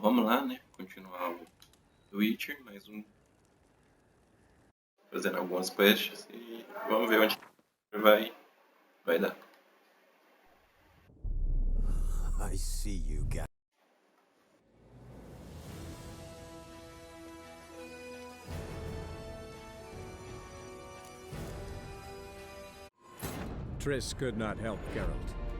vamos lá, né? Continuar o Witcher, mais um. Fazendo algumas quests e vamos ver onde vai dar. I see you, guys. Triss could not help Geralt,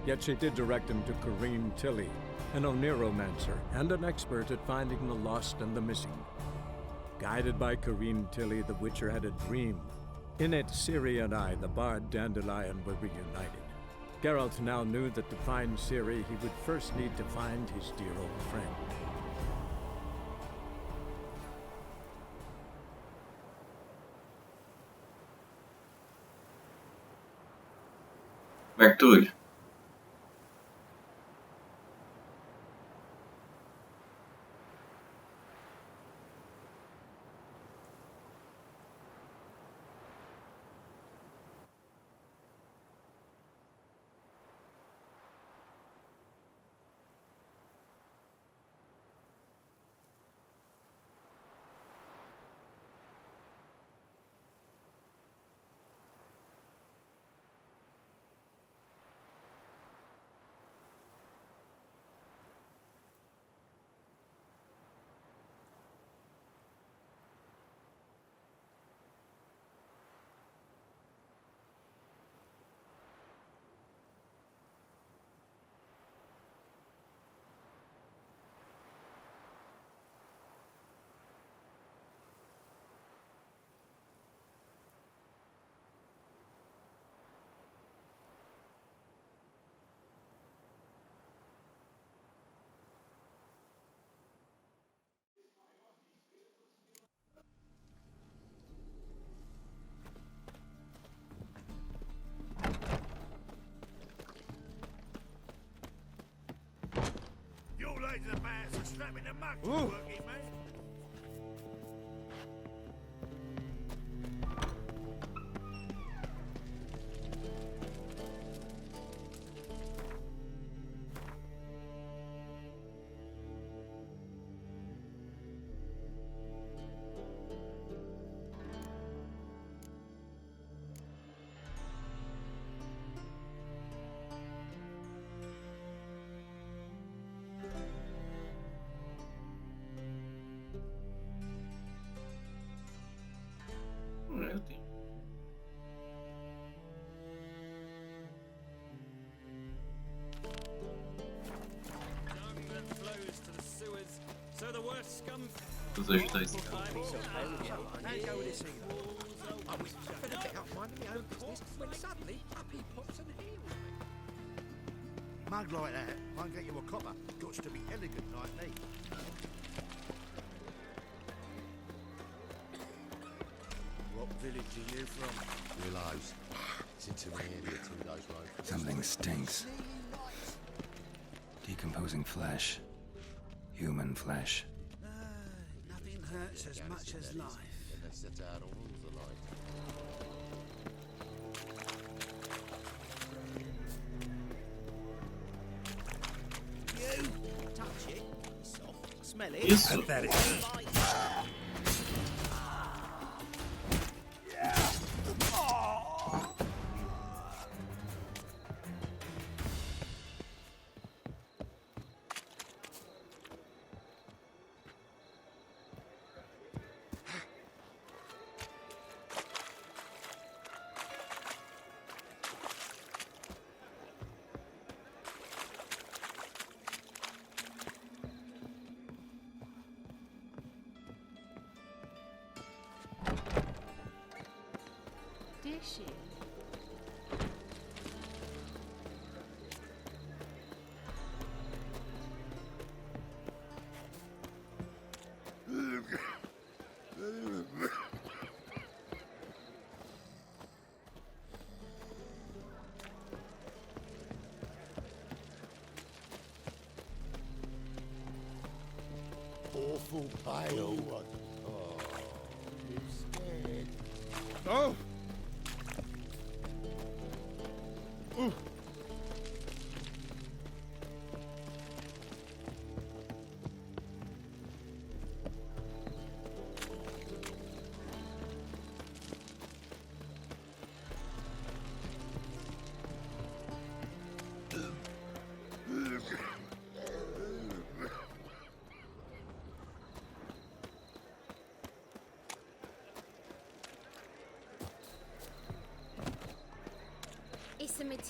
yet she did direct him to Corrine Tilly, an Oniromancer and an expert at finding the lost and the missing. Guided by Corrine Tilly, the Witcher had a dream. In it, Ciri and I, the bard Dandelion, were reunited. Geralt now knew that to find Ciri, he would first need to find his dear old friend. Mertúrio. The bands are strapping the mug to work it, man. Eu tenho. Os ajudar esse cara. Mug like that won't get you a copper. Got to be elegant like me. What village are you from? Willows. It's into my area 2 days road. Something stinks. Decomposing flesh. Human flesh. Nothing hurts as much as life. Unless that's how the rules are like. You touch it, soft, smell it. Isso. Pathetic. She? Awful pale one. Oh, you scared? Oh!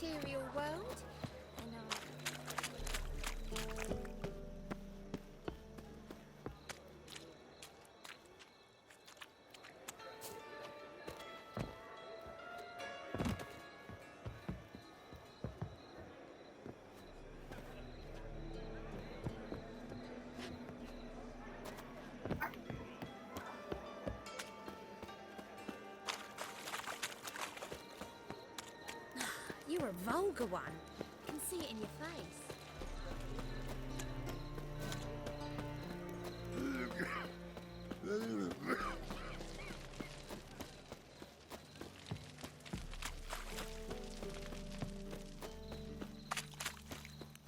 material world, and you're a vulgar one. I can see it in your face.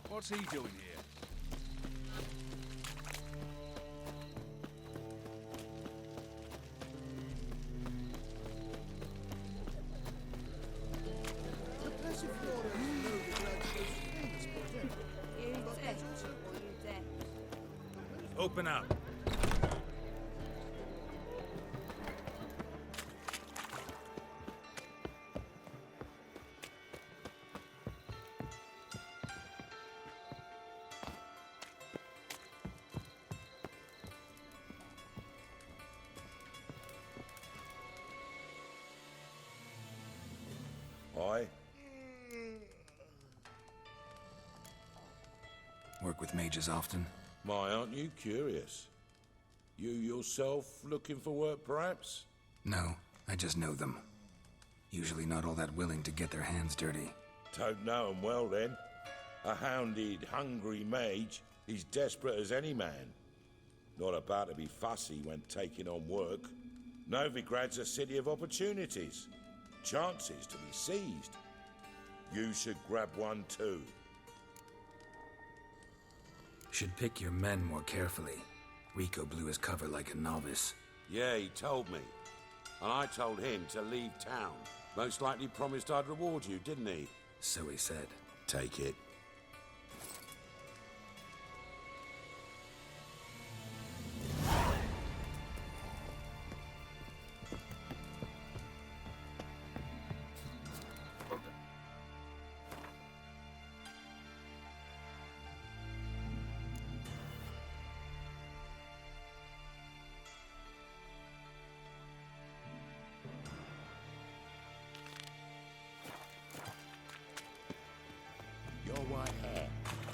What's he doing here? The blessed water of Novigrad is famous for it. You dead, or you dead. Open up. Aye? Work with mages often? My, aren't you curious? You yourself looking for work, perhaps? No, I just know them. Usually not all that willing to get their hands dirty. Don't know 'em well, then. A hounded, hungry mage, he's desperate as any man. Not about to be fussy when taking on work. Novigrad's a city of opportunities. Chances to be seized. You should grab one too. Should pick your men more carefully. Rico blew his cover like a novice. Yeah, he told me. And I told him to leave town. Most likely promised I'd reward you, didn't he? So he said. Take it. Your white hair.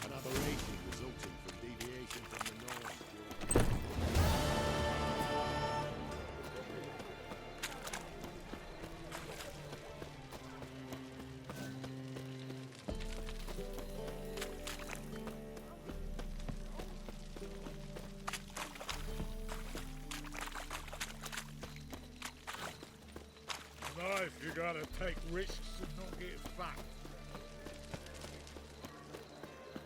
An aberration resulting from deviation from the norm. In life, you gotta take risks and not get fucked.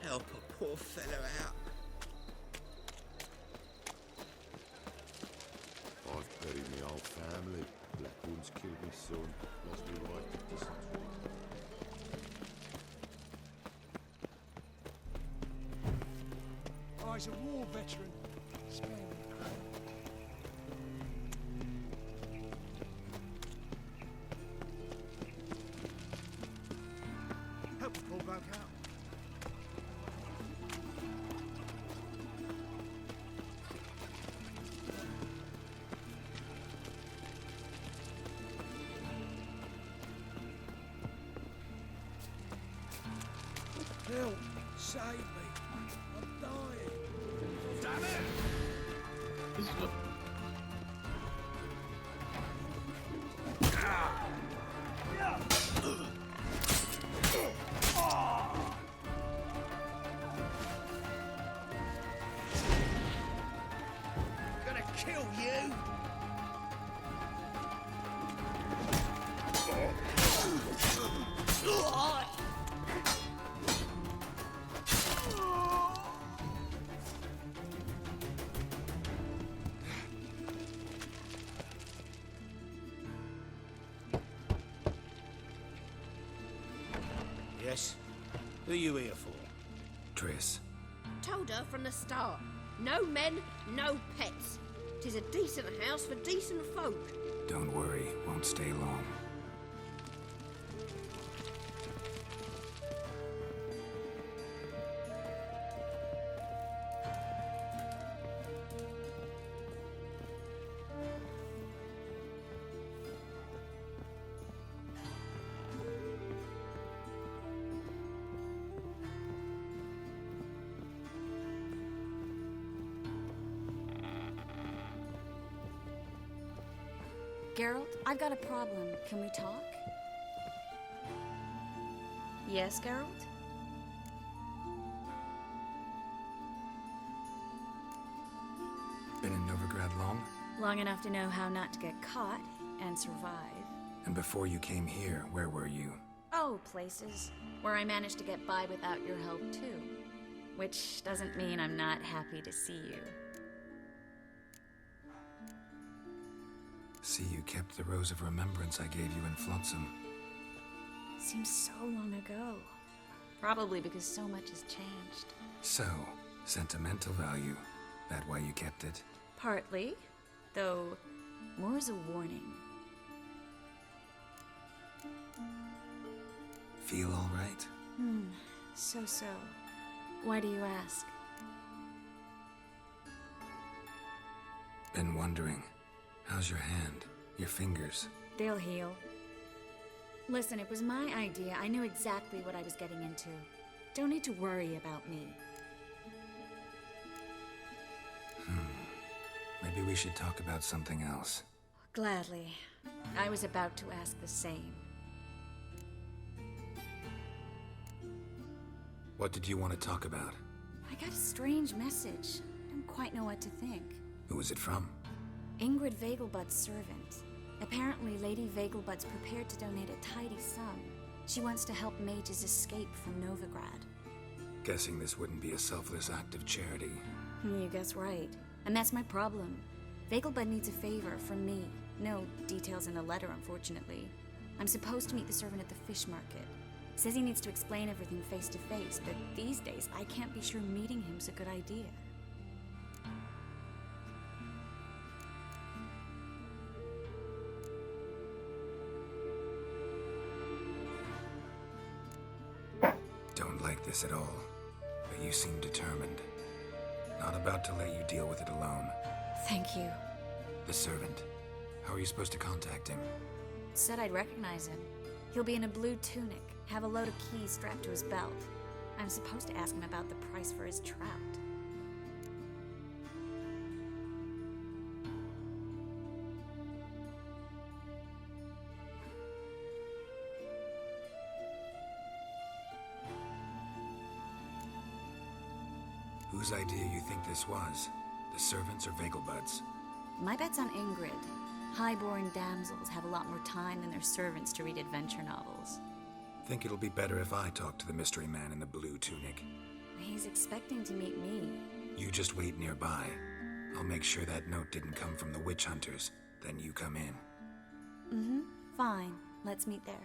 Help a poor fellow out. I've buried my whole family. Blackwood's killed my son. Lost my wife to dysentery. Oh, he's a war veteran. Spare me. Help us pull back out. Help! Save me! I'm dying! Damn it! This is what... Gonna kill you! Yes? Who are you here for? Triss. Told her from the start. No men, no pets. 'Tis a decent house for decent folk. Don't worry, won't stay long. Geralt, I've got a problem. Can we talk? Yes, Geralt? Been in Novigrad long? Long enough to know how not to get caught and survive. And before you came here, where were you? Oh, places where I managed to get by without your help, too. Which doesn't mean I'm not happy to see you. See, you kept the rose of remembrance I gave you in Flotsam. Seems so long ago. Probably because so much has changed. So, sentimental value. That why you kept it? Partly, though more as a warning. Feel all right? So. Why do you ask? Been wondering. How's your hand? Your fingers? They'll heal. Listen, it was my idea. I knew exactly what I was getting into. Don't need to worry about me. Maybe we should talk about something else. Gladly. I was about to ask the same. What did you want to talk about? I got a strange message. I don't quite know what to think. Who was it from? Ingrid Vegelbud's servant. Apparently, Lady Vegelbud's prepared to donate a tidy sum. She wants to help mages escape from Novigrad. Guessing this wouldn't be a selfless act of charity. You guess right. And that's my problem. Vegelbud needs a favor from me. No details in the letter, unfortunately. I'm supposed to meet the servant at the fish market. Says he needs to explain everything face to face, but these days I can't be sure meeting him's a good idea. Don't like this at all, but you seem determined. Not about to let you deal with it alone. Thank you. The servant. How are you supposed to contact him? Said I'd recognize him. He'll be in a blue tunic, have a load of keys strapped to his belt. I'm supposed to ask him about the price for his trout. Whose idea you think this was? The servants or Vegelbud's? My bet's on Ingrid. High-born damsels have a lot more time than their servants to read adventure novels. Think it'll be better if I talk to the mystery man in the blue tunic. He's expecting to meet me. You just wait nearby. I'll make sure that note didn't come from the witch hunters. Then you come in. Fine. Let's meet there.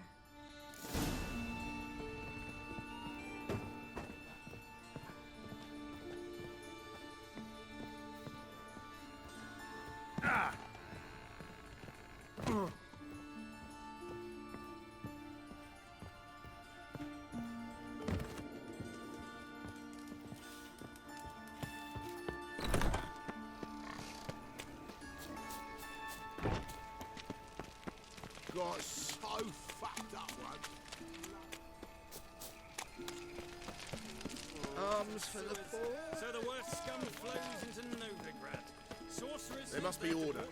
Got so fucked up once. Arms for the poor. So the worst scum flows into Novigrad. Sorcerers. There must be order.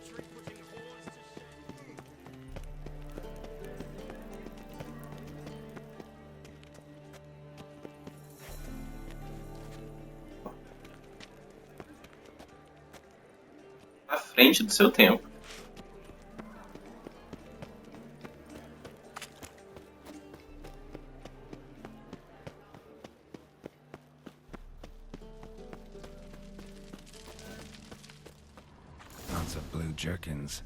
À frente do seu tempo. Lots of blue jerkins.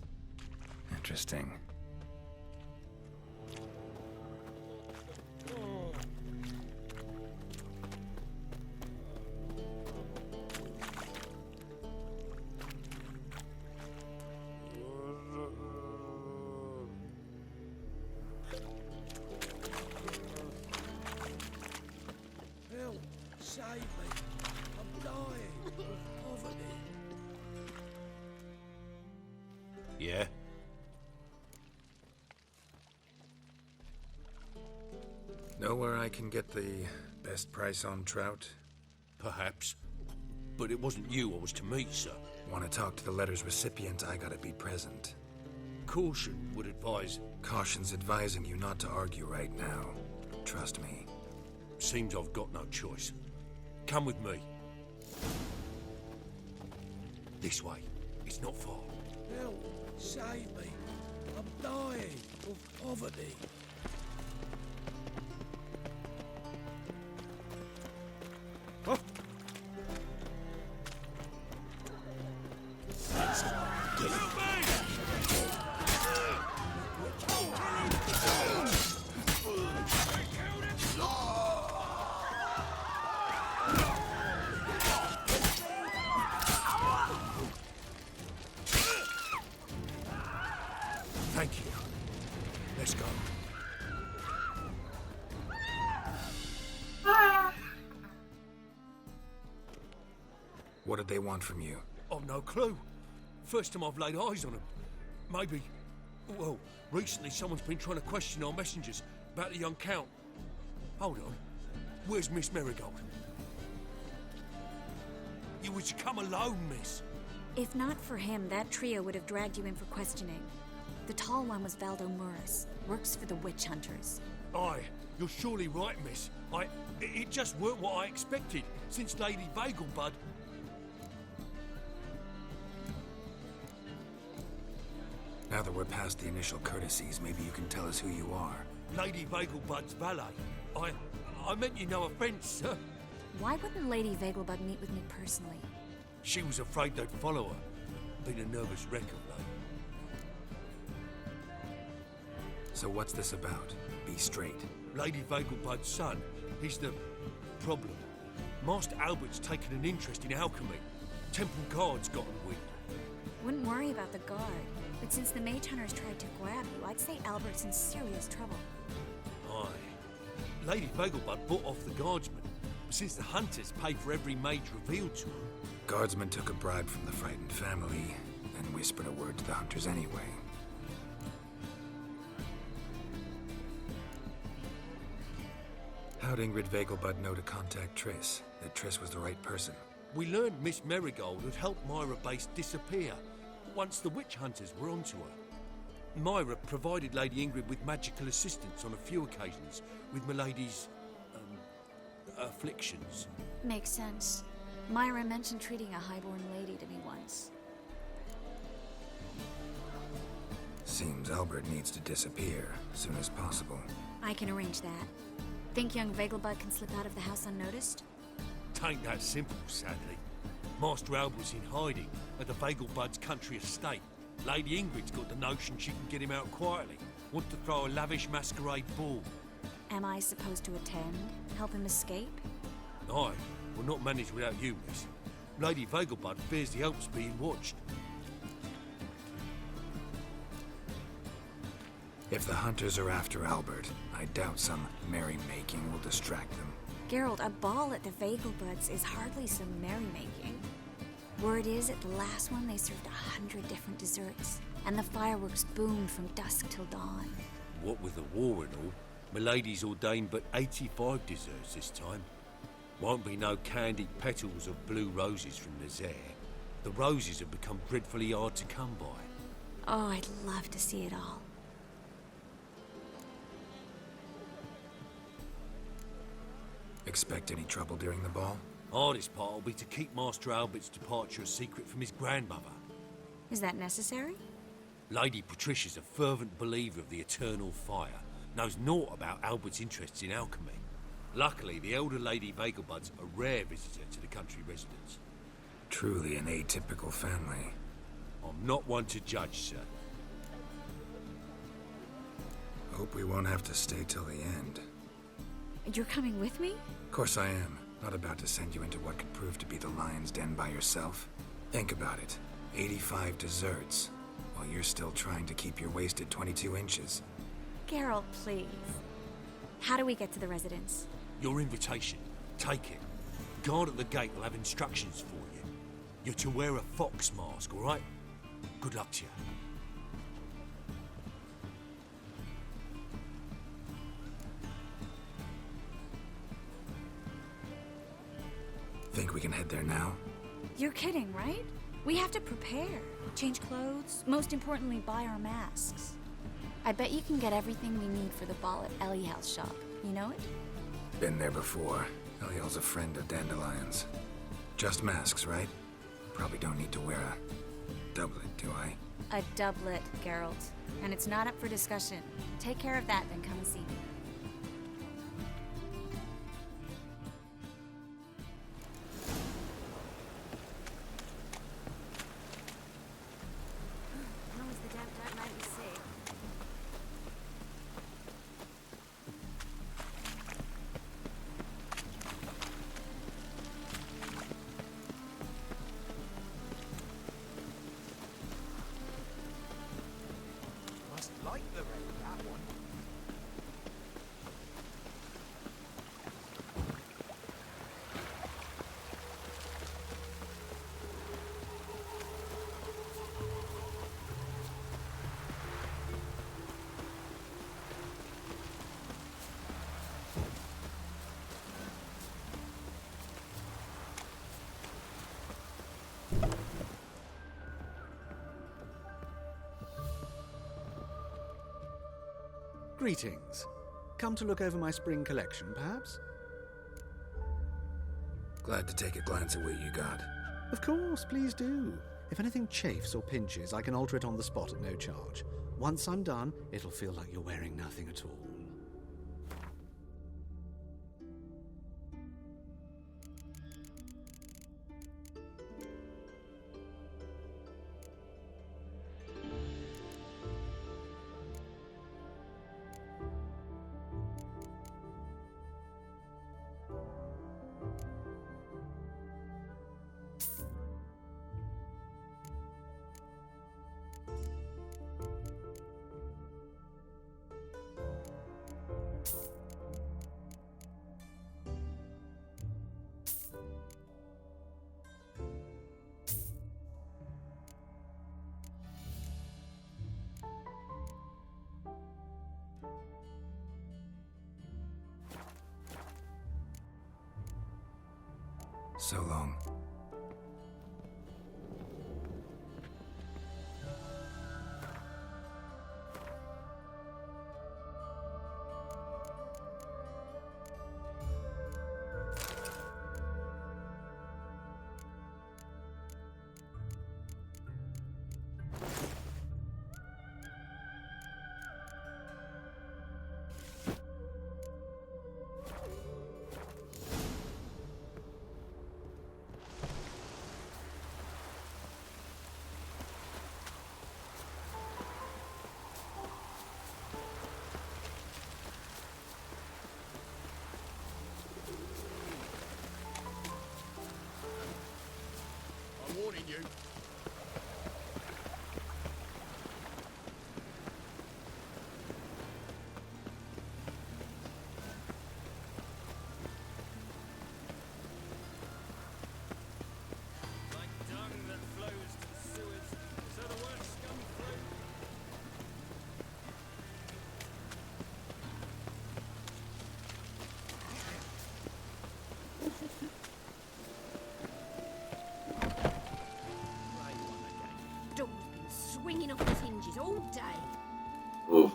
Interesting. Help! Save me! I'm dying of poverty. Yeah? Know where I can get the best price on trout? Perhaps. But it wasn't you I was to meet, sir. Want to talk to the letter's recipient, I gotta be present. caution would advise. Caution's advising you not to argue right now. Trust me. Seems I've got no choice. Come with me. This way. It's not far. Help! Save me! I'm dying of poverty. Thank you. Let's go. What did they want from you? I've no clue. First time I've laid eyes on them. Maybe... Well, recently someone's been trying to question our messengers about the young Count. Hold on. Where's Miss Marigold? You was to come alone, miss. If not for him, that trio would have dragged you in for questioning. The tall one was Valdo Muris, works for the witch hunters. Aye, you're surely right, miss. It just weren't what I expected, since Lady Vegelbud... Now that we're past the initial courtesies, maybe you can tell us who you are. Lady Vegelbud's valet. I meant you no offence, sir. Why wouldn't Lady Vegelbud meet with me personally? She was afraid they'd follow her. Been a nervous wreck of late. So what's this about? Be straight. Lady Vegelbud's son, he's the problem. Master Albert's taken an interest in alchemy. Temple guards got him wind. Wouldn't worry about the guard, but since the mage hunters tried to grab you, I'd say Albert's in serious trouble. Aye. Lady Vegelbud bought off the guardsmen, since the hunters paid for every mage revealed to them. Guardsmen took a bribe from the frightened family, and whispered a word to the hunters anyway. How'd Ingrid Vegelbud know to contact Triss? That Triss was the right person? We learned Miss Marigold had helped Myra Base disappear once the witch hunters were onto her. Myra provided Lady Ingrid with magical assistance on a few occasions with Milady's... afflictions. Makes sense. Myra mentioned treating a highborn lady to me once. Seems Albert needs to disappear as soon as possible. I can arrange that. Think young Vegelbud can slip out of the house unnoticed? Tain't that simple, sadly. Master Albert's in hiding at the Vegelbud's country estate. Lady Ingrid's got the notion she can get him out quietly. Wants to throw a lavish masquerade ball. Am I supposed to attend? Help him escape? Aye, will not manage without you, miss. Lady Vegelbud fears the Alps being watched. If the hunters are after Albert, I doubt some merrymaking will distract them. Geralt, a ball at the Vegelbuds is hardly some merrymaking. Word is, at the last one they served 100 different desserts, and the fireworks boomed from dusk till dawn. What with the war and all, Milady's ordained but 85 desserts this time. Won't be no candied petals of blue roses from Nazaire. The roses have become dreadfully hard to come by. Oh, I'd love to see it all. Expect any trouble during the ball? Hardest part will be to keep Master Albert's departure a secret from his grandmother. Is that necessary? Lady Patricia's a fervent believer of the eternal fire, knows naught about Albert's interests in alchemy. Luckily, the elder Lady Vegelbud's a rare visitor to the country residence. Truly an atypical family. I'm not one to judge, sir. Hope we won't have to stay till the end. You're coming with me? Of course I am. Not about to send you into what could prove to be the lion's den by yourself. Think about it. 85 desserts, while you're still trying to keep your waist at 22 inches. Geralt, please. How do we get to the residence? Your invitation. Take it. Guard at the gate will have instructions for you. You're to wear a fox mask, all right? Good luck to you. Think we can head there now? You're kidding, right? We have to prepare, change clothes, most importantly, buy our masks. I bet you can get everything we need for the ball at Eliel's shop. You know it? Been there before. Eliel's a friend of Dandelion's. Just masks, right? Probably don't need to wear a doublet, do I? A doublet, Geralt. And it's not up for discussion. Take care of that, then come and see me. How was the damp night you say? Must like the red, that one. Greetings. Come to look over my spring collection, perhaps? Glad to take a glance at what you got. Of course, please do. If anything chafes or pinches, I can alter it on the spot at no charge. Once I'm done, it'll feel like you're wearing nothing at all. So long. I'm warning you. Like dung that flows to the sewers, so the word scum flow. Door's been swinging off its hinges all day. Oh.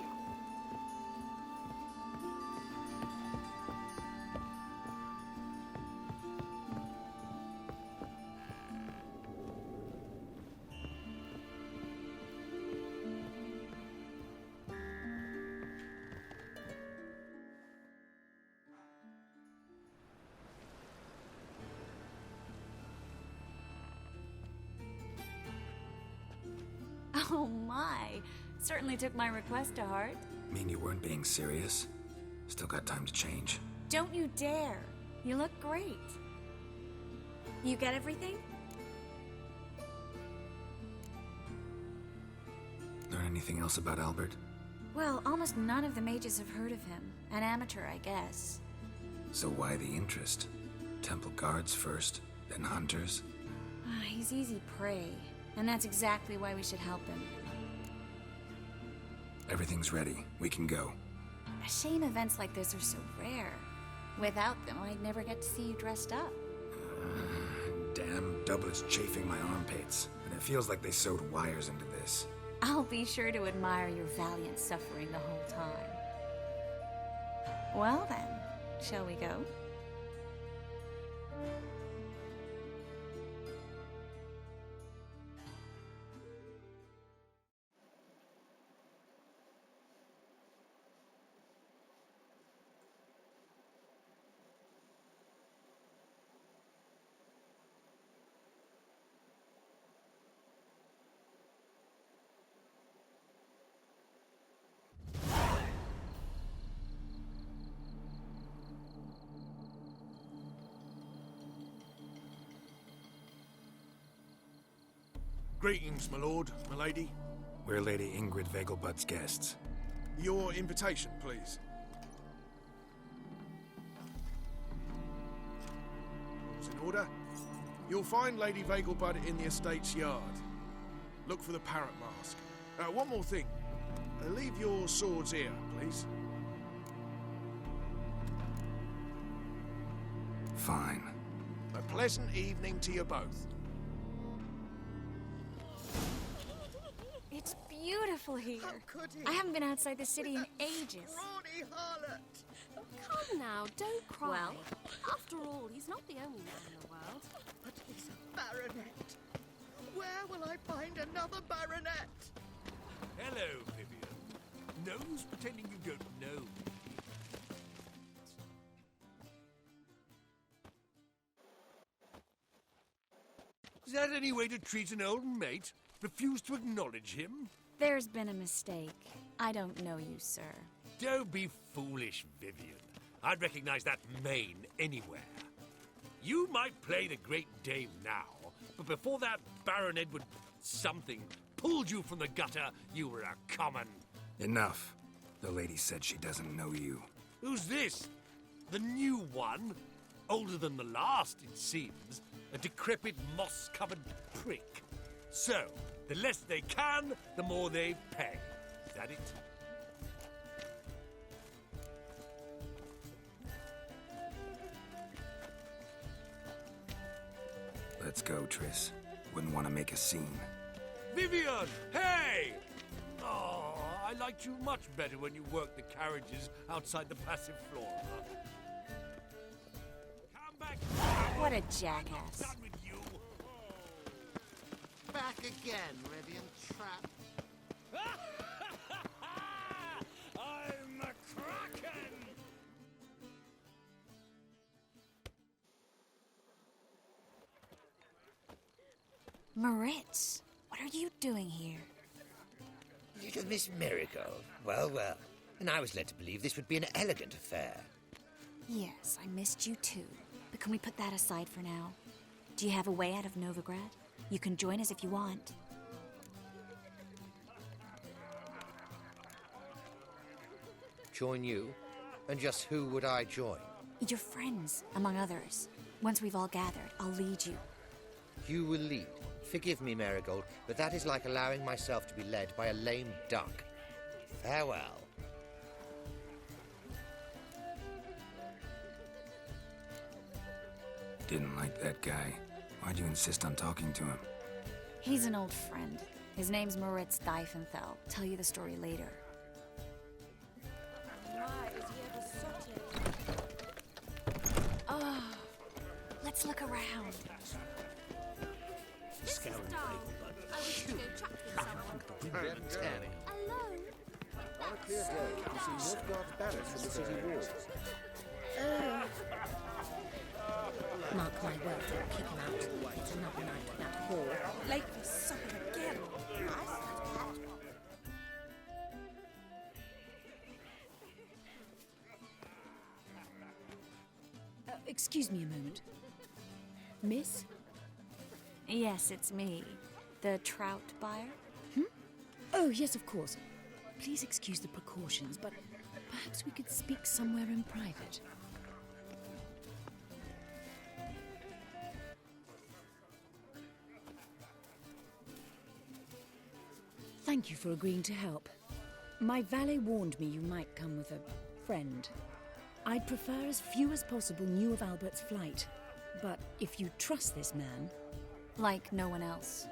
Oh my! Certainly took my request to heart. Mean you weren't being serious? Still got time to change. Don't you dare! You look great. You get everything? Learn anything else about Albert? Well, almost none of the mages have heard of him. An amateur, I guess. So why the interest? Temple guards first, then hunters? He's easy prey. And that's exactly why we should help him. Everything's ready. We can go. A shame events like this are so rare. Without them, I'd never get to see you dressed up. Damn Damn doublets chafing my armpits, and it feels like they sewed wires into this. I'll be sure to admire your valiant suffering the whole time. Well then, shall we go? Greetings, my lord, my lady. We're Lady Ingrid Vegelbud's guests. Your invitation, please. All's in order. You'll find Lady Vegelbud in the estate's yard. Look for the parrot mask. One more thing. Leave your swords here, please. Fine. A pleasant evening to you both. It's beautiful here. How could he? I haven't been outside the city in ages. Scrawny harlot! Come now, don't cry. Well? After all, he's not the only man in the world. But he's a baronet. Where will I find another baronet? Hello, Vivian. No use pretending you don't know. Is that any way to treat an old mate? Refuse to acknowledge him? There's been a mistake. I don't know you, sir. Don't be foolish, Vivian. I'd recognize that mane anywhere. You might play the great dame now, but before that Baron Edward something pulled you from the gutter, you were a common... Enough. The lady said she doesn't know you. Who's this? The new one? Older than the last, it seems. A decrepit, moss-covered prick. So, the less they can, the more they pay. Is that it? Let's go, Triss. Wouldn't want to make a scene. Vivian! Hey! Oh, I liked you much better when you worked the carriages outside the passive floor. Come back! What a jackass. I'm done with you. Back again, Rivian Trap. I'm a kraken! Moritz, what are you doing here? Little Miss Marigold. Well, well. And I was led to believe this would be an elegant affair. Yes, I missed you too. But can we put that aside for now? Do you have a way out of Novigrad? You can join us if you want. Join you? And just who would I join? Your friends, among others. Once we've all gathered, I'll lead you. You will lead. Forgive me, Marigold, but that is like allowing myself to be led by a lame duck. Farewell. Didn't like that guy. Why'd you insist on talking to him? He's an old friend. His name's Moritz Diefenthal. Tell you the story later. Oh, let's look around. Scouring I wish to go chat with someone. Alone? On a clear day, you see Nilfgaard's barracks from the city walls. Mark my words, I'll kick him out. It's another night at that whore. Late for supper again. Excuse me a moment. Miss? Yes, it's me. The trout buyer? Oh, yes, of course. Please excuse the precautions, but perhaps we could speak somewhere in private. Thank you for agreeing to help. My valet warned me you might come with a friend. I'd prefer as few as possible knew of Albert's flight. But if you trust this man... Like no one else.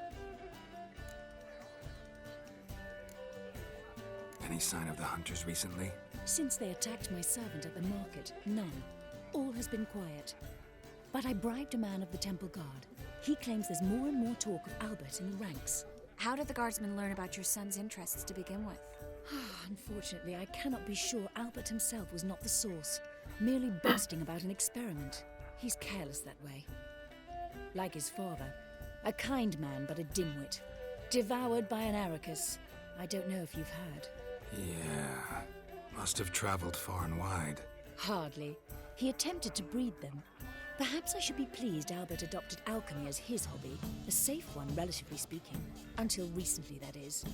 Any sign of the hunters recently? Since they attacked my servant at the market, none. All has been quiet. But I bribed a man of the Temple Guard. He claims there's more and more talk of Albert in the ranks. How did the guardsmen learn about your son's interests to begin with? Unfortunately, I cannot be sure Albert himself was not the source, merely boasting about an experiment. He's careless that way. Like his father, a kind man but a dimwit. Devoured by an Arrakis. I don't know if you've heard. Yeah, must have traveled far and wide. Hardly. He attempted to breed them. Perhaps I should be pleased Albert adopted alchemy as his hobby. A safe one, relatively speaking. Until recently, that is.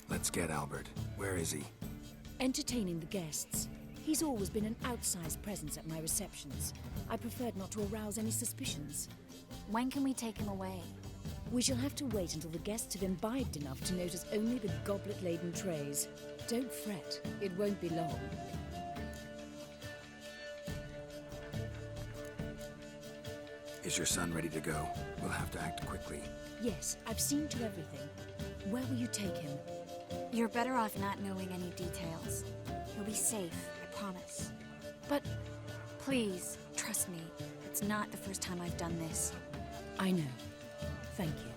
Let's get Albert. Where is he? Entertaining the guests. He's always been an outsized presence at my receptions. I preferred not to arouse any suspicions. When can we take him away? We shall have to wait until the guests have imbibed enough to notice only the goblet-laden trays. Don't fret, it won't be long. Is your son ready to go? We'll have to act quickly. Yes, I've seen to everything. Where will you take him? You're better off not knowing any details. He'll be safe, I promise. But... Please, trust me. It's not the first time I've done this. I know. Thank you.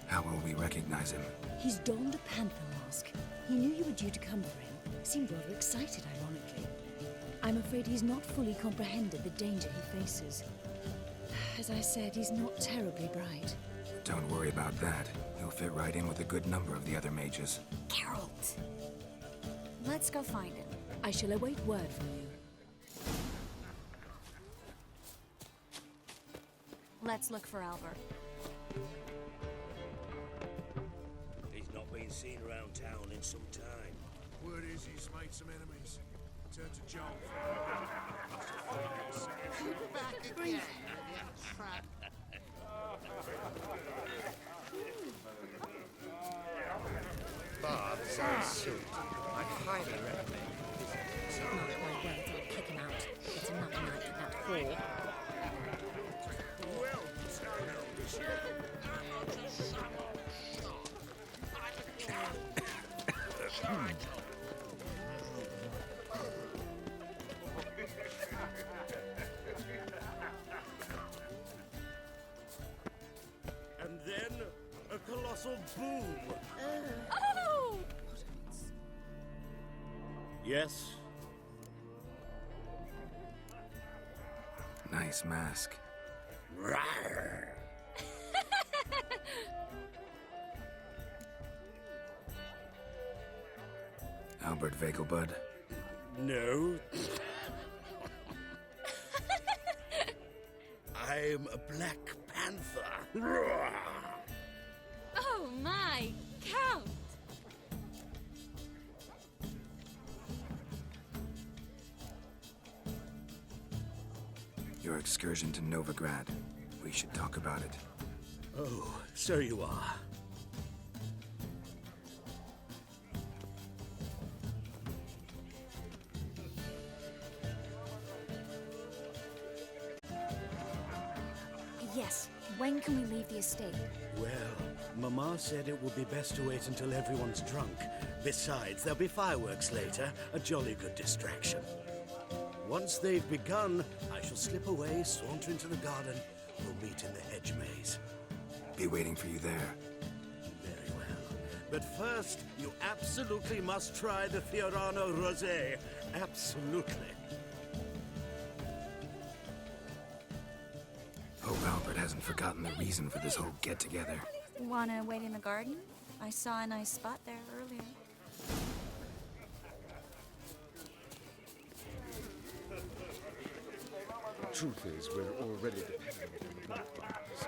How will we recognize him? He's donned a panther mask. He knew you were due to come for him. Seemed rather excited, ironically. I'm afraid he's not fully comprehended the danger he faces. As I said, he's not terribly bright. Don't worry about that. He'll fit right in with a good number of the other mages. Geralt! Let's go find him. I shall await word from you. Let's look for Albert. He's not been seen around town in some time. Word is he's made some enemies. Turned to Joel. Back again, you trap. Barb's own suit. I highly recommend it. Mark my words, I'll kick him out. It's another night at that hall. And then a colossal boom. Oh! Yes? Nice mask. Rawr. Albert Vegelbud? No. I'm a Black Panther. Oh my, Count! Your excursion to Novigrad. We should talk about it. Oh, so you are. Yes. When can we leave the estate? Well, Mama said it would be best to wait until everyone's drunk. Besides, there'll be fireworks later, a jolly good distraction. Once they've begun, I shall slip away, saunter into the garden. We'll meet in the hedge maze. Be waiting for you there. Very well. But first, you absolutely must try the Fiorano Rosé. Absolutely. Hope Albert hasn't forgotten the reason for this whole get-together. Wanna wait in the garden? I saw a nice spot there earlier. Truth is, we're already dependent on the Black Ones.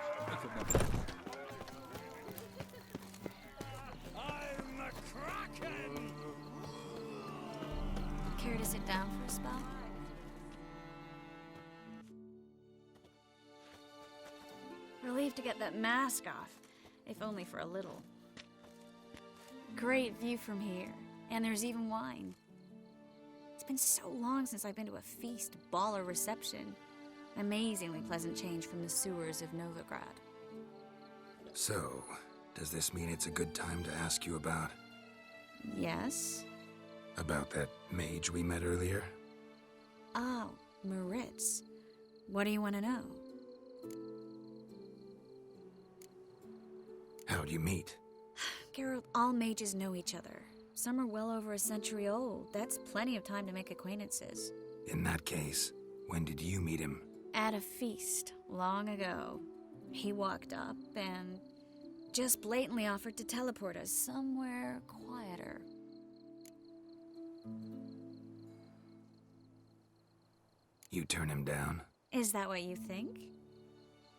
I'm the Kraken! Care to sit down for a spell? Relieved to get that mask off, if only for a little. Great view from here, and there's even wine. been so long since I've been to a feast, ball, or reception. Amazingly pleasant change from the sewers of Novigrad. So, does this mean it's a good time to ask you about... Yes? About that mage we met earlier? Oh, Maritz. What do you want to know? How'd you meet? Geralt, all mages know each other. Some are well over a century old. That's plenty of time to make acquaintances. In that case, when did you meet him? At a feast, long ago. He walked up and just blatantly offered to teleport us somewhere quieter. You turn him down? Is that what you think?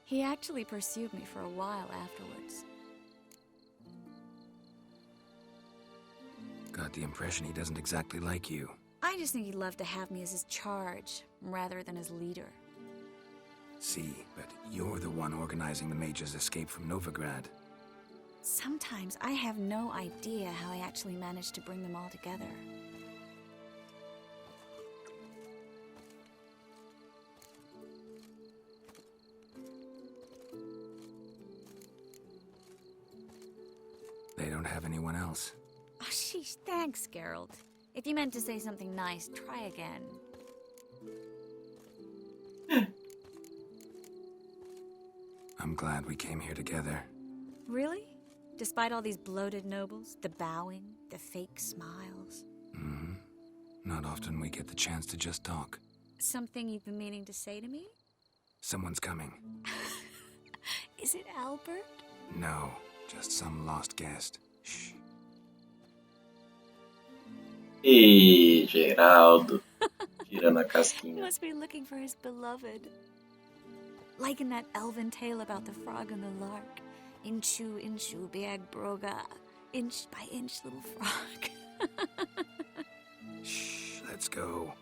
He actually pursued me for a while afterwards. Got the impression he doesn't exactly like you. I just think he'd love to have me as his charge, rather than his leader. See, but you're the one organizing the mage's escape from Novigrad. Sometimes I have no idea how I actually managed to bring them all together. They don't have anyone else. Oh, sheesh, thanks, Geralt. If you meant to say something nice, try again. I'm glad we came here together. Really? Despite all these bloated nobles, the bowing, the fake smiles. Mm-hmm. Not often we get the chance to just talk. Something you've been meaning to say to me? Someone's coming. Is it Albert? No, just some lost guest. Shh. E Geraldo, tirando a casquinha. He must be looking for his beloved. Like in that elven tale about the frog and the lark. Inchu, inchu, biag broga. Inch by inch, little frog. Shh, let's go.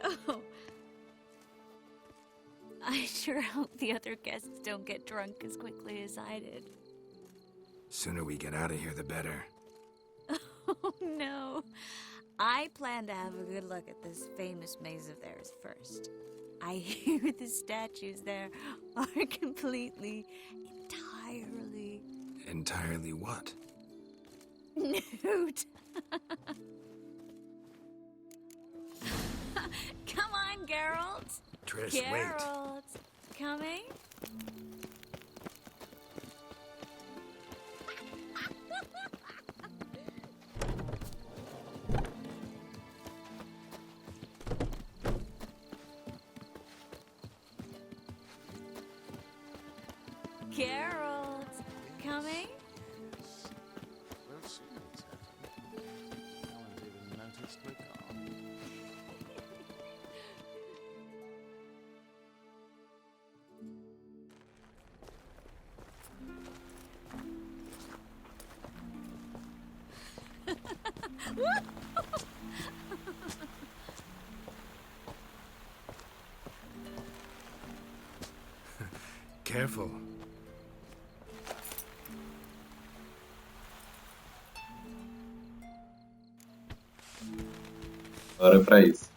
Oh. I sure hope the other guests don't get drunk as quickly as I did. Sooner we get out of here, the better. Oh, no. I plan to have a good look at this famous maze of theirs first. I hear the statues there are entirely... Entirely what? Nude. Come on, Geralt. Triss, Geralt. Coming? Geralt, coming? Well, she needs her. No one's even noticed my car. Careful. Bora pra isso.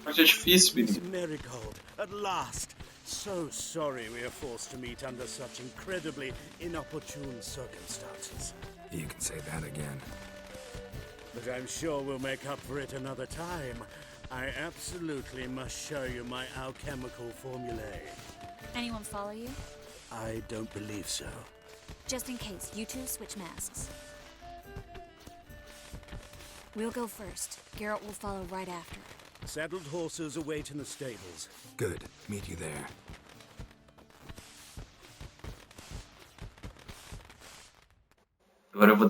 Mas é difícil, menino. Marigold, at last. So sorry we are forced to meet under such incredibly inopportune circumstances. You can say that again. But I'm sure we'll make up for it another time. I absolutely must show you my alchemical formulae. Anyone follow you? I don't believe so. Just in case, you two switch masks. We'll go first. Geralt will follow right after. Saddled horses await in the stables. Good. Meet you there. Agora eu vou.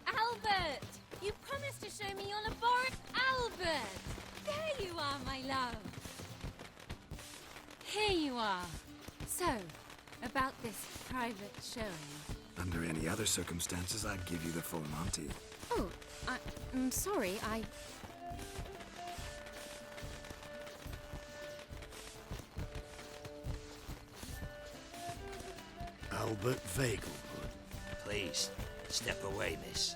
Albert! You promised to show me your laboratory. Albert! There you are, my love. Here you are. So, about this private showing. Under any other circumstances, I'd give you the full Monty. Oh, I'm sorry, Albert Vegelbud. Please, step away, miss.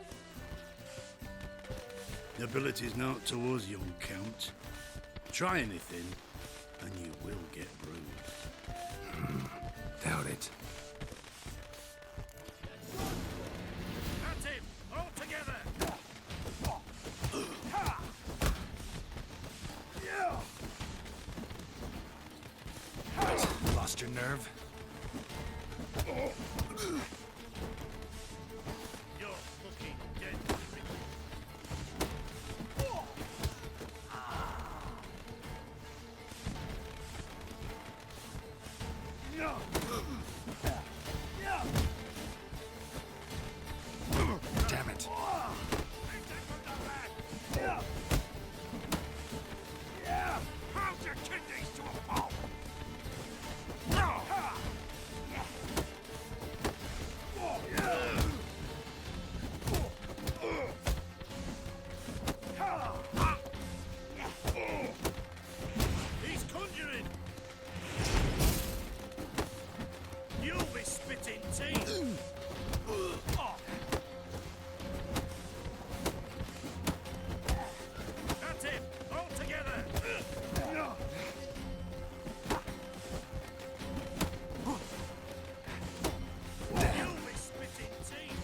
Nobility's not towards young Count. Try anything, and you will get bruised. Doubt it. At him! All together! What? Lost your nerve? You're fucking dead. Damn it. Pound your kidneys to a pulp! He's conjuring! You'll be spitting teeth! At him! All together! You'll be spitting teeth!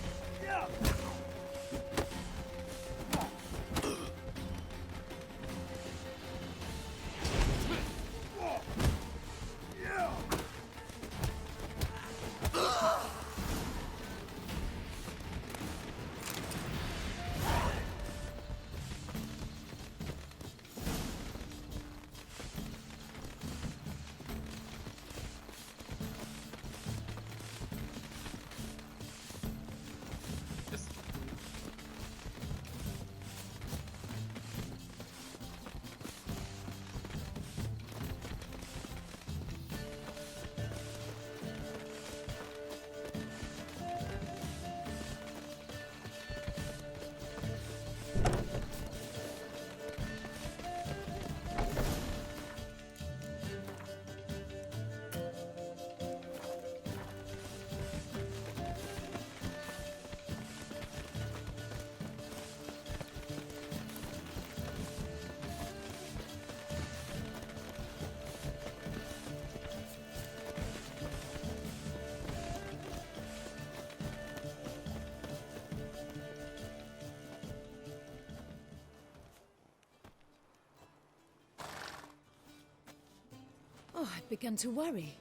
Oh, I've begun to worry.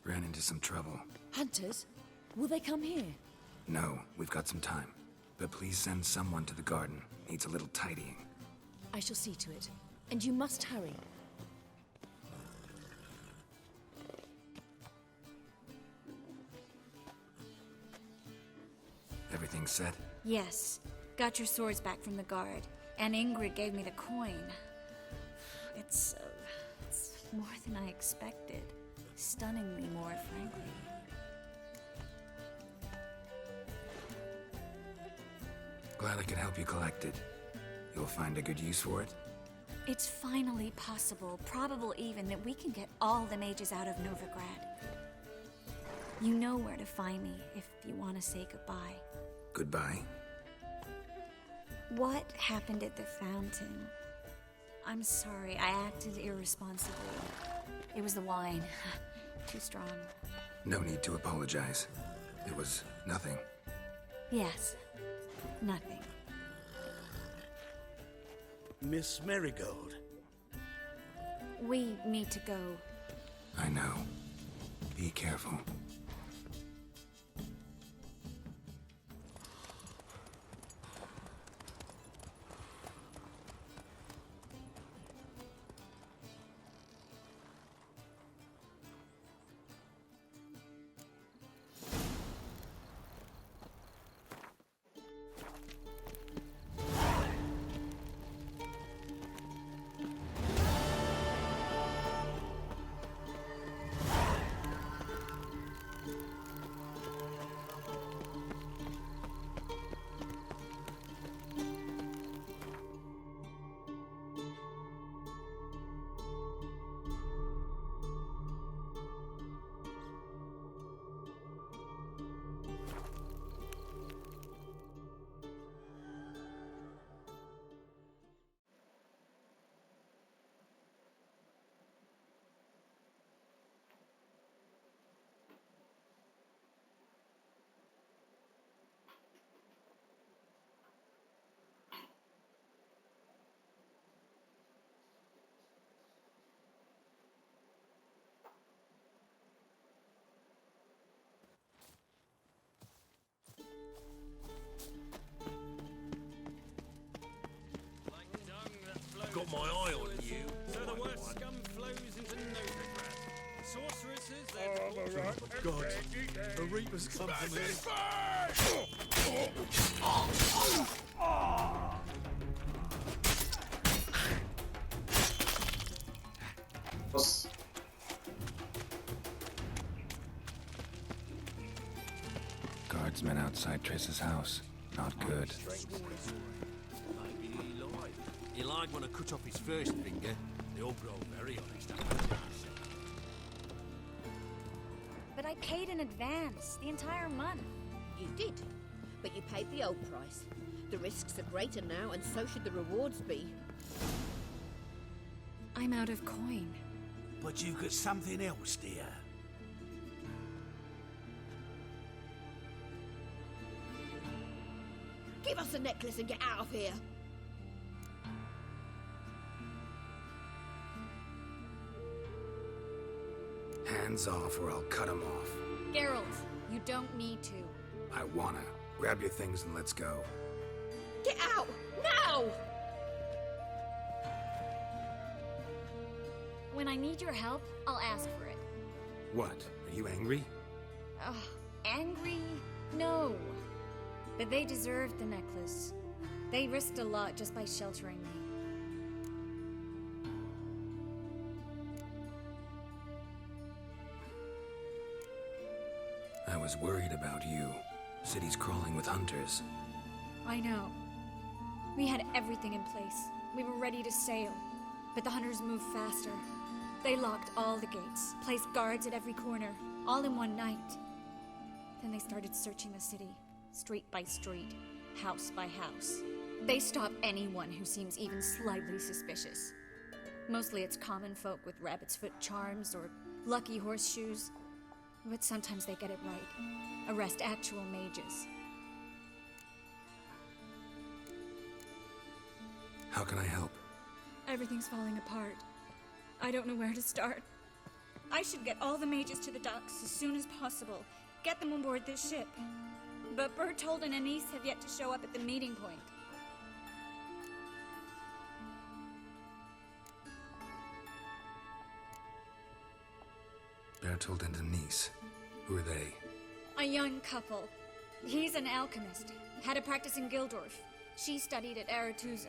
Ran into some trouble. Hunters? Will they come here? No, we've got some time. But please send someone to the garden. Needs a little tidying. I shall see to it. And you must hurry. Everything set? Yes. Got your swords back from the guard. And Ingrid gave me the coin. It's more than I expected. Stunningly more, frankly. Glad I could help you collect it. You'll find a good use for it? It's finally possible, probable even, that we can get all the mages out of Novigrad. You know where to find me if you want to say goodbye. Goodbye? What happened at the fountain? I'm sorry, I acted irresponsibly. It was the wine. Too strong. No need to apologize. It was nothing. Yes. Nothing. Miss Marigold. We need to go. I know. Be careful. God, the Reapers come for me. Nossa. Guardsmen outside Triss's house. Not good. Maybe he lied. He lied when I cut off his first finger. They all grow very honest after that. But I paid in advance, the entire month. You did, but you paid the old price. The risks are greater now, and so should the rewards be. I'm out of coin. But you've got something else, dear. Give us the necklace and get out of here. Hands off or I'll cut them off. Geralt, you don't need to. I wanna. Grab your things and let's go. Get out! Now! When I need your help, I'll ask for it. What? Are you angry? Ugh, angry? No. But they deserved the necklace. They risked a lot just by sheltering me. I was worried about you. City's crawling with hunters. I know. We had everything in place. We were ready to sail. But the hunters moved faster. They locked all the gates, placed guards at every corner, all in one night. Then they started searching the city, street by street, house by house. They stop anyone who seems even slightly suspicious. Mostly it's common folk with rabbit's foot charms or lucky horseshoes. But sometimes they get it right. Arrest actual mages. How can I help? Everything's falling apart. I don't know where to start. I should get all the mages to the docks as soon as possible. Get them on board this ship. But Bertold and Anise have yet to show up at the meeting point. Bertold and Denise. Who are they? A young couple. He's an alchemist. Had a practice in Gildorf. She studied at Aretuza.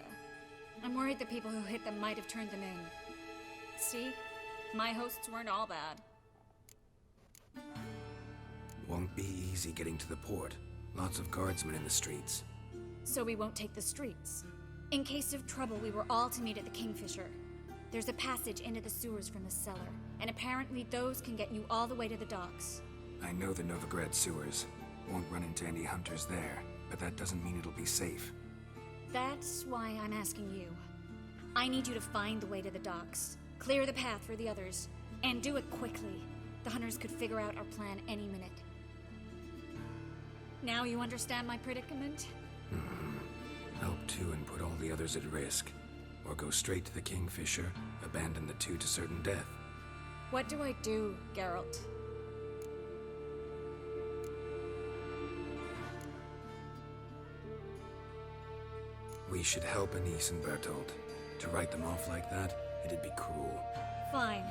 I'm worried the people who hit them might have turned them in. See? My hosts weren't all bad. Won't be easy getting to the port. Lots of guardsmen in the streets. So we won't take the streets. In case of trouble, we were all to meet at the Kingfisher. There's a passage into the sewers from the cellar, and apparently those can get you all the way to the docks. I know the Novigrad sewers. Won't run into any hunters there, but that doesn't mean it'll be safe. That's why I'm asking you. I need you to find the way to the docks, clear the path for the others, and do it quickly. The hunters could figure out our plan any minute. Now you understand my predicament? Help two and put all the others at risk. Or go straight to the Kingfisher, abandon the two to certain death. What do I do, Geralt? We should help Anise and Bertold. To write them off like that, it'd be cruel. Fine.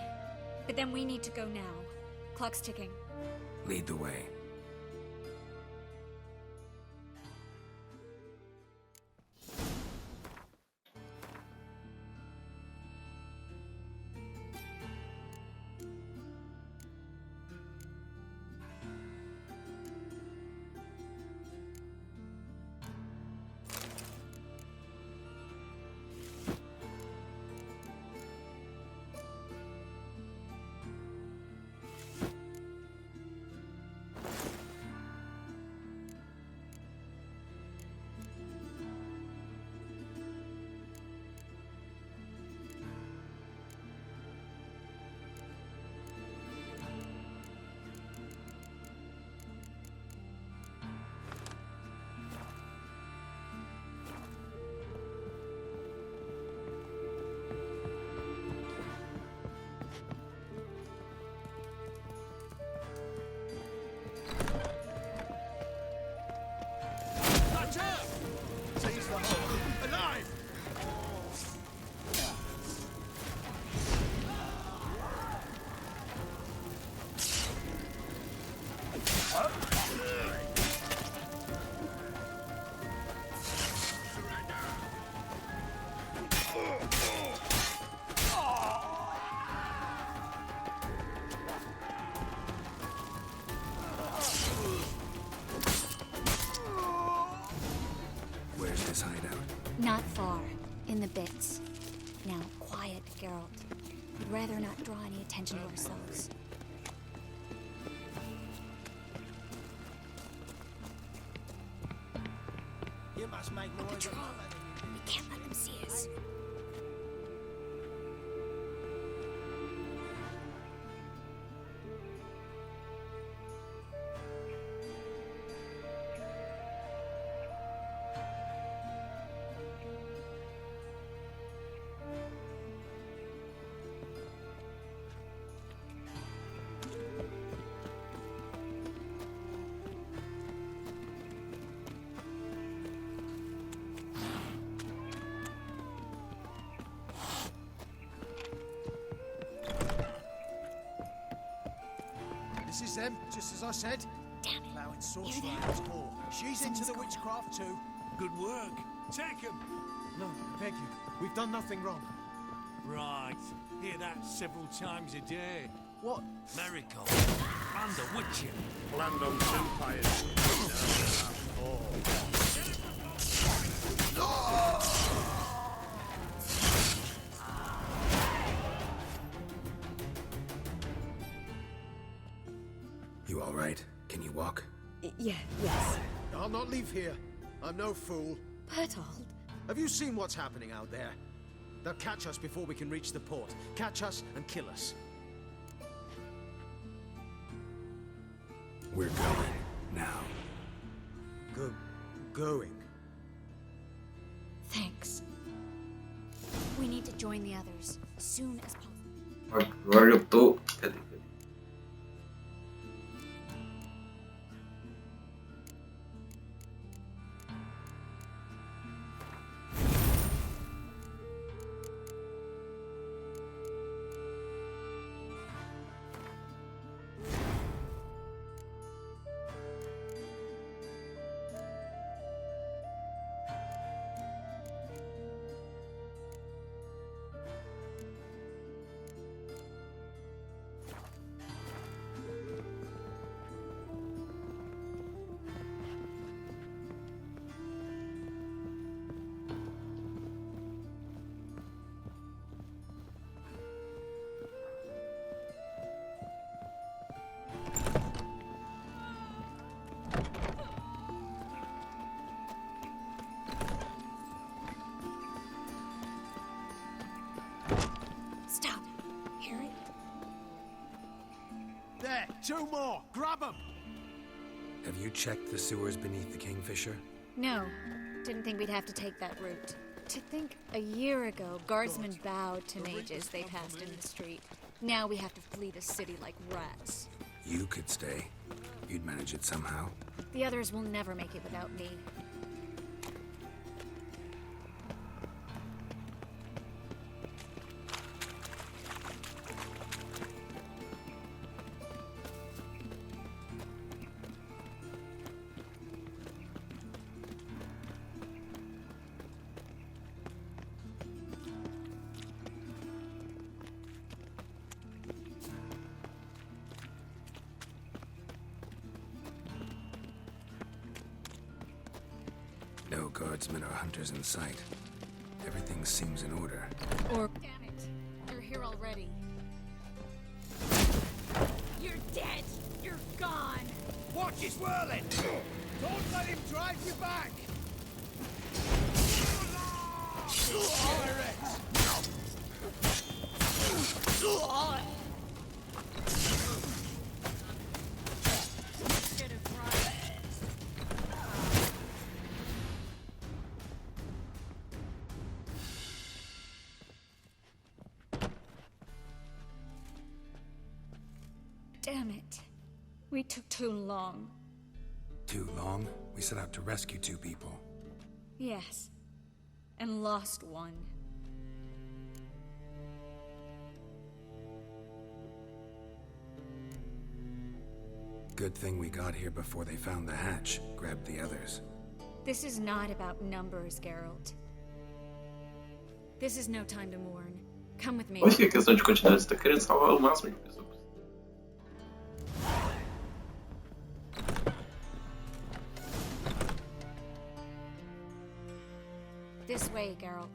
But then we need to go now. Clock's ticking. Lead the way. Not far. In the bits. Now, quiet, Geralt. We'd rather not draw any attention to ourselves. You must make noise. We can't let them see us. This is them, just as I said. Damn it. Allowing sorcery in his hall. She's into the witchcraft too. Good work. Take him. No, I beg you. We've done nothing wrong. Right. Hear that several times a day. What? Miracle. Under witching. Land on vampires. You all right? Can you walk? Yes. I'll not leave here. I'm no fool. Bertold. Have you seen what's happening out there? They'll catch us before we can reach the port. Catch us and kill us. We're going now. Going? Thanks. We need to join the others as soon as possible. Agora eu tô. Cadê? Stop. Harry? There, two more. Grab them. Have you checked the sewers beneath the Kingfisher? No. Didn't think we'd have to take that route. To think a year ago, guardsmen bowed to mages they passed in the street. Now we have to flee the city like rats. You could stay. You'd manage it somehow. The others will never make it without me. No guardsmen or hunters in sight. Everything seems in order. Or... Damn it. You're here already. You're dead. You're gone. Watch his whirling! Don't let him drive you back! Damn it. We took too long. Too long? We set out to rescue two people. Yes. And lost one. Good thing we got here before they found the hatch, grabbed the others. This is not about numbers, Geralt. This is no time to mourn. Come with me. Acho que a questão de quantidade está querendo salvar o máximo de pessoas. This way, Geralt.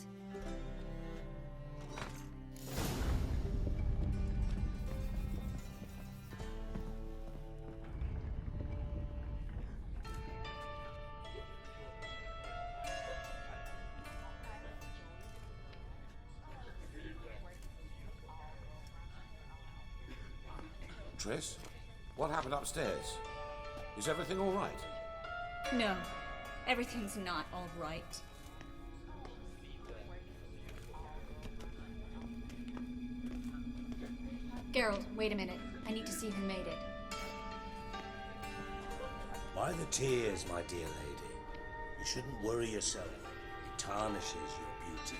Triss, what happened upstairs? Is everything all right? No, everything's not all right. Geralt, wait a minute. I need to see who made it. Why the tears, my dear lady? You shouldn't worry yourself. It tarnishes your beauty.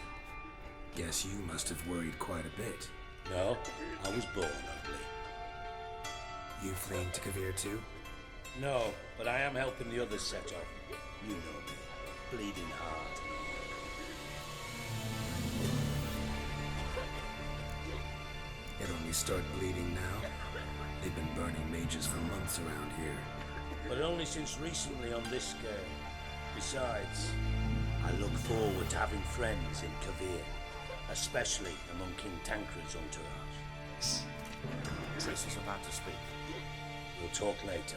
Guess you must have worried quite a bit. No, I was born ugly. You fleeing to Kavir too? No, but I am helping the others set off. You know me. Bleeding heart and all. It only start bleeding now? They've been burning mages for months around here. But only since recently on this scale. Besides, I look forward to having friends in Kavir, especially among King Tancred's entourage. Triss is about to speak. We'll talk later.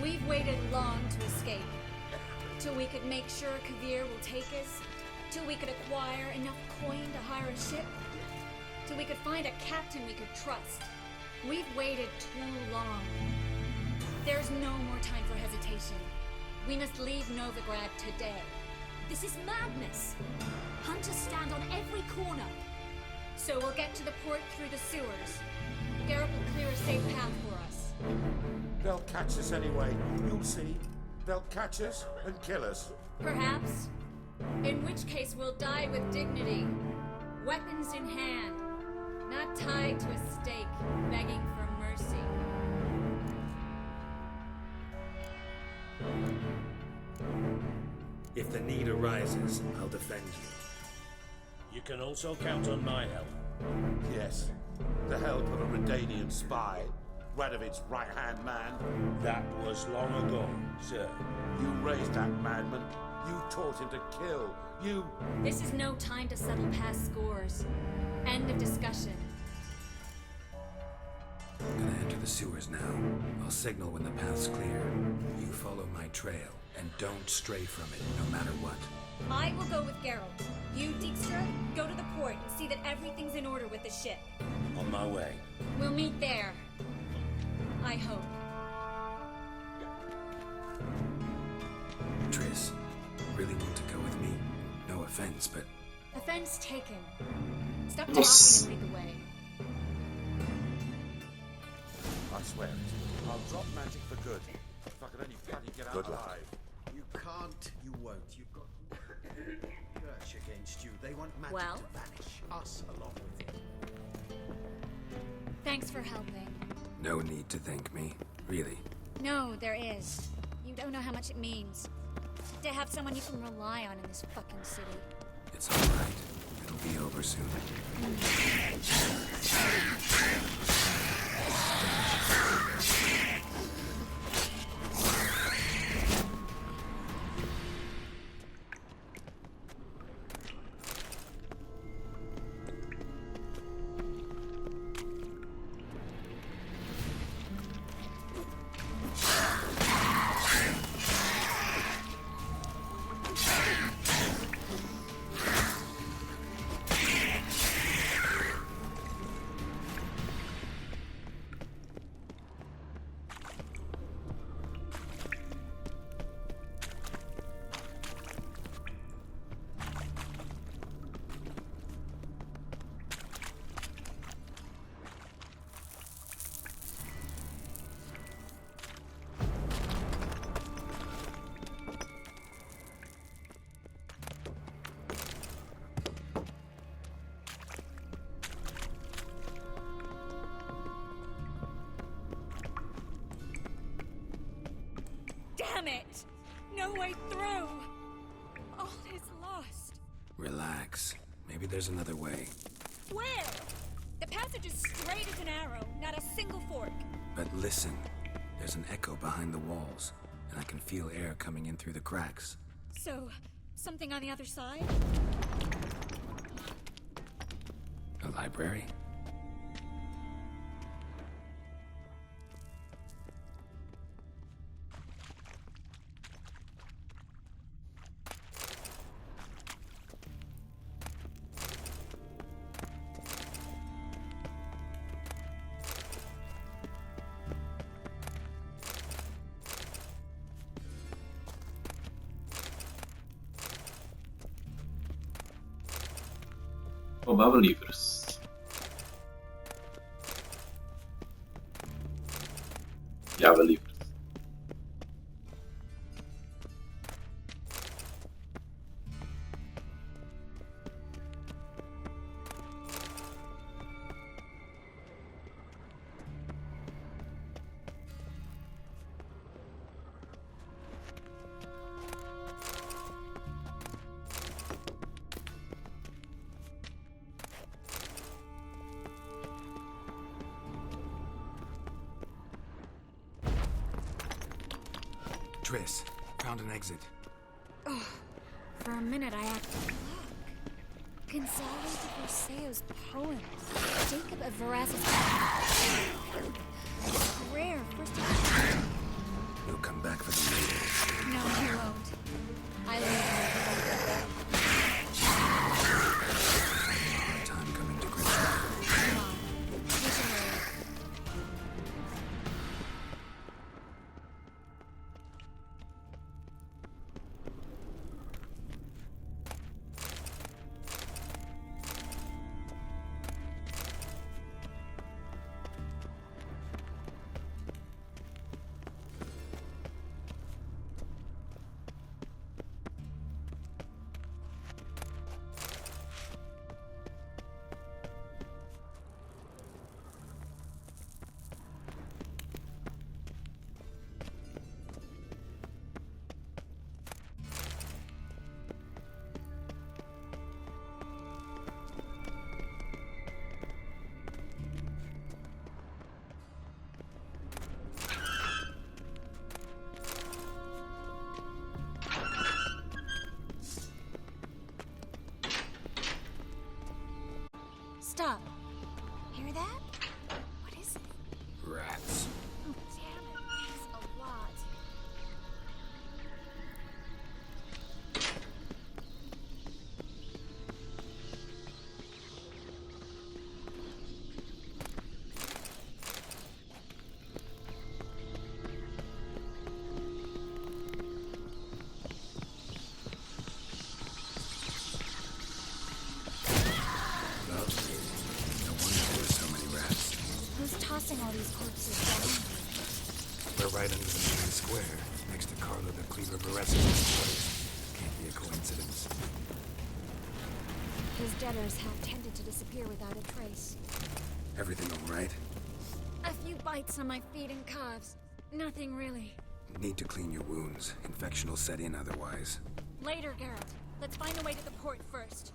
We've waited long to escape. Till we could make sure Kavir will take us. Till we could acquire enough coin to hire a ship. Till we could find a captain we could trust. We've waited too long. There's no more time for hesitation. We must leave Novigrad today. This is madness. Hunters stand on every corner. So we'll get to the port through the sewers. Geralt will clear a safe path for us. They'll catch us anyway. You'll see. They'll catch us and kill us. Perhaps. In which case we'll die with dignity. Weapons in hand. Not tied to a stake, begging for mercy. If the need arises, I'll defend you. You can also count on my help. Yes. The help of a Redanian spy. Radovic's right-hand man. That was long ago, sir. You raised that madman. You taught him to kill. You... This is no time to settle past scores. End of discussion. I'm gonna enter the sewers now. I'll signal when the path's clear. You follow my trail, and don't stray from it, no matter what. I will go with Geralt. You, Dijkstra, go to the port and see that everything's in order with the ship. On my way. We'll meet there. I hope. Triss, really want to go with me? No offense, but... Offense taken. Stop talking Yes. and lead the way. I swear it. I'll drop magic for good. If I could only bloody get out Good luck. alive. You can't, you won't. You've got church against you. They want magic Well? to vanish. Us along with it. Thanks for helping. No need to thank me. Really. No, there is. You don't know how much it means. To have someone you can rely on in this fucking city. It's alright. It'll be over soon. Damn it! No way through! All is lost. Relax. Maybe there's another way. Where? The passage is straight as an arrow, not a single fork. But listen. There's an echo behind the walls, and I can feel air coming in through the cracks. So, Something on the other side? A library? Roubava livros. Pilhava livros. Triss, found an exit. Oh, for a minute I had to look. Gonzalo de Berceo's poems. Jacob of Verraz's rare first. He'll come back for the later. No, he won't. I leave him. Hard time coming to grips with it. Come on. We should hurry. Stop. Hear that? What is it? Rats. Oh, damn it. That's a lot. Who's tossing all these corpses down? We're right under the main square, next to Carlo the Cleaver Berez's place. Can't be a coincidence. His debtors have tended to disappear without a trace. Everything all right? A few bites on my feet and calves. Nothing really. Need to clean your wounds. Infection will set in otherwise. Later, Geralt. Let's find a way to the port first.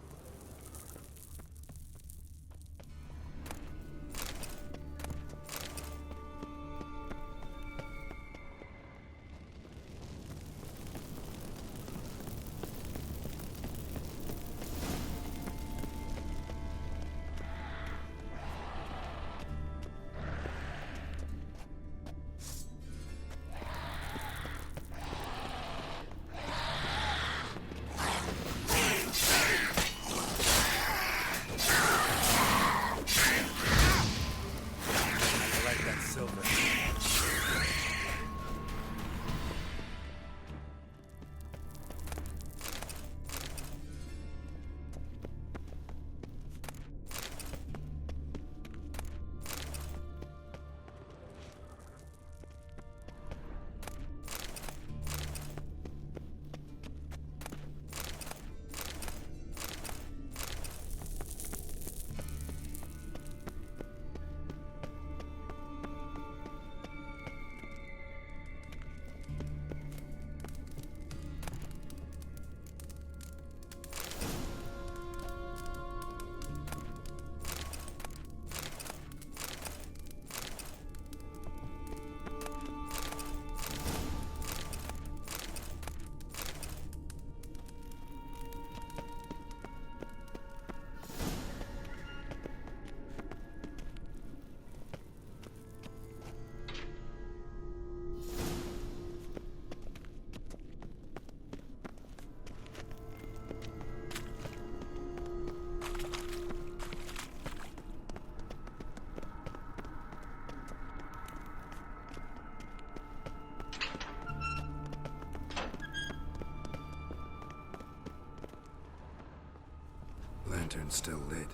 and still lit.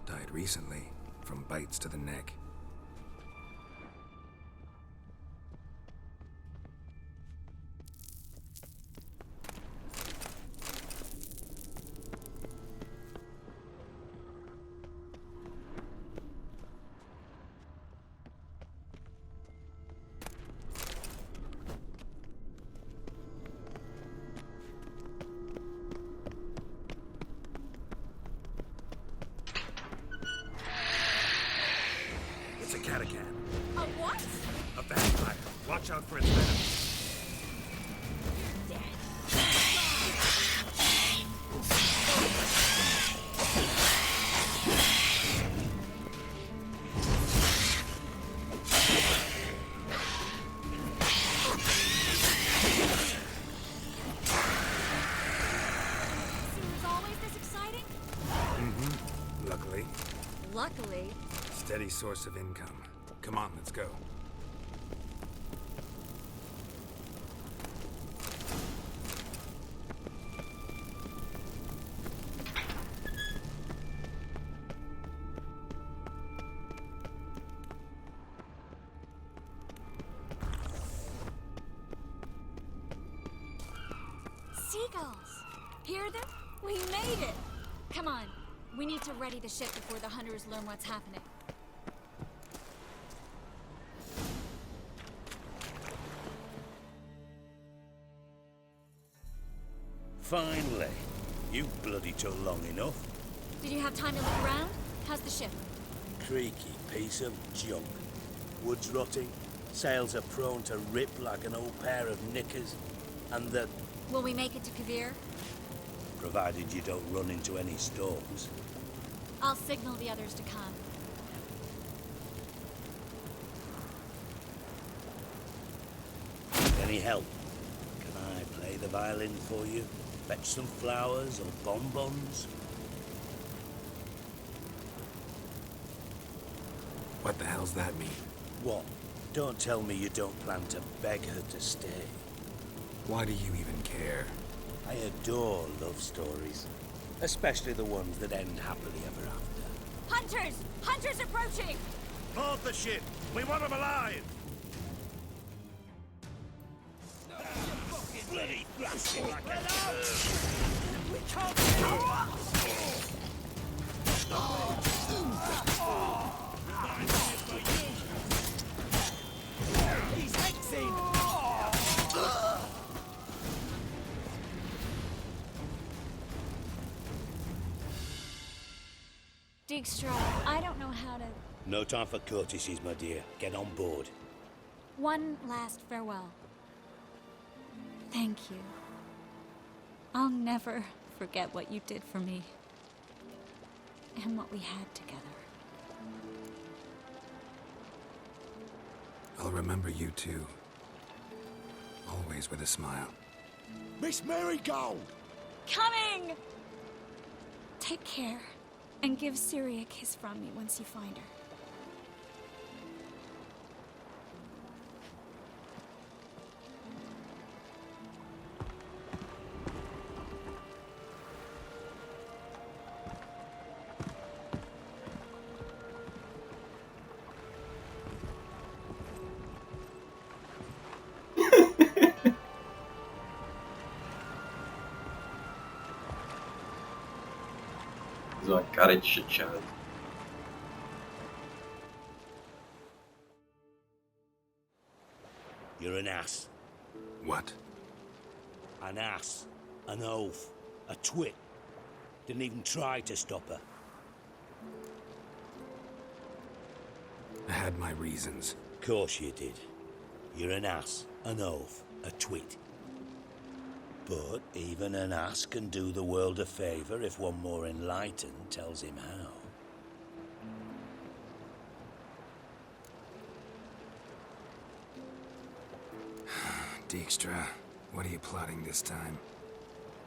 Died recently, from bites to the neck. It's a catacan. A what? A vampire. Watch out for its venom. Seems always this exciting? Mm-hmm. Luckily. Luckily. Steady source of income. Come on, let's go. Seagulls! Hear them? We made it! Come on. We need to ready the ship before the hunters learn what's happening. Finally. You bloody took long enough. Did you have time to look around? How's the ship? Creaky piece of junk. Wood's rotting. Sails are prone to rip like an old pair of knickers. And the... Will we make it to Kavir? Provided you don't run into any storms. I'll signal the others to come. Any help? Can I play the violin for you? Fetch some flowers or bonbons? What the hell's that mean? What? Don't tell me you don't plan to beg her to stay. Why do you even care? I adore love stories. Especially the ones that end happily ever after. Hunters! Hunters approaching! Board the ship! We want them alive! Bloody blasting like a We can't He's hexing! Dijkstra, I don't know how to... No time for courtesies, my dear. Get on board. One last farewell. Thank you. I'll never forget what you did for me. And what we had together. I'll remember you too. Always with a smile. Miss Marigold! Coming! Take care. And give Ciri a kiss from me once you find her. Faz uma cara de chateado. You're an ass. What? An ass. An oaf. A twit. Didn't even try to stop her. I had my reasons. Course you did. You're an ass, an oaf, a twit. But even an ass can do the world a favour if one more enlightened tells him how. Dijkstra, what are you plotting this time?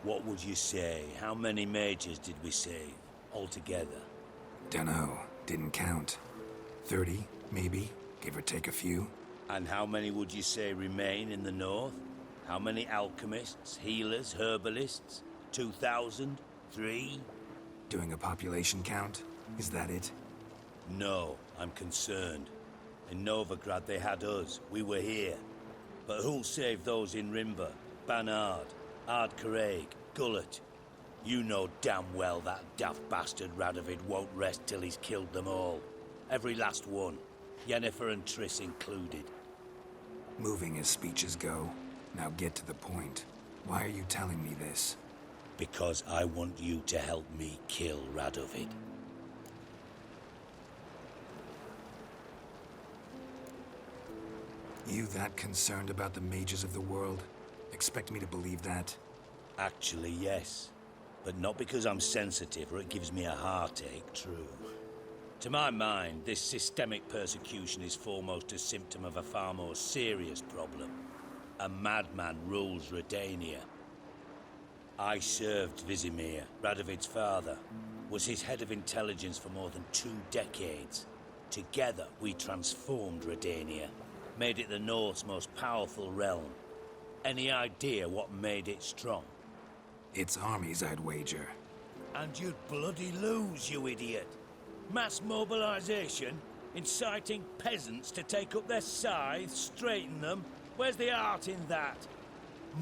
What would you say? How many mages did we save, altogether? Dunno. Didn't count. 30, maybe? Give or take a few? And how many would you say remain in the north? How many alchemists, healers, herbalists? 2,000? 3? Doing a population count? Is that it? No, I'm concerned. In Novigrad they had us. We were here. But who'll save those in Rimba? Banard, Ardcaraig, Gullet. You know damn well that daft bastard Radovid won't rest till he's killed them all. Every last one. Yennefer and Triss included. Moving as speeches go. Now get to the point. Why are you telling me this? Because I want you to help me kill Radovid. You that concerned about the mages of the world? Expect me to believe that? Actually, yes. But not because I'm sensitive or it gives me a heartache, true. To my mind, this systemic persecution is foremost a symptom of a far more serious problem. A madman rules Redania. I served Vizimir, Radovid's father, was his head of intelligence for more than 2 decades. Together, we transformed Redania, made it the North's most powerful realm. Any idea what made it strong? Its armies, I'd wager. And you'd bloody lose, you idiot. Mass mobilization, inciting peasants to take up their scythes, straighten them. Where's the art in that?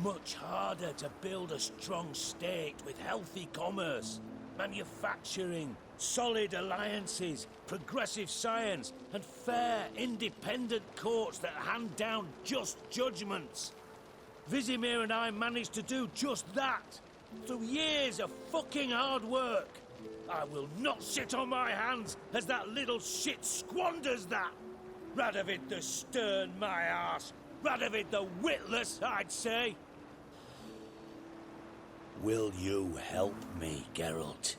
Much harder to build a strong state with healthy commerce, manufacturing, solid alliances, progressive science, and fair, independent courts that hand down just judgments. Vizimir and I managed to do just that, through years of fucking hard work. I will not sit on my hands as that little shit squanders that. Radovid the stern, my arse. Radovid the witless, I'd say. Will you help me, Geralt?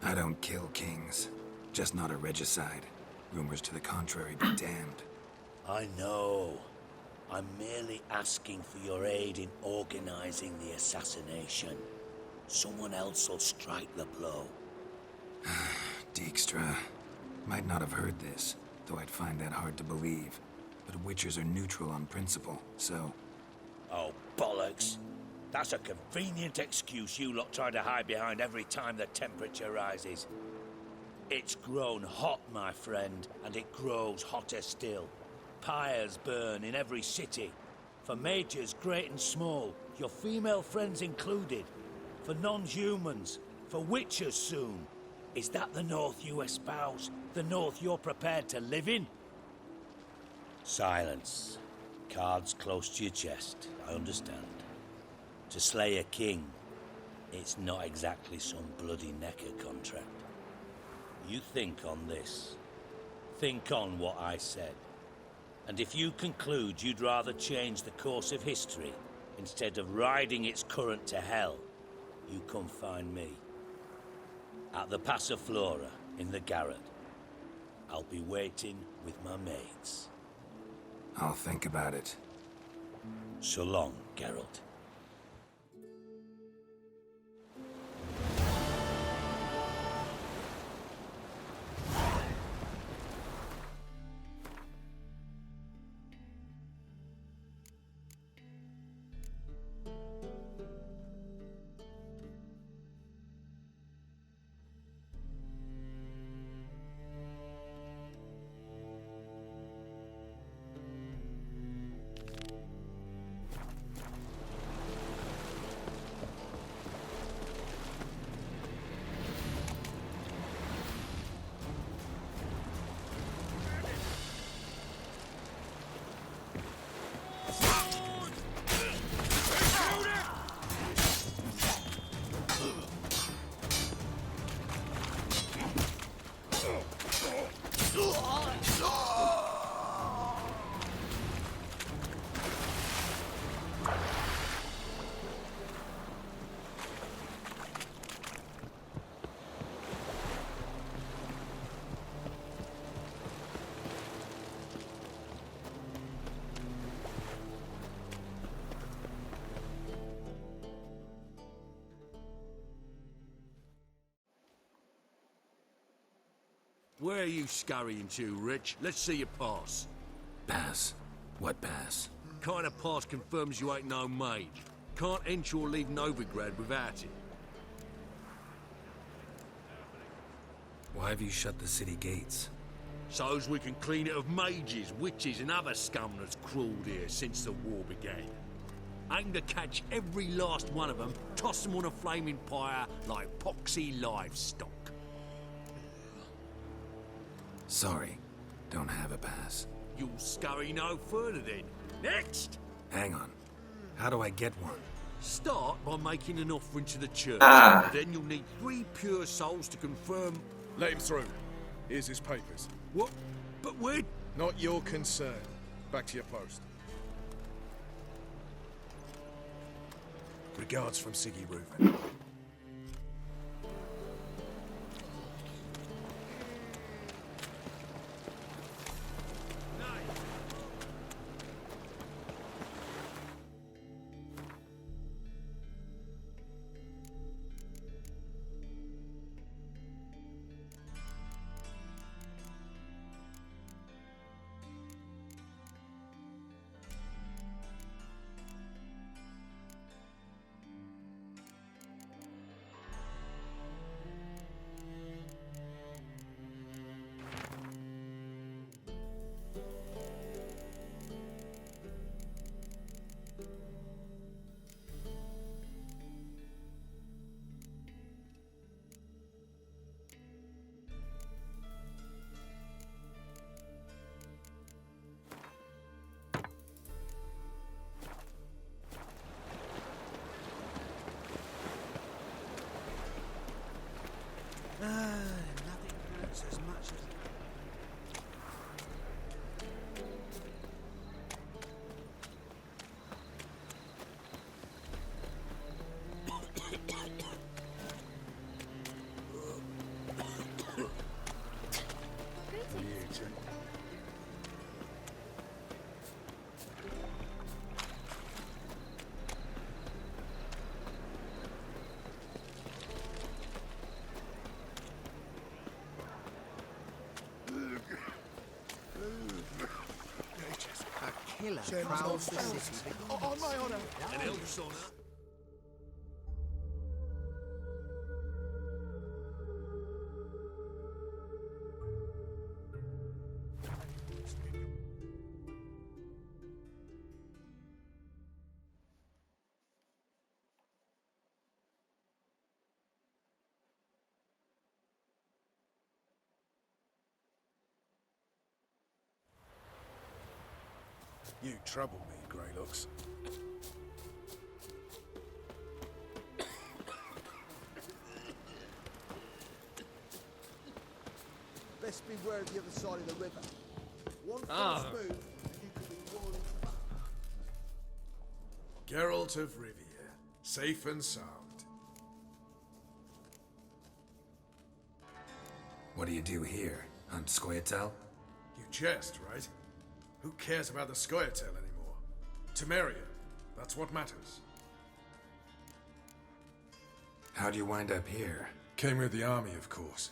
I don't kill kings. Just not a regicide. Rumors to the contrary be damned. I know. I'm merely asking for your aid in organizing the assassination. Someone else will strike the blow. Dijkstra. Might not have heard this, though I'd find that hard to believe. But Witchers are neutral on principle, so... Oh, bollocks. That's a convenient excuse you lot try to hide behind every time the temperature rises. It's grown hot, my friend, and it grows hotter still. Pyres burn in every city. For mages great and small, your female friends included. For non-humans, for witchers soon. Is that the North you espouse? The North you're prepared to live in? Silence. Cards close to your chest, I understand. To slay a king, it's not exactly some bloody necker contract. You think on this. Think on what I said. And if you conclude you'd rather change the course of history instead of riding its current to hell, you come find me. At the Passiflora in the garret. I'll be waiting with my mates. I'll think about it. So long, Geralt. Where are you scurrying to, Rich? Let's see your pass. Pass? What pass? Kind of pass confirms you ain't no mage. Can't enter or leave Novigrad without it. Why have you shut the city gates? So's we can clean it of mages, witches, and other scum that's crawled here since the war began. Aim to catch every last one of them, toss them on a flaming pyre like poxy livestock. Sorry, don't have a pass. You'll scurry no further then. Next! Hang on. How do I get one? Start by making an offering to the church. Then you'll need 3 pure souls to confirm... Let him through. Here's his papers. What? But we're... Not your concern. Back to your post. Regards from Siggy Reuven. Nothing hurts as much as... Killer prowls the city. On my honor. An elf's honour. You trouble me, Greylocks. Best beware of the other side of the river. One false move, and you could be rolling back. Geralt of Rivia, safe and sound. What do you do here? Hunt Scoia'tael? You jest, right? Who cares about the Scoia'tael anymore? Temeria, that's what matters. How'd you wind up here? Came with the army, of course.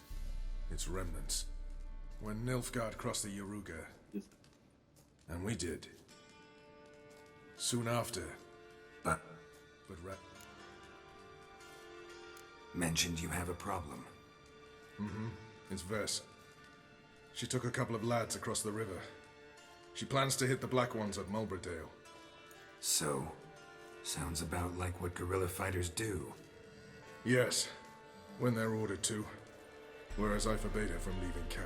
Its remnants. When Nilfgaard crossed the Yaruga. And we did. Soon after. But mentioned you have a problem. Mm-hmm. It's Vess. She took a couple of lads across the river. She plans to hit the Black Ones at Mulberdale. So, sounds about like what guerrilla fighters do. Yes, when they're ordered to. Whereas I forbade her from leaving camp.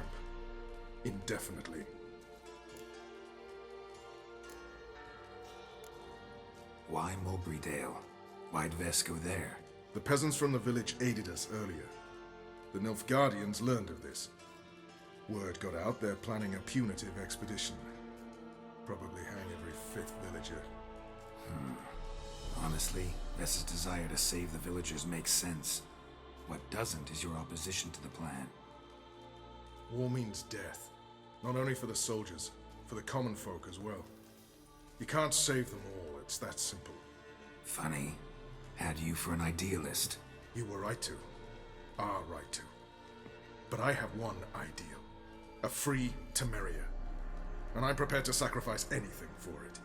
Indefinitely. Why Mulberdale? Why'd Vess go there? The peasants from the village aided us earlier. The Nilfgaardians learned of this. Word got out they're planning a punitive expedition. Probably hang every 5th villager. Honestly, Vess's desire to save the villagers makes sense. What doesn't is your opposition to the plan. War means death. Not only for the soldiers, for the common folk as well. You can't save them all, it's that simple. Funny. Had you for an idealist. You were right to. Are right to. But I have one ideal. A free Temeria. And I'm prepared to sacrifice anything for it.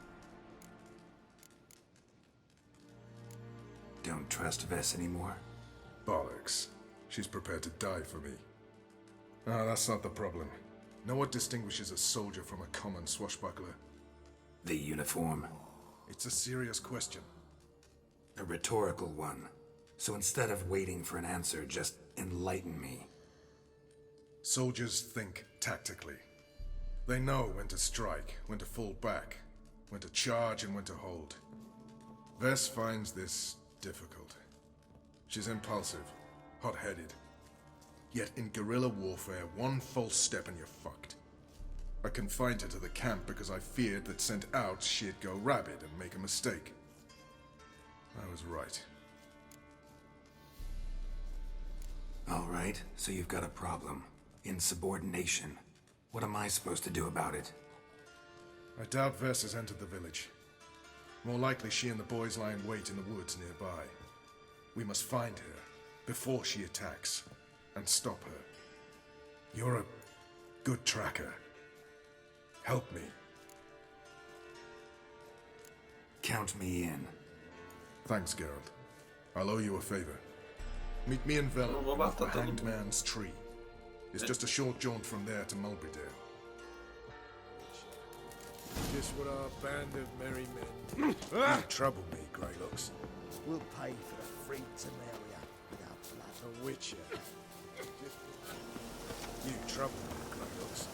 Don't trust Vess anymore? Bollocks. She's prepared to die for me. Ah, that's not the problem. Know what distinguishes a soldier from a common swashbuckler? The uniform. It's a serious question. A rhetorical one. So instead of waiting for an answer, just enlighten me. Soldiers think tactically. They know when to strike, when to fall back, when to charge and when to hold. Vess finds this difficult. She's impulsive, hot-headed. Yet in guerrilla warfare, one false step and you're fucked. I confined her to the camp because I feared that sent out she'd go rabid and make a mistake. I was right. All right, so you've got a problem. Insubordination. What am I supposed to do about it? I doubt Vess has entered the village. More likely she and the boys lie in wait in the woods nearby. We must find her before she attacks and stop her. You're a good tracker. Help me. Count me in. Thanks, Geralt. I'll owe you a favor. Meet me in Velen at the Hanged Man's Tree. It's just a short jaunt from there to Mulberydale. Just what our band of merry men. You trouble me, Greylocks. We'll pay for the free Temeria with our blood. A witcher. You trouble me, Greylocks.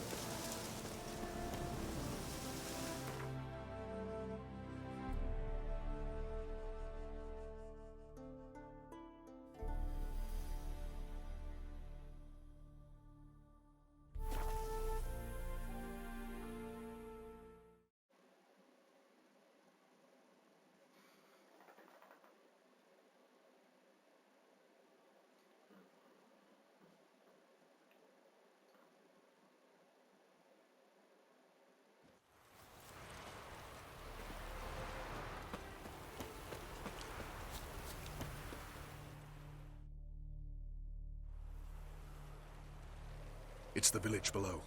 It's the village below.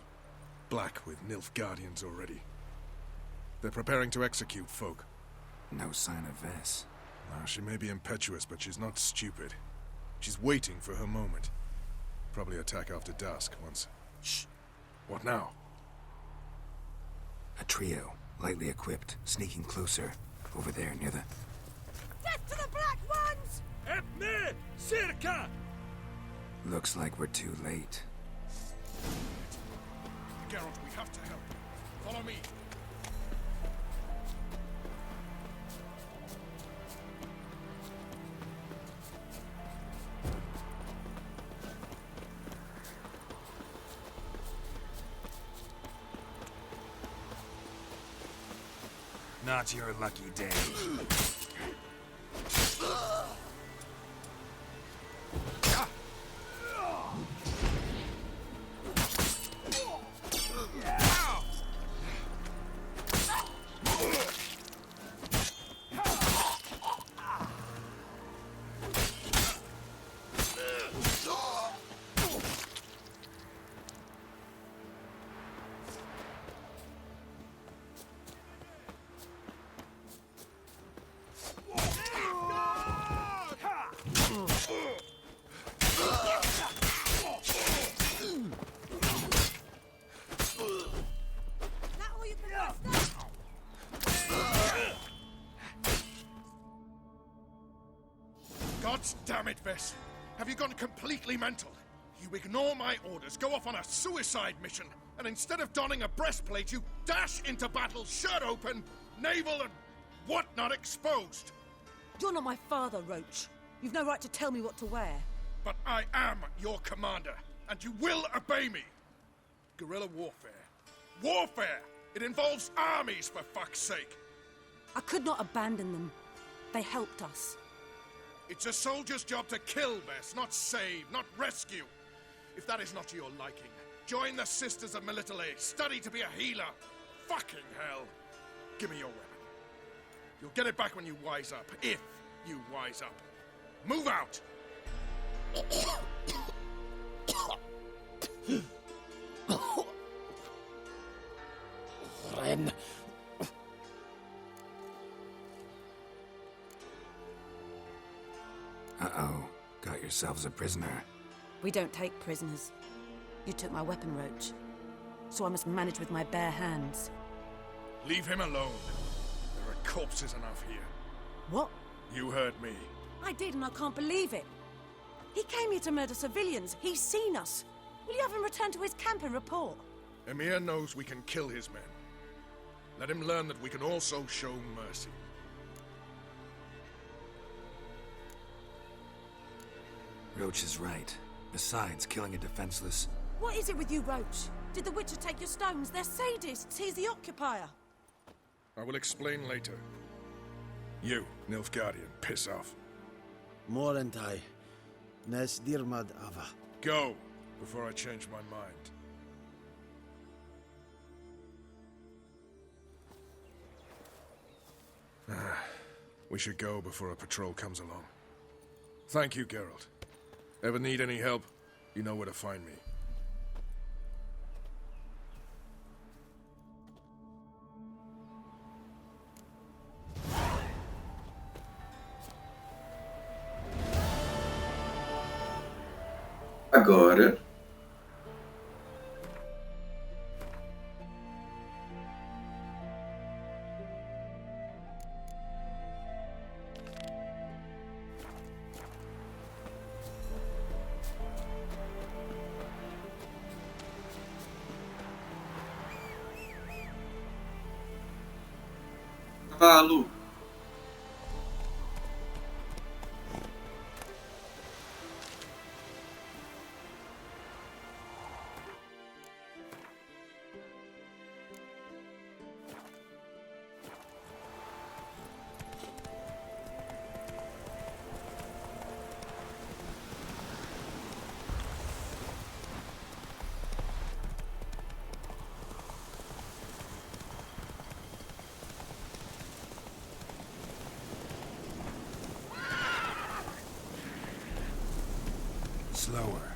Black with Nilfgaardians already. They're preparing to execute folk. No sign of Vess. She may be impetuous, but she's not stupid. She's waiting for her moment. Probably attack after dusk once. Shh. What now? A trio, lightly equipped, sneaking closer. Over there, near the... Death to the Black Ones! Ebne! Circa! Looks like we're too late. Geralt, we have to help. Follow me. Not your lucky day. Damn it, Vess. Have you gone completely mental? You ignore my orders, go off on a suicide mission, and instead of donning a breastplate, you dash into battle, shirt open, navel and whatnot exposed. You're not my father, Roach. You've no right to tell me what to wear. But I am your commander, and you will obey me. Guerrilla warfare. Warfare! It involves armies, for fuck's sake. I could not abandon them. They helped us. It's a soldier's job to kill, Vess, not save, not rescue. If that is not to your liking, join the Sisters of Melitele. Study to be a healer. Fucking hell. Give me your weapon. You'll get it back when you wise up, if you wise up. Move out! Ren. Uh-oh. Got yourselves a prisoner. We don't take prisoners. You took my weapon, Roach. So I must manage with my bare hands. Leave him alone. There are corpses enough here. What? You heard me. I did, and I can't believe it. He came here to murder civilians. He's seen us. Will you have him return to his camp and report? Emir knows we can kill his men. Let him learn that we can also show mercy. Roach is right. Besides, killing a defenseless... What is it with you, Roach? Did the Witcher take your stones? They're sadists. He's the occupier. I will explain later. You, Nilfgaardian, piss off. Morentai. Nes dirmad ava. Go, before I change my mind. We should go before a patrol comes along. Thank you, Geralt. Ever need any help, you know where to find me. Agora. Cavalo. Slower.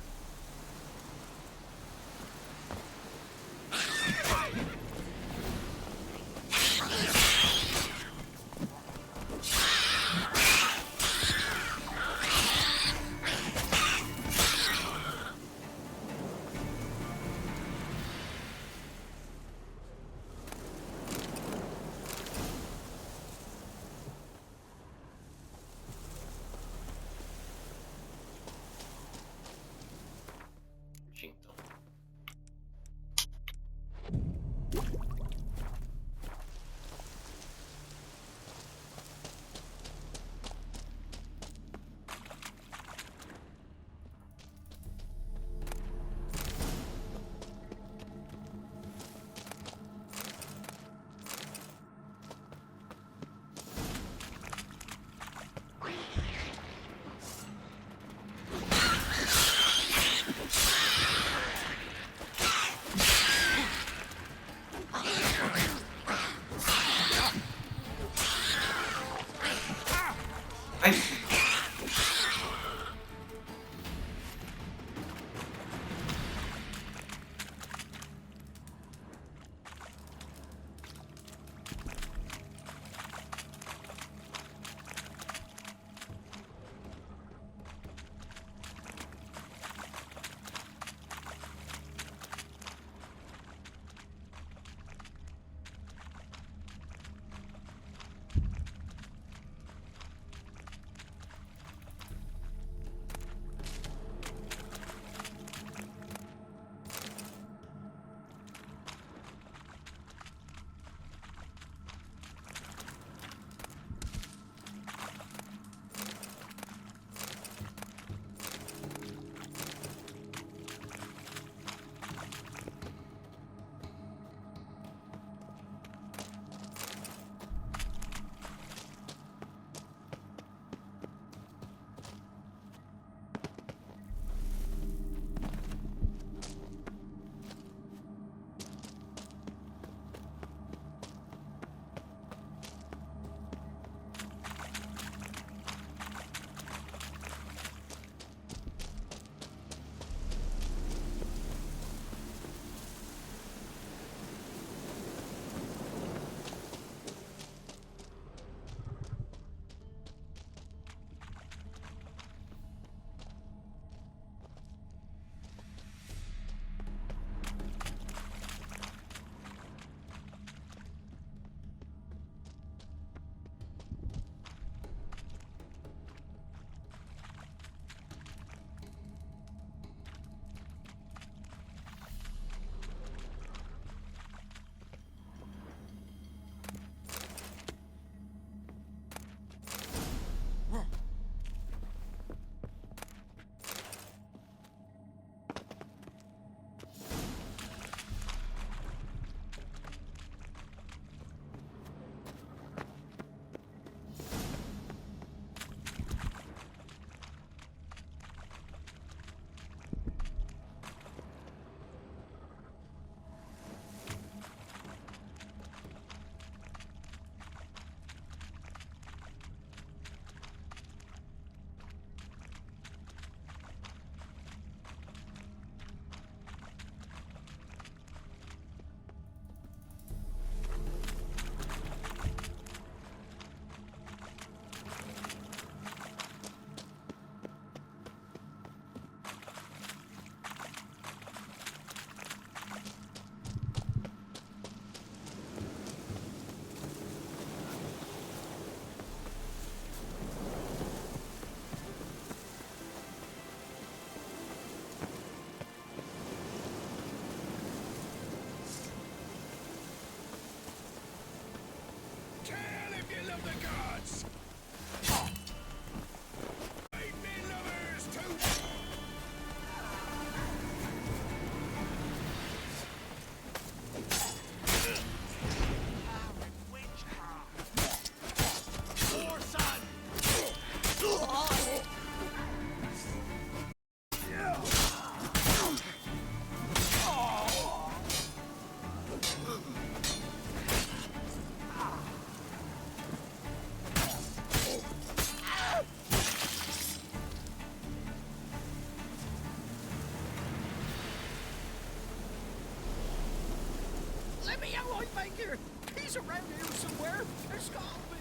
baker! He's around here somewhere! There's gotta be!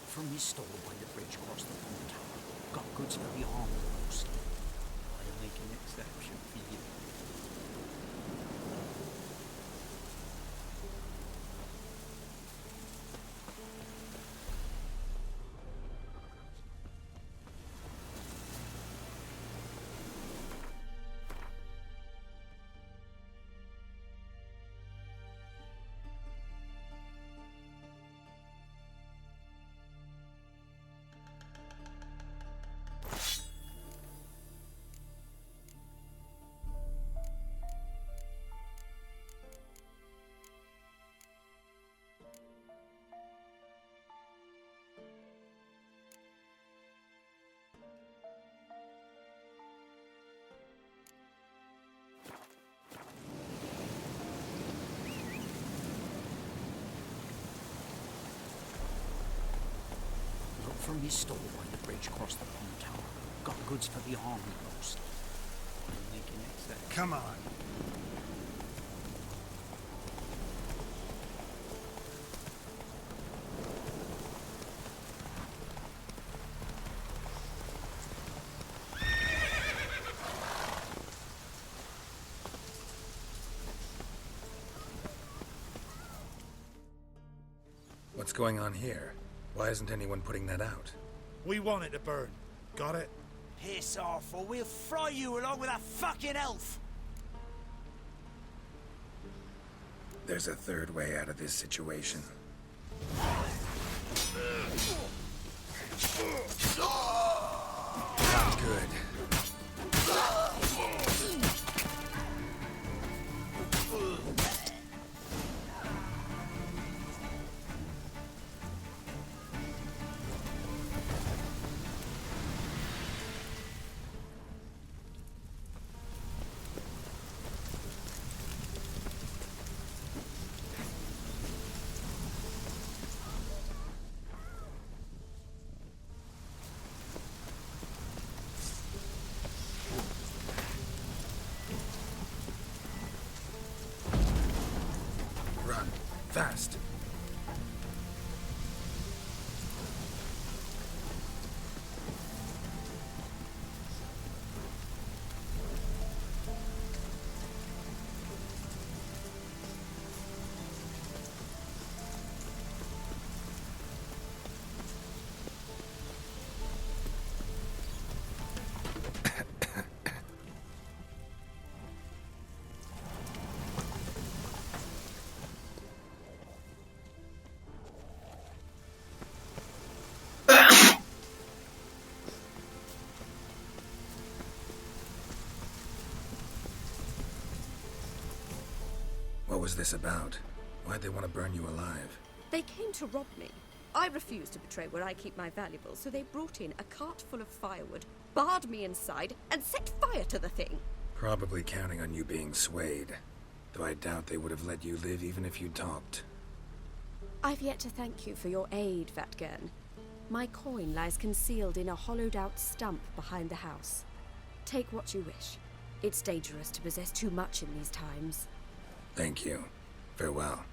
From his stall by the bridge across the pond tower. Got goods for the army mostly. I'll make an exception for you. From his stall by the bridge across the pond tower. Got goods for the army mostly. I'll make an exception. Come on. What's going on here? Why isn't anyone putting that out? We want it to burn. Got it? Piss off, or we'll fry you along with that fucking elf! There's a third way out of this situation. Not good. Fast. What was this about? Why'd they want to burn you alive? They came to rob me. I refused to betray where I keep my valuables, so they brought in a cart full of firewood, barred me inside, and set fire to the thing. Probably counting on you being swayed. Though I doubt they would have let you live even if you talked. I've yet to thank you for your aid, Vatgern. My coin lies concealed in a hollowed-out stump behind the house. Take what you wish. It's dangerous to possess too much in these times. Thank you. Farewell.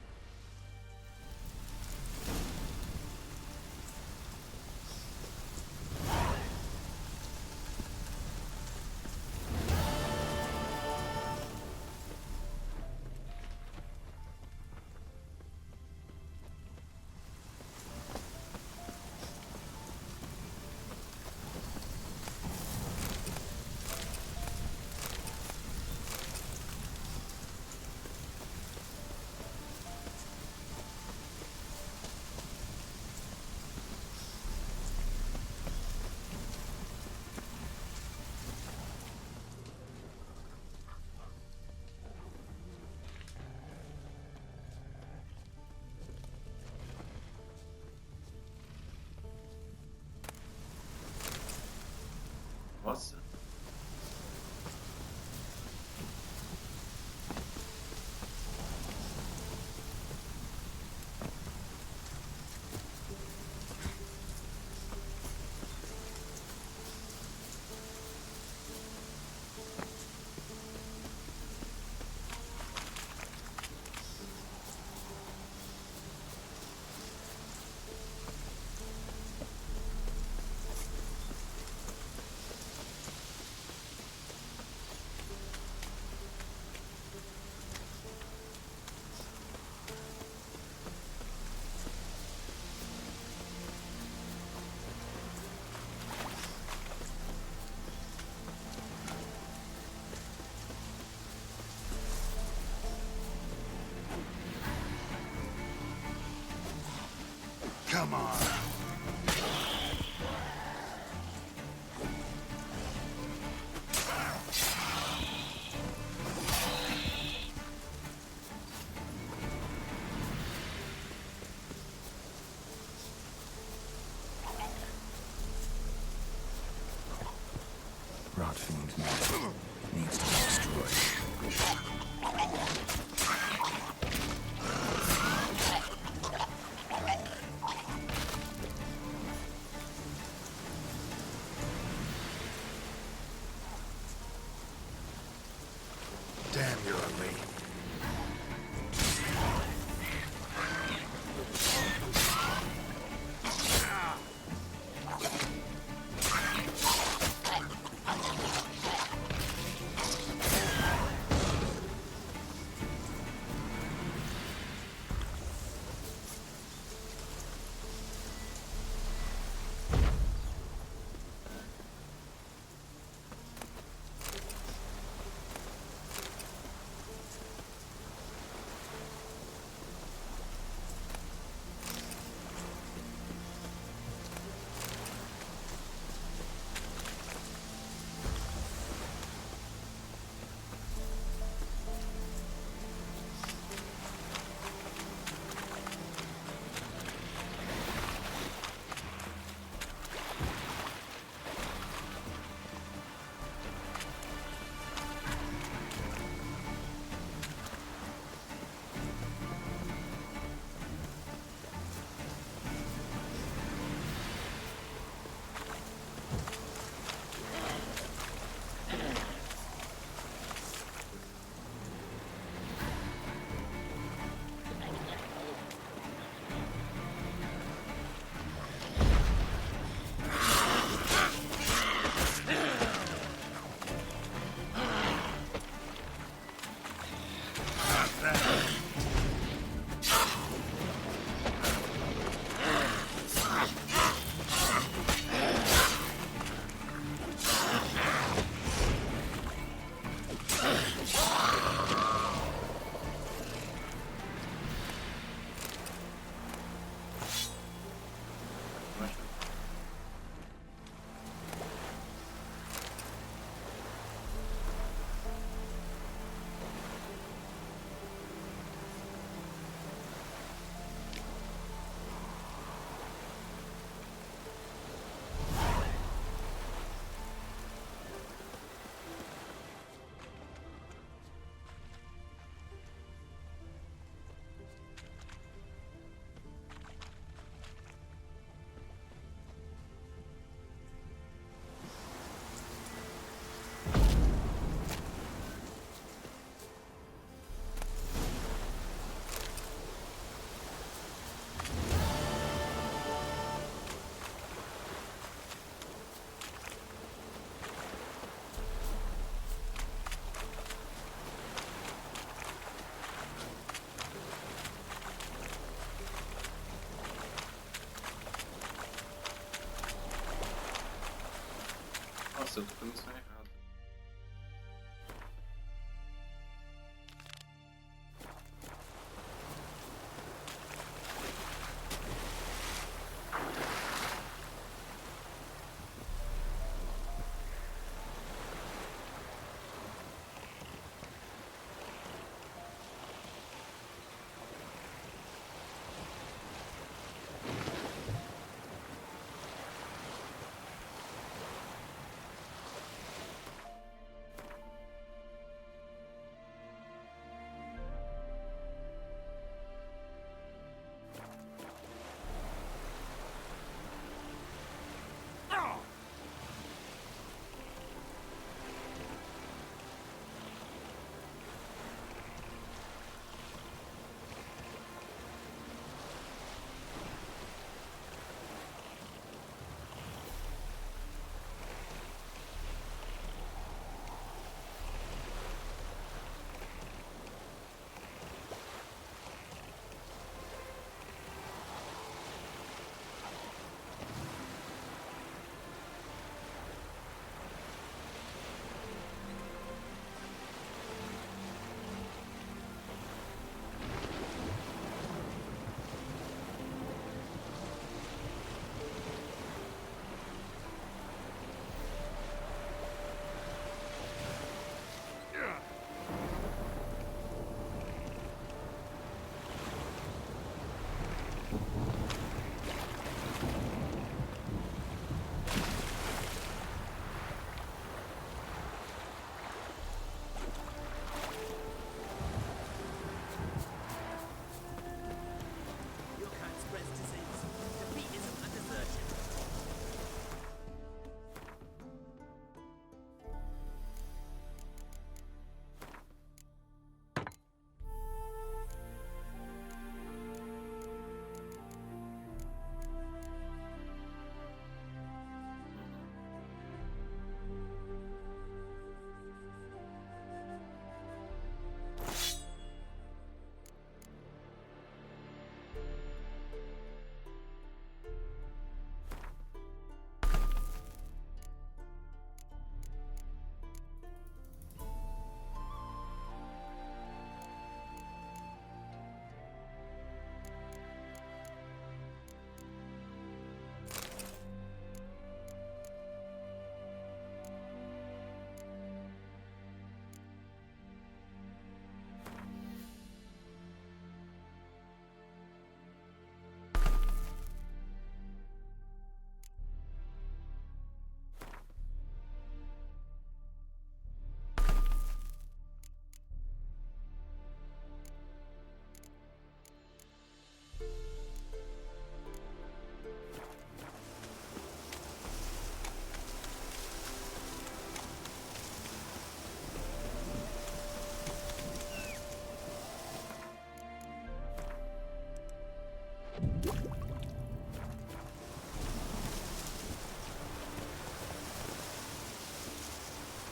Come on. Rotfiend needs to be destroyed. Damn, you're ugly. Nossa, eu tô com a missão errada.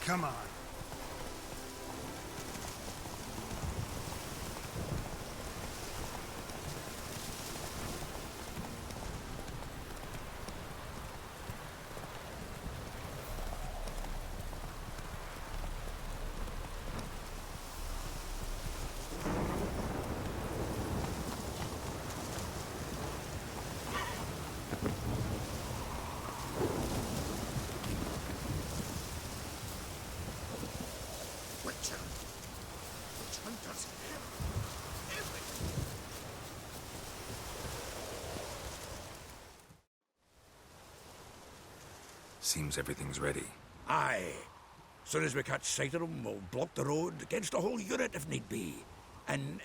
Come on. Seems everything's ready. Aye. Soon as we catch sight of them, we'll block the road against the whole unit if need be. And,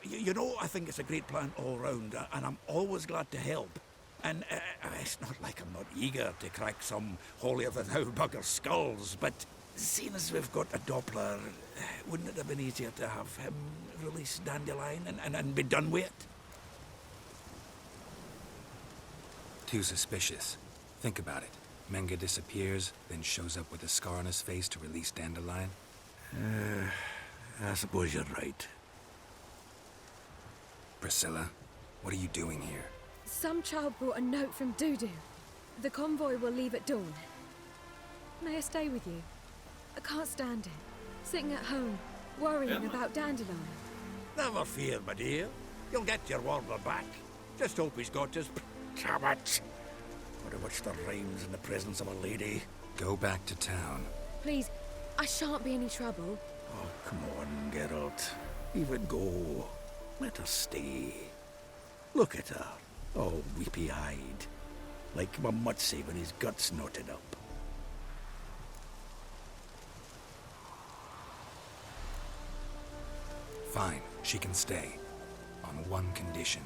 you know, I think it's a great plan all round, and I'm always glad to help. And it's not like I'm not eager to crack some holier-than-thou bugger's skulls, but seeing as we've got a Doppler, wouldn't it have been easier to have him release Dandelion and be done with it? Too suspicious. Think about it. Menga disappears, then shows up with a scar on his face to release Dandelion. I suppose you're right. Priscilla, what are you doing here? Some child brought a note from Dudu. The convoy will leave at dawn. May I stay with you? I can't stand it. Sitting at home, worrying about Dandelion. Never fear, my dear. You'll get your warbler back. Just hope he's got his... Damn it! Wonder what's the rhymes in the presence of a lady. Go back to town. Please, I shan't be any trouble. Oh, come on, Geralt. Even go. Let her stay. Look at her, all weepy-eyed. Like my Mutsy when his guts knotted up. Fine, she can stay. On one condition.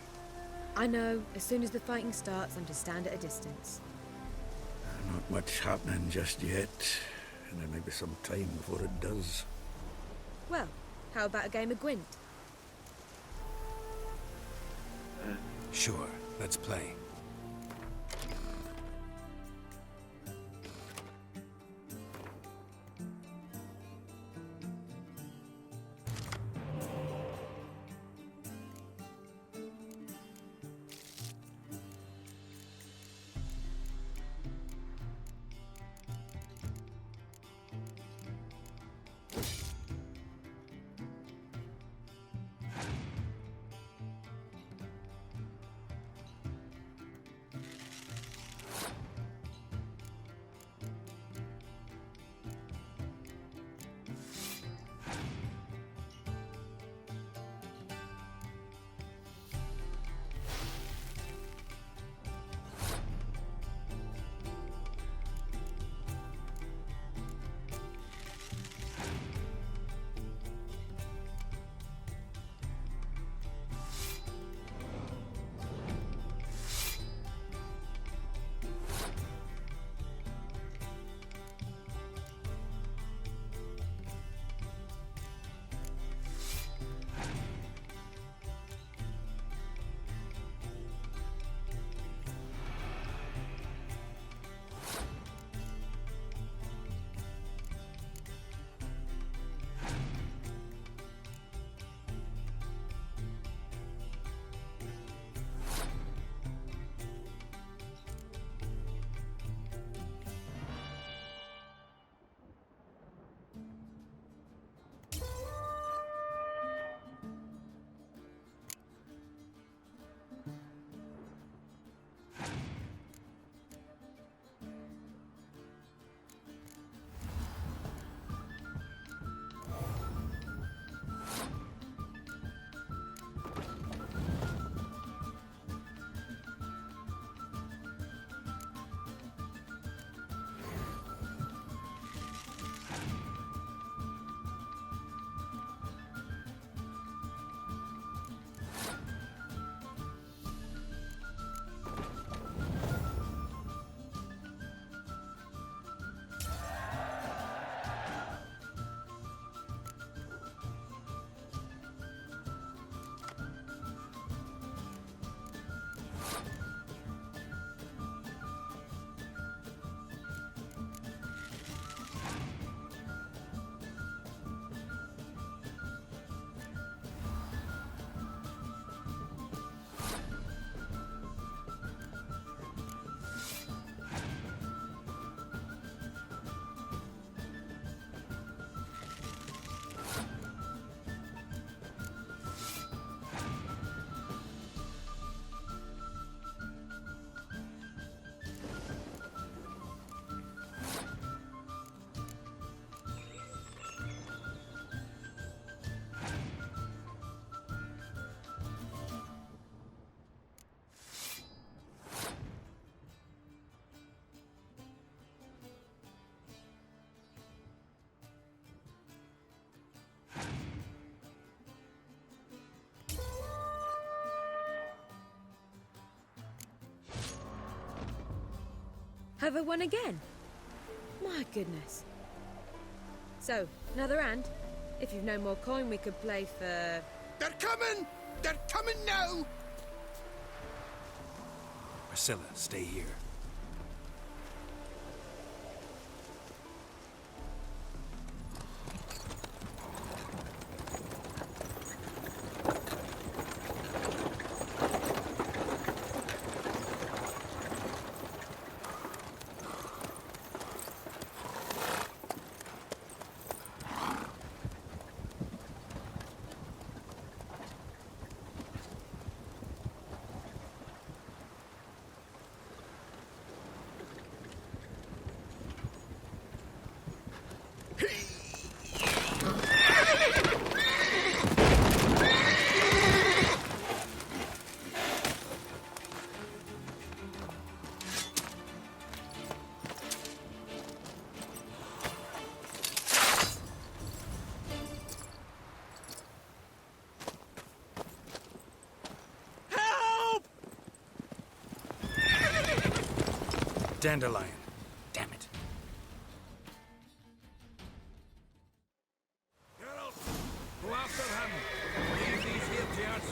I know, as soon as the fighting starts, I'm to stand at a distance. Not much happening just yet. And there may be some time before it does. Well, how about a game of Gwent? Sure, let's play. Have I won again? My goodness. So, another hand? If you've no more coin, we could play for... They're coming! They're coming now! Priscilla, stay here. Dandelion. Damn it. Geralt, go after him. Leave these here to us.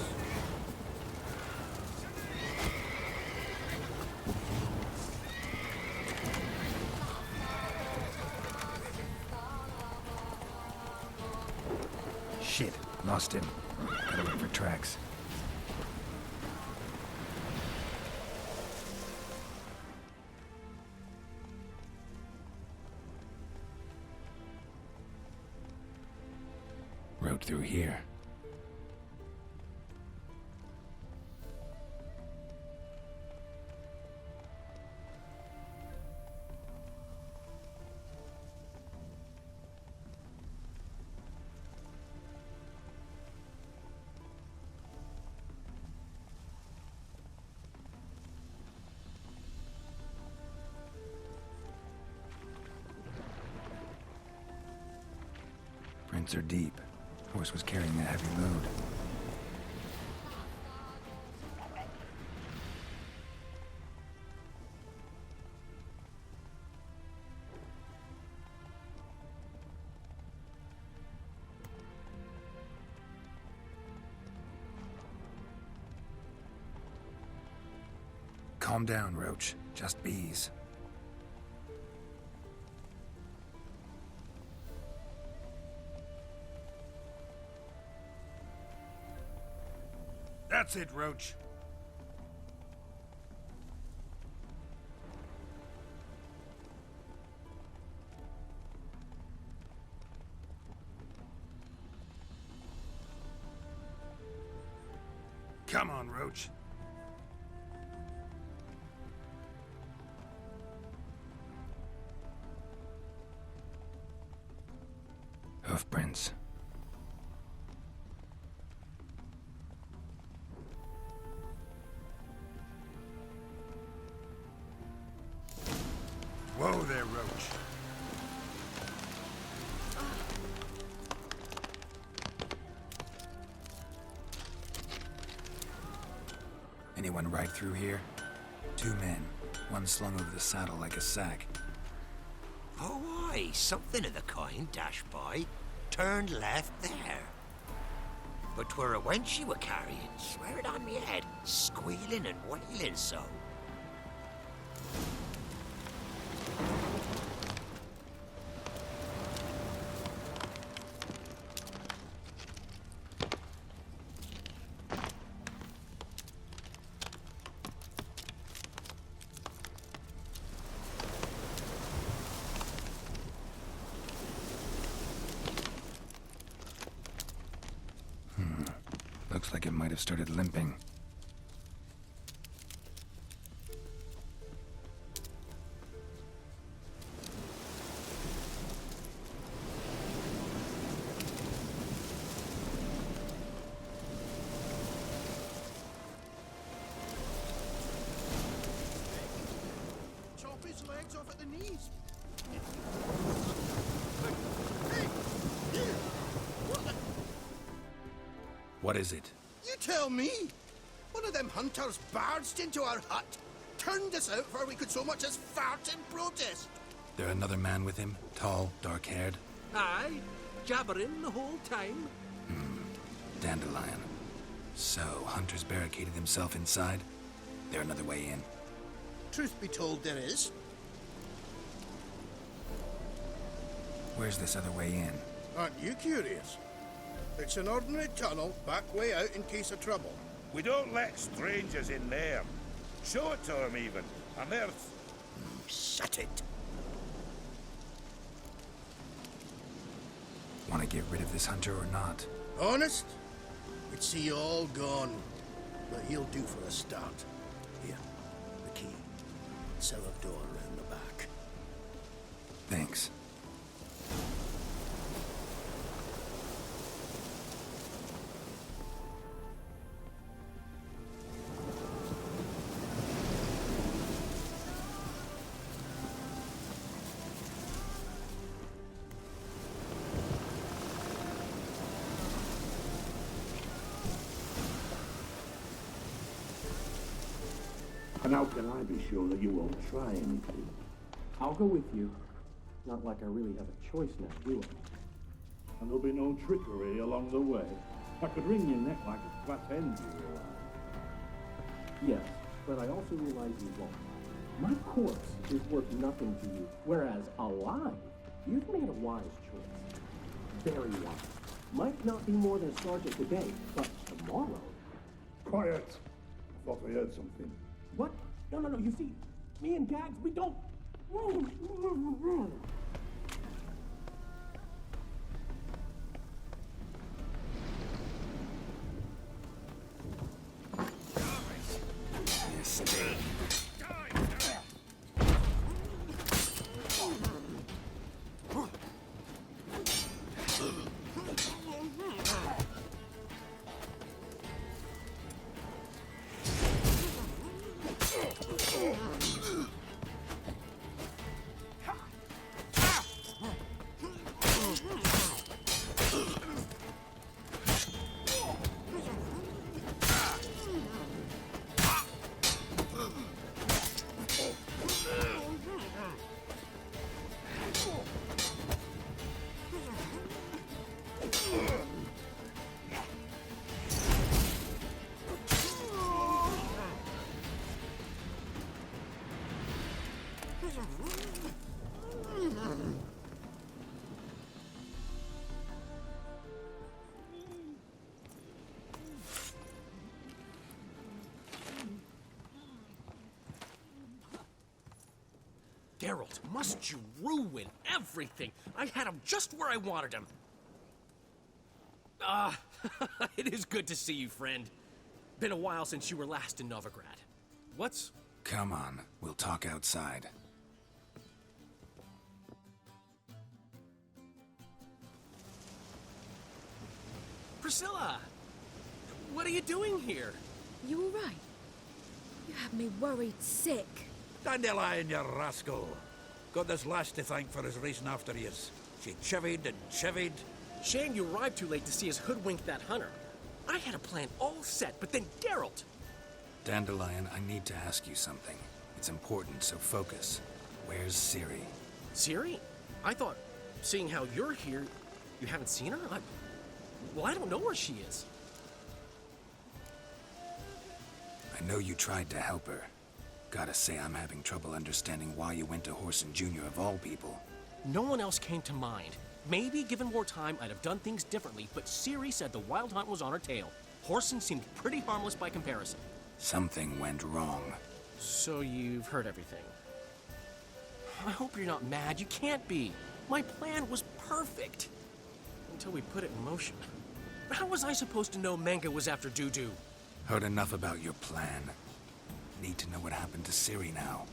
Shit, lost him. Gotta look for tracks. Road through here. Prints are deep. Horse was carrying a heavy load. Calm down, Roach. Just bees. That's it, Roach. Come on, Roach. Hoofprints. Whoa there, Roach. Anyone ride through here? 2 men. One slung over the saddle like a sack. Oh, aye, something of the kind dashed by. Turned left there. But 'twere a wench she were carrying, swear it on me head, squealing and wailing so. Looks like it might have started limping. Chop his legs off at the knees. What is it? You tell me. One of them hunters barged into our hut, turned us out before we could so much as fart in protest. There another man with him? Tall, dark-haired? Aye, jabbering the whole time. Dandelion. So, Hunter's barricaded himself inside? There another way in? Truth be told, there is. Where's this other way in? Aren't you curious? It's an ordinary tunnel, back way out in case of trouble. We don't let strangers in there. Show it to them, even. And they're... Shut it. Want to get rid of this Hunter or not? Honest? We'd see you all gone. But he'll do for a start. Here, the key. Cellar door around the back. Thanks. And how can I be sure that you won't try anything? I'll go with you. Not like I really have a choice now, do I? And there'll be no trickery along the way. I could wring your neck like a flat end, you realize. Yes, but I also realize you won't. My corpse is worth nothing to you, whereas alive, you've made a wise choice. Very wise. Might not be more than a sergeant today, but tomorrow... Quiet! I thought I heard something. What? No, you see, me and Gags, we don't... Mistake. Geralt, must you ruin everything? I had him just where I wanted him. It is good to see you, friend. Been a while since you were last in Novigrad. What's... Come on, we'll talk outside. Priscilla! What are you doing here? You all right? You have me worried sick. Dandelion, you rascal. Got this lass to thank for his racing after yous. She chivied and chivied. Shame you arrived too late to see us hoodwink that hunter. I had a plan all set, but then Geralt... Dandelion, I need to ask you something. It's important, so focus. Where's Ciri? Ciri? I thought, seeing how you're here, you haven't seen her? Well, I don't know where she is. I know you tried to help her. Gotta say, I'm having trouble understanding why you went to Whoreson Jr. of all people. No one else came to mind. Maybe, given more time, I'd have done things differently, but Ciri said the Wild Hunt was on her tail. Whoreson seemed pretty harmless by comparison. Something went wrong. So you've heard everything. I hope you're not mad. You can't be. My plan was perfect. Until we put it in motion. How was I supposed to know Manga was after Dudu? Heard enough about your plan. Need to know what happened to Ciri now.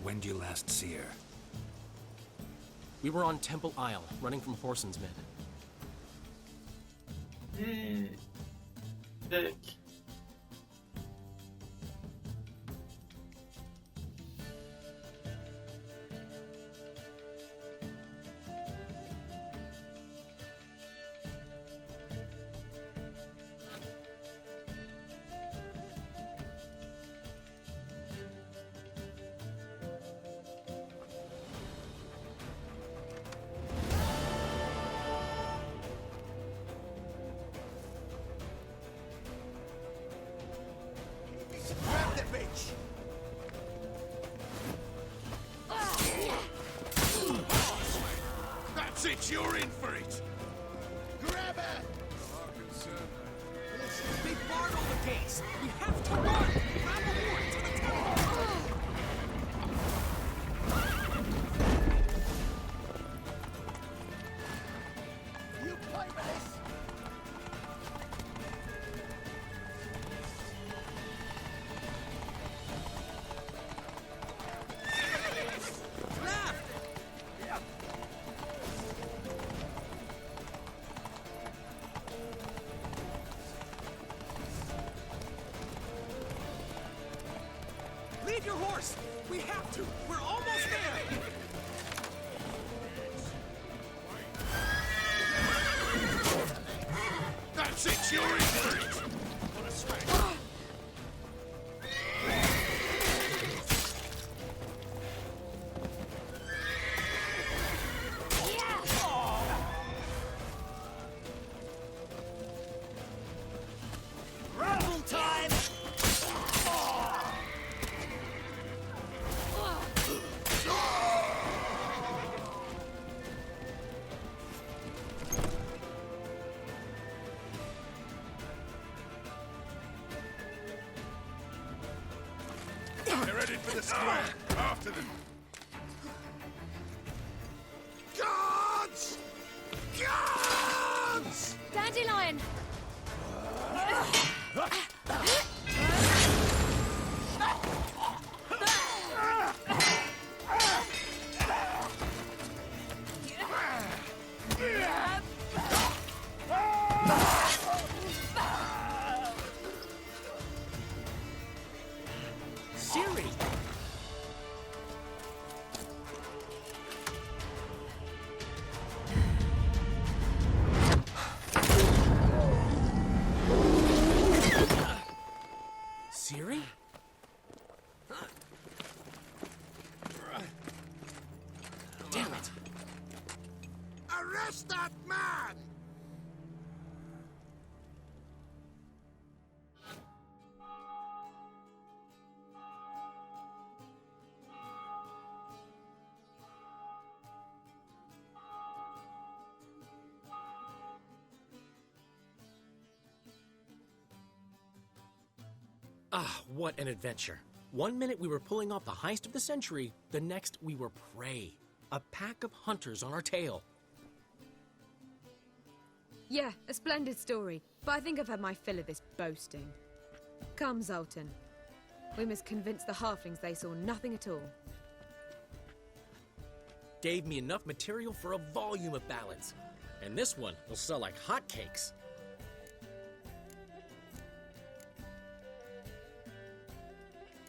When did you last see her? We were on Temple Isle, running from Whoreson's men. Dick. your horse! We have to! We're almost there! That's it, you're in for it! On a swag. Rumble time! They're headed for the square. After them. Guards! Guards! Dandelion! Siri! Siri? Damn it! Arrest that man! Ah, what an adventure. 1 minute we were pulling off the heist of the century, the next we were prey. A pack of hunters on our tail. Yeah, a splendid story, but I think I've had my fill of this boasting. Come, Zoltan. We must convince the halflings they saw nothing at all. Gave me enough material for a volume of ballads. And this one will sell like hotcakes.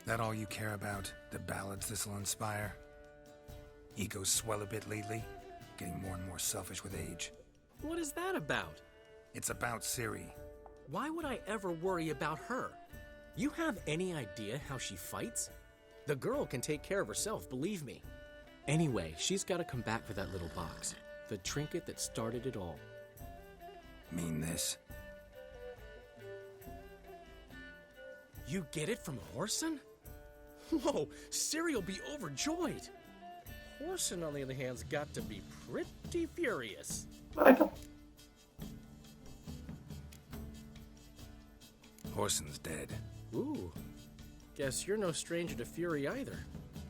That all you care about? The ballads this'll inspire? Egos swell a bit lately, getting more and more selfish with age. What is that about? It's about Ciri. Why would I ever worry about her? You have any idea how she fights? The girl can take care of herself, believe me. Anyway, she's got to come back for that little box. The trinket that started it all. Mean this? You get it from Horson? Whoa, Ciri will be overjoyed. Horson, on the other hand's got to be pretty furious. Horson's dead. Ooh, guess you're no stranger to fury either.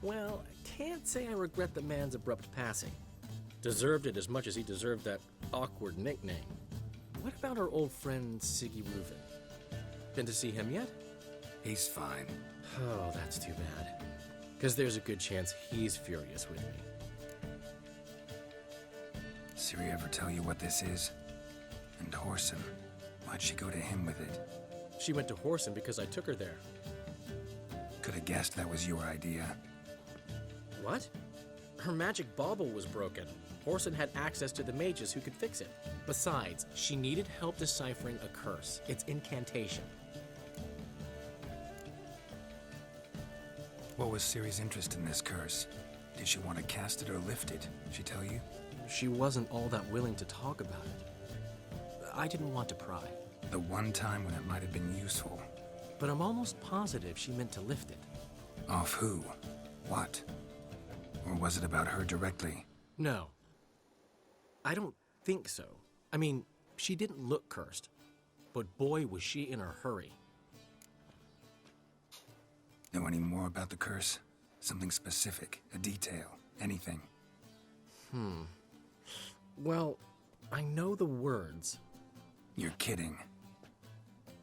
Well, I can't say I regret the man's abrupt passing. Deserved it as much as he deserved that awkward nickname. What about our old friend Siggy Reuven? Been to see him yet? He's fine. Oh, that's too bad. Because there's a good chance he's furious with me. Ciri ever tell you what this is? And Horson, why'd she go to him with it? She went to Horson because I took her there. Could have guessed that was your idea. What? Her magic bauble was broken. Horson had access to the mages who could fix it. Besides, she needed help deciphering a curse. It's incantation. What was Ciri's interest in this curse? Did she want to cast it or lift it? She tell you? She wasn't all that willing to talk about it. I didn't want to pry. The one time when it might have been useful. But I'm almost positive she meant to lift it. Off who? What? Or was it about her directly? No. I don't think so. I mean, she didn't look cursed. But boy, was she in a hurry. Know any more about the curse? Something specific, a detail, anything? Well, I know the words. You're kidding.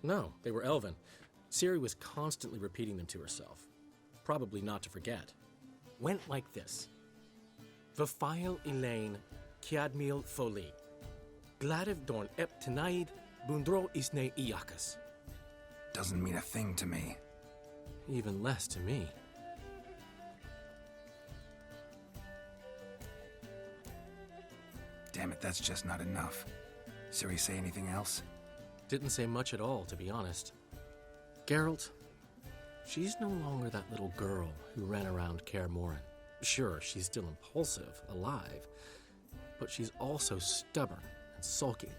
No, they were Elven. Ciri was constantly repeating them to herself. Probably not to forget. Went like this. Vafile Elaine, Kiadmil Foli. Gladiv Dorn Ep Tenaid, Bundro Isne Iakas. Doesn't mean a thing to me. Even less to me. Damn it, that's just not enough. Ciri say anything else? Didn't say much at all, to be honest. Geralt, she's no longer that little girl who ran around Kaer Morhen. Sure, she's still impulsive, alive, but she's also stubborn and sulky.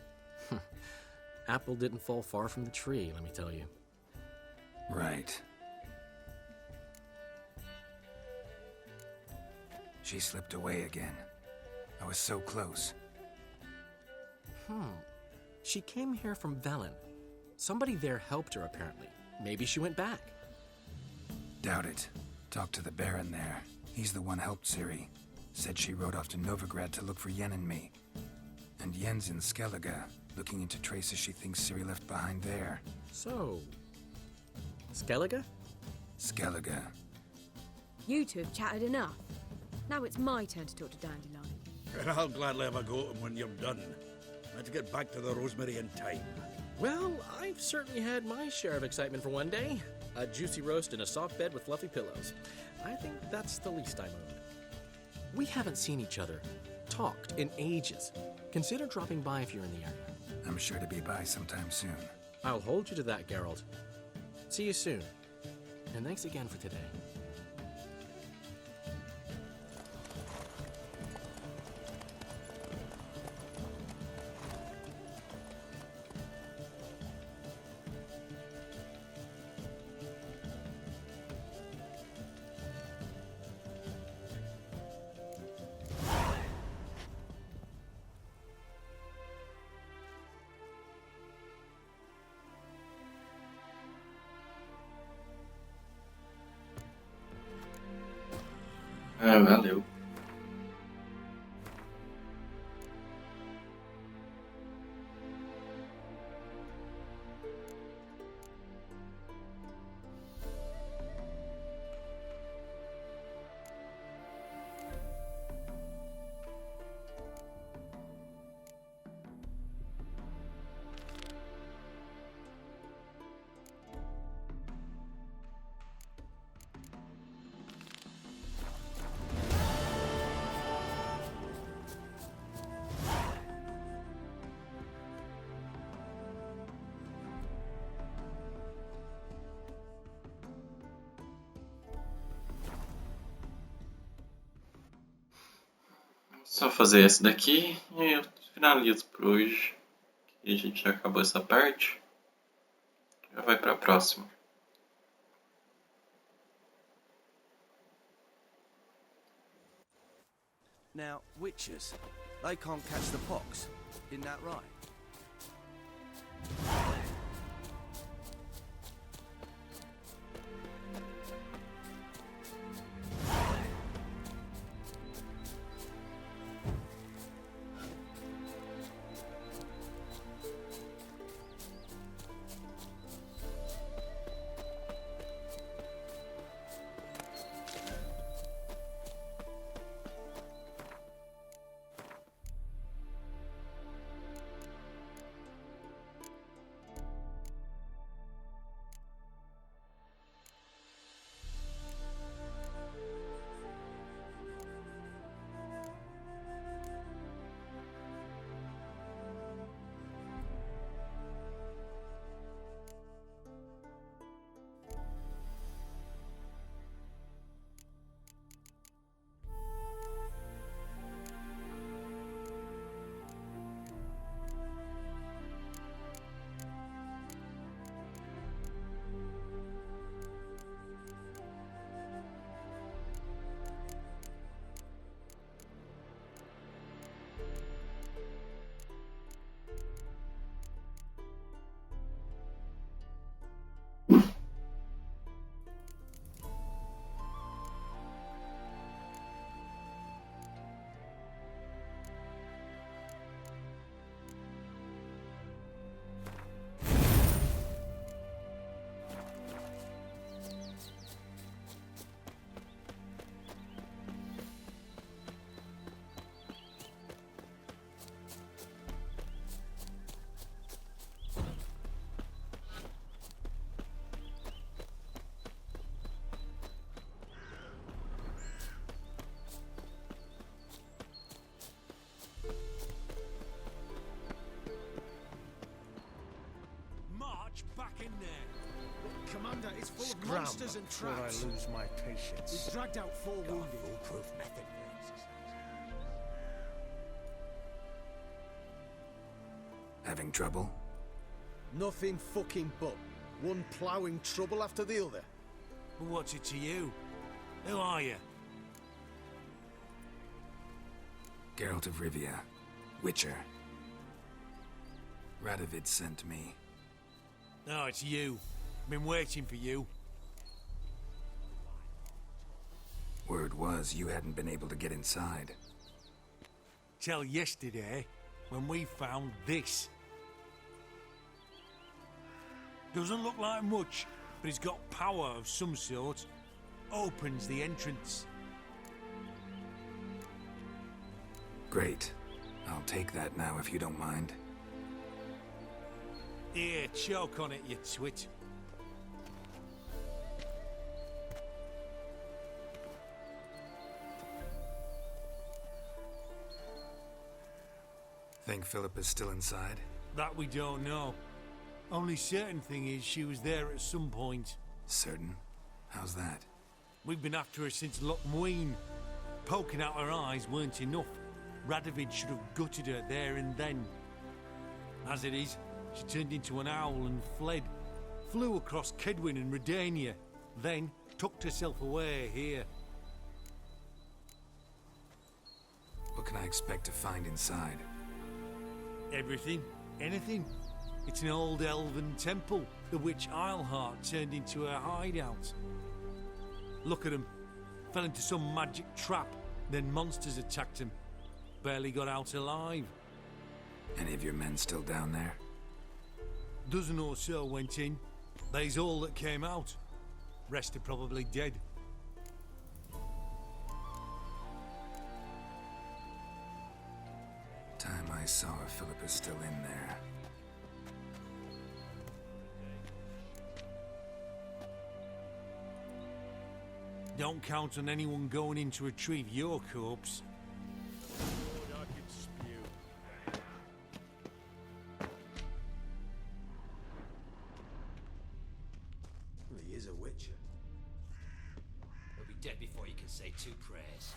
Apple didn't fall far from the tree, let me tell you. Right. She slipped away again. I was so close. She came here from Velen. Somebody there helped her, apparently. Maybe she went back. Doubt it. Talked to the Baron there. He's the one helped Ciri. Said she rode off to Novigrad to look for Yen and me. And Yen's in Skellige, looking into traces she thinks Ciri left behind there. So, Skellige? Skellige. You two have chatted enough. Now it's my turn to talk to Dandelion. And I'll gladly have a go at him when you're done. Let's get back to the Rosemary in time. Well, I've certainly had my share of excitement for one day. A juicy roast in a soft bed with fluffy pillows. I think that's the least I'm owed. We haven't seen each other, talked in ages. Consider dropping by if you're in the area. I'm sure to be by sometime soon. I'll hold you to that, Geralt. See you soon. And thanks again for today. Valeu. Só fazer esse daqui e eu finalizo por hoje. E a gente já acabou essa parte. Já vai para a próxima. Now, witches, they can't catch the pox. Isn't that right? Commander, it's full of Scram monsters and before traps. I lose my patience. We've dragged out 4 wounded. Foolproof method. Having trouble? Nothing fucking but. One ploughing trouble after the other. What's it to you? Who are you? Geralt of Rivia, Witcher. Radovid sent me. Oh, it's you. Been waiting for you. Word was you hadn't been able to get inside. Till yesterday, when we found this. Doesn't look like much, but it's got power of some sort. Opens the entrance. Great. I'll take that now if you don't mind. Here, choke on it, you twit. Think Philippa's still inside? That we don't know. Only certain thing is she was there at some point. Certain? How's that? We've been after her since Lochmuin. Poking out her eyes weren't enough. Radovid should have gutted her there and then. As it is, she turned into an owl and fled. Flew across Kedwin and Redania. Then tucked herself away here. What can I expect to find inside? Everything. Anything. It's an old elven temple, the witch Isleheart turned into her hideout. Look at him. Fell into some magic trap, then monsters attacked him. Barely got out alive. Any of your men still down there? Dozen or so went in. They's all that came out. Rest are probably dead. Time I saw her, Philippa's still in there. Don't count on anyone going in to retrieve your corpse. Lord, I can spew. Well, he is a witcher. He'll be dead before you can say 2 prayers.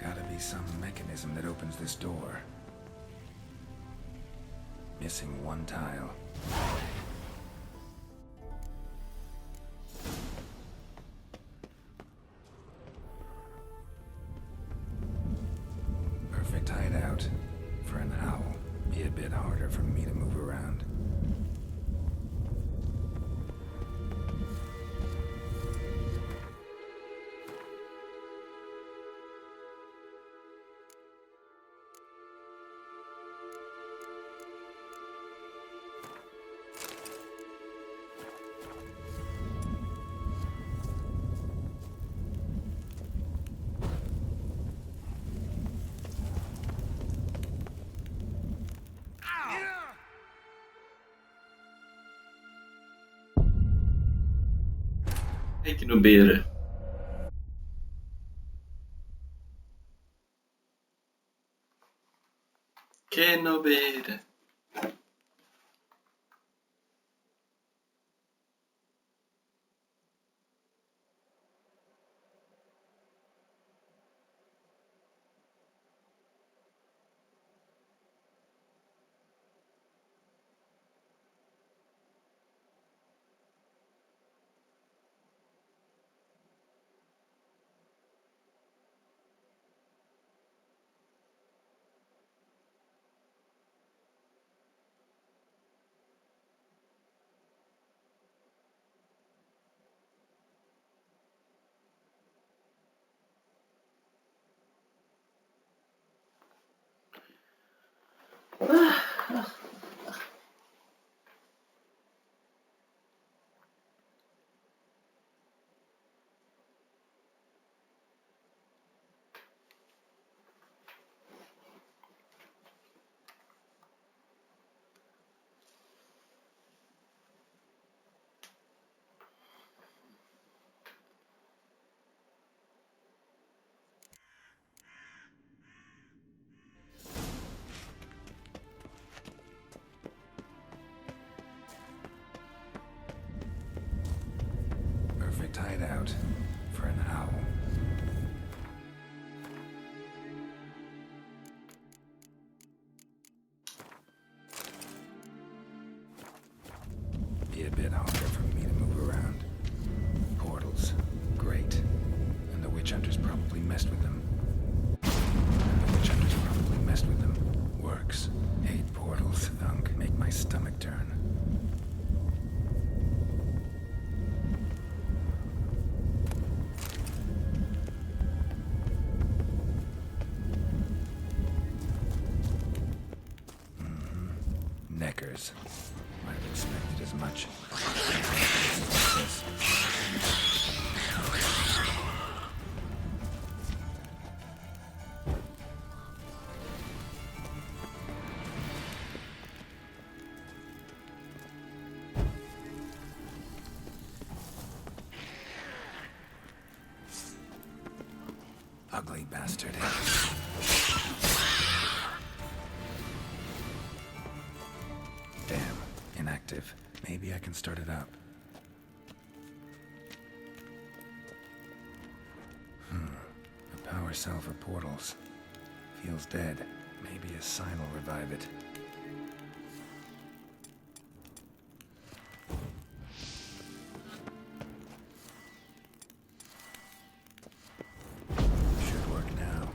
Gotta be some mechanism that opens this door. Missing one tile. Perfect hideout. For an owl. Be a bit harder for me to move around. Aqui no beira. Que no beira. Perfect hideout for an owl. Be a bit harder for me to move around. Portals, great. And the witch hunters probably messed with them. Works. Hate portals, thunk, make my stomach turn. Neckers. Might have expected as much. Ugly bastard. Damn, inactive. Maybe I can start it up. A power cell for portals. Feels dead. Maybe a sign will revive it. Should work now.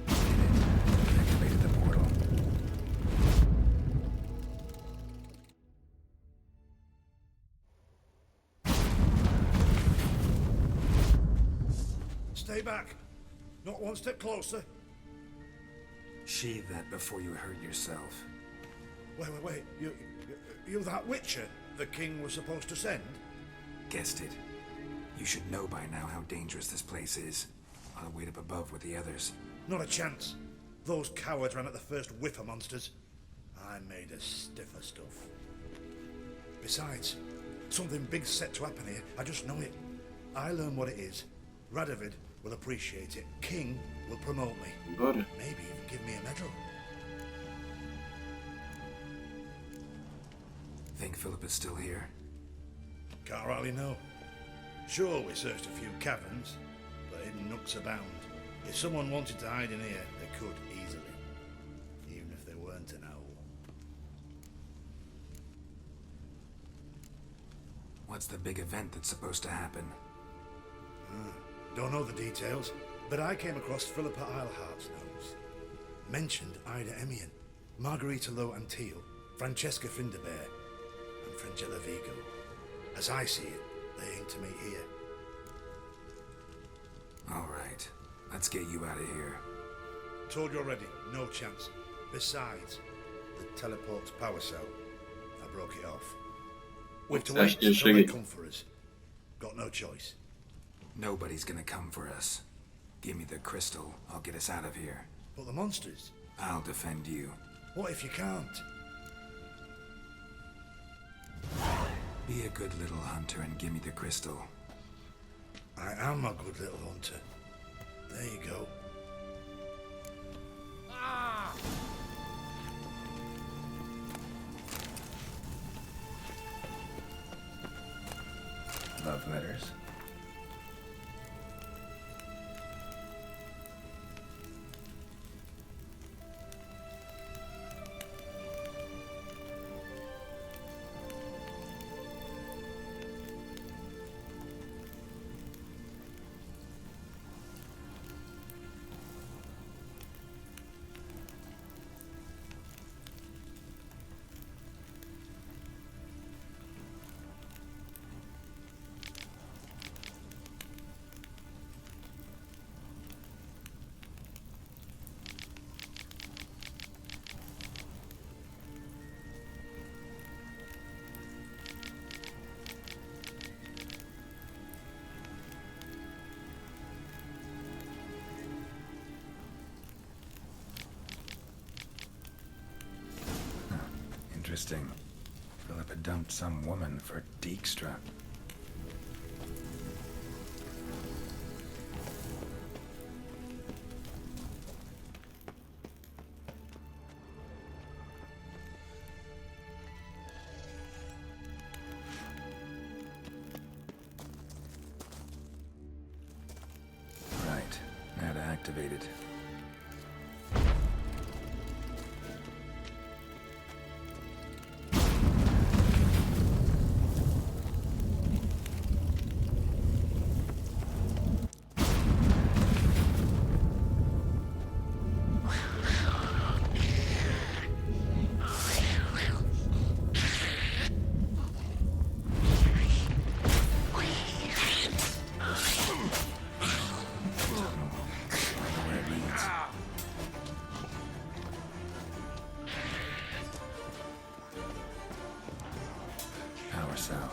Did it. Activated the portal. Stay back. Not one step closer. Sheathe that before you hurt yourself. Wait. You that Witcher the king was supposed to send? Guessed it. You should know by now how dangerous this place is. I'll wait up above with the others. Not a chance. Those cowards ran at the first whiff of monsters. I made a stiffer stuff. Besides, something big's set to happen here. I just know it. I learn what it is. Radovid will appreciate it. King will promote me. Got it. Maybe even give me a medal. Think Philip is still here? Can't hardly know. Sure, we searched a few caverns, but hidden nooks abound. If someone wanted to hide in here, they could easily. Even if they weren't an owl. What's the big event that's supposed to happen? Don't know the details, but I came across Philippa Eilhart's notes. Mentioned Ida Emian, Margarita Low Antille, Francesca Finderbear, and Frangella Vigo. As I see it, they aim to meet here. All right, let's get you out of here. Told you already, no chance. Besides, the teleport's power cell. I broke it off. We've to wait till they come for us. Got no choice. Nobody's gonna come for us. Give me the crystal, I'll get us out of here. But the monsters? I'll defend you. What if you can't? Be a good little hunter and give me the crystal. I am a good little hunter. There you go. Love letters. Interesting. Philippa dumped some woman for Dijkstra. Right. Now to activate it. Power cell.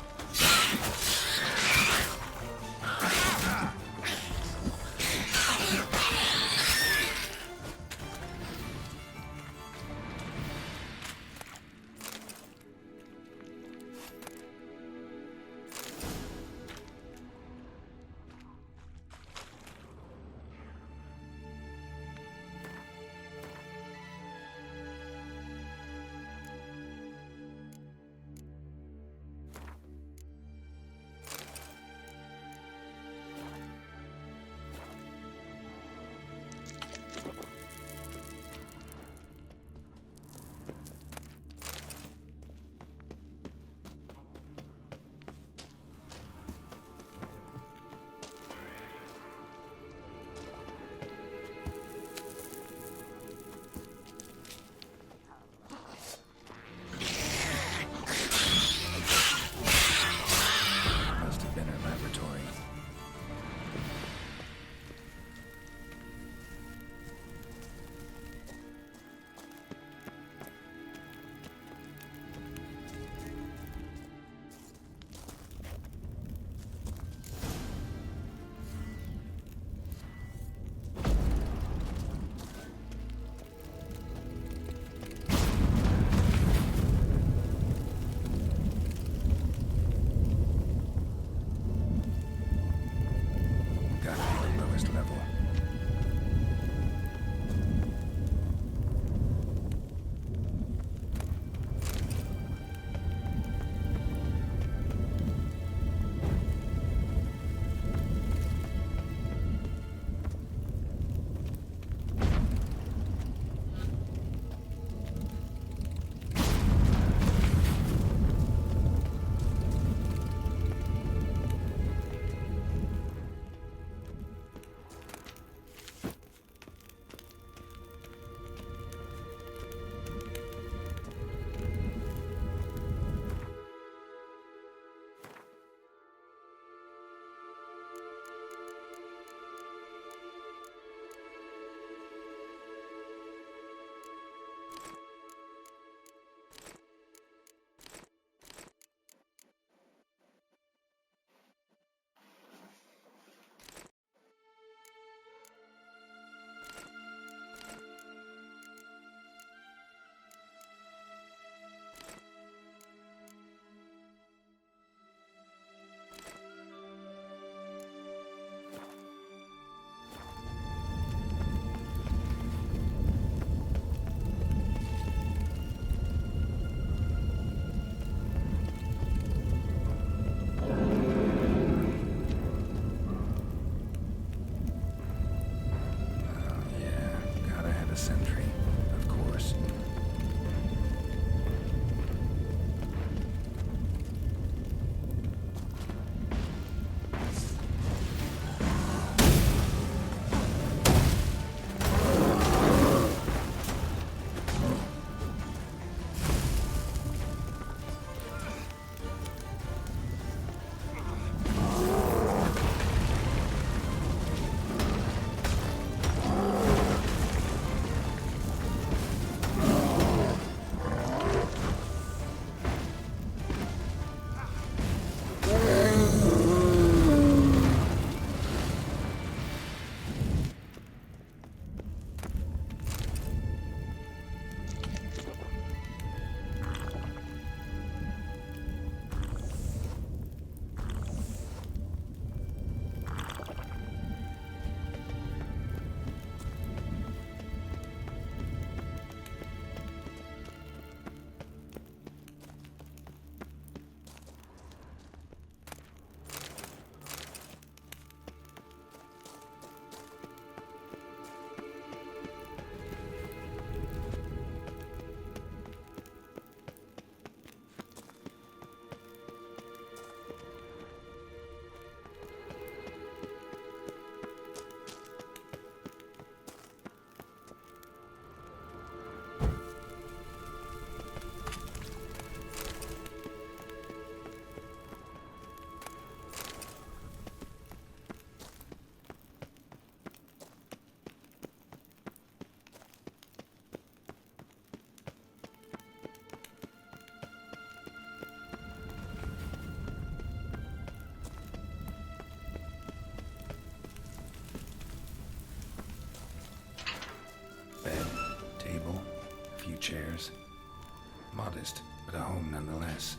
nonetheless.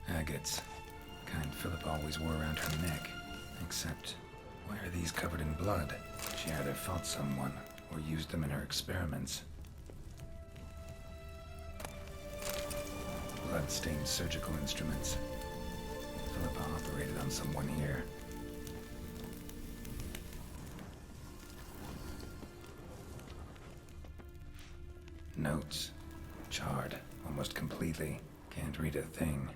Agates. Kind Philip always wore around her neck. Except, why are these covered in blood? She either fought someone, or used them in her experiments. Blood-stained surgical instruments. Philippa operated on someone here. Notes. Charred, almost completely. Can't read a thing.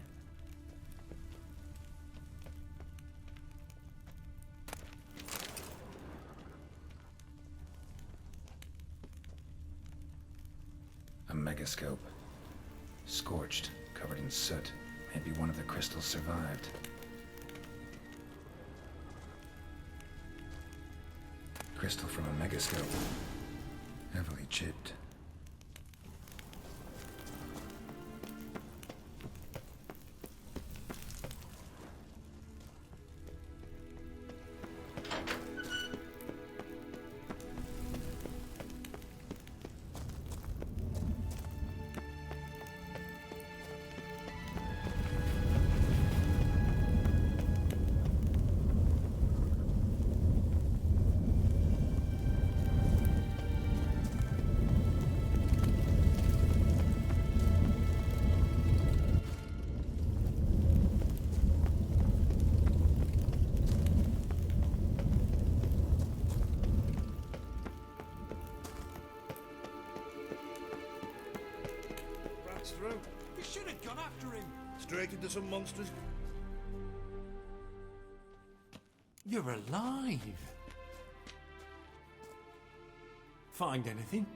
A megascope. Scorched, covered in soot. Maybe one of the crystals survived. Crystal from a megascope. Heavily chipped. Through. We should have gone after him. Straight into some monsters. You're alive. Find anything?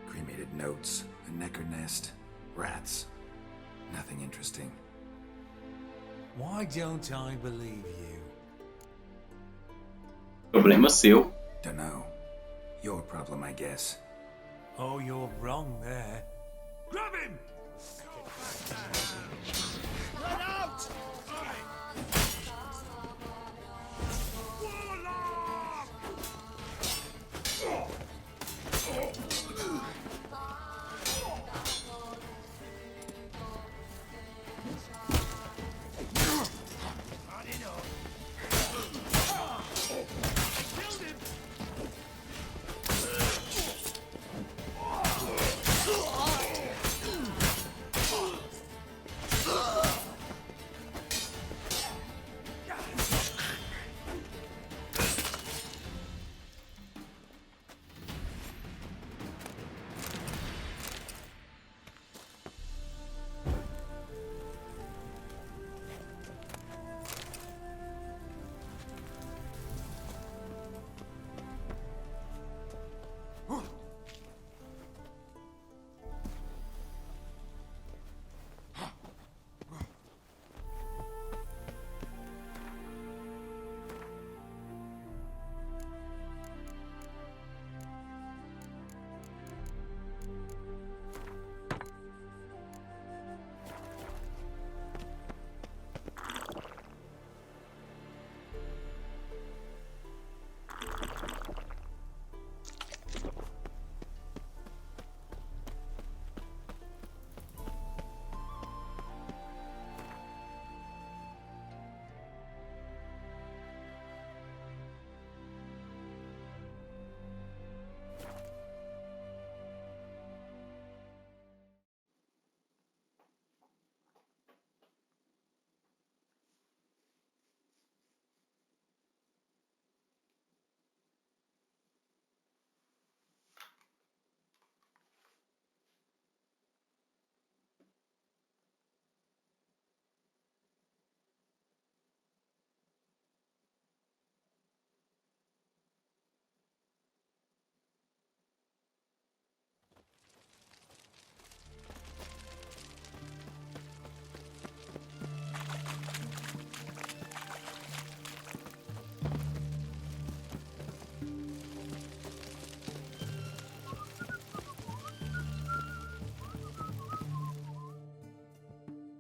Cremated notes, a necker nest, rats. Nothing interesting. Why don't I believe you? Problema seu. Dunno. Your problem, I guess. Oh, you're wrong there. Grab him! Let out!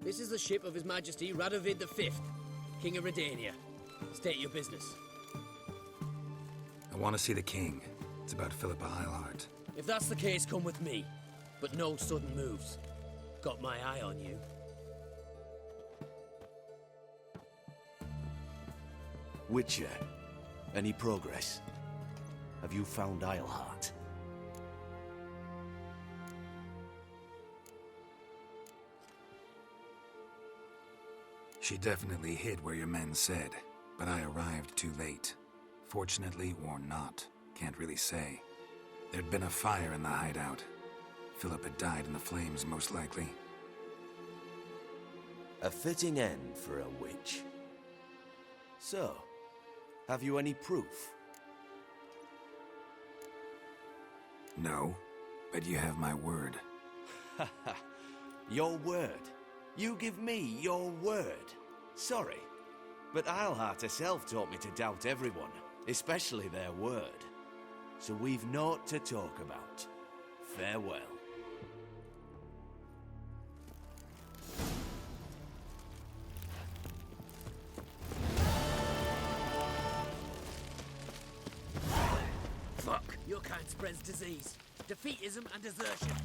This is the ship of His Majesty Radovid V, King of Redania. State your business. I want to see the king. It's about Philippa Eilhart. If that's the case, come with me. But no sudden moves. Got my eye on you. Witcher, any progress? Have you found Eilhart? She definitely hid where your men said, but I arrived too late. Fortunately or not, can't really say. There'd been a fire in the hideout. Philip had died in the flames, most likely. A fitting end for a witch. So, have you any proof? No, but you have my word. Haha, your word? You give me your word? Sorry, but Eilhart herself taught me to doubt everyone, especially their word. So we've naught to talk about. Farewell. Fuck! Your kind spreads disease, defeatism and desertion.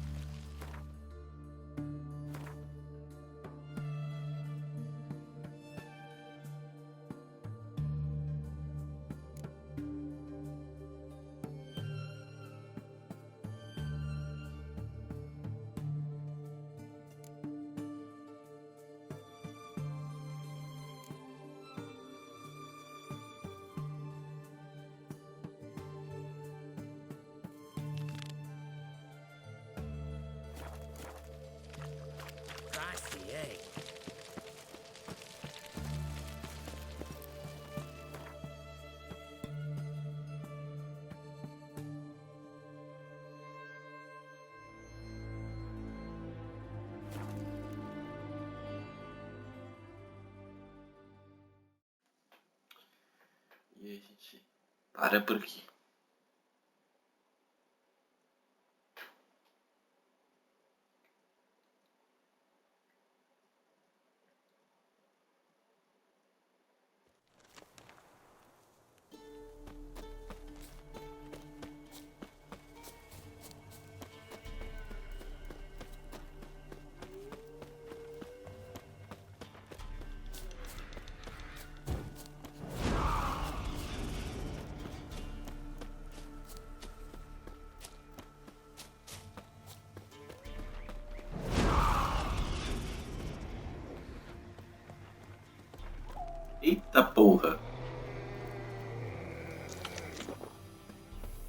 E a gente para por aqui. Eita porra!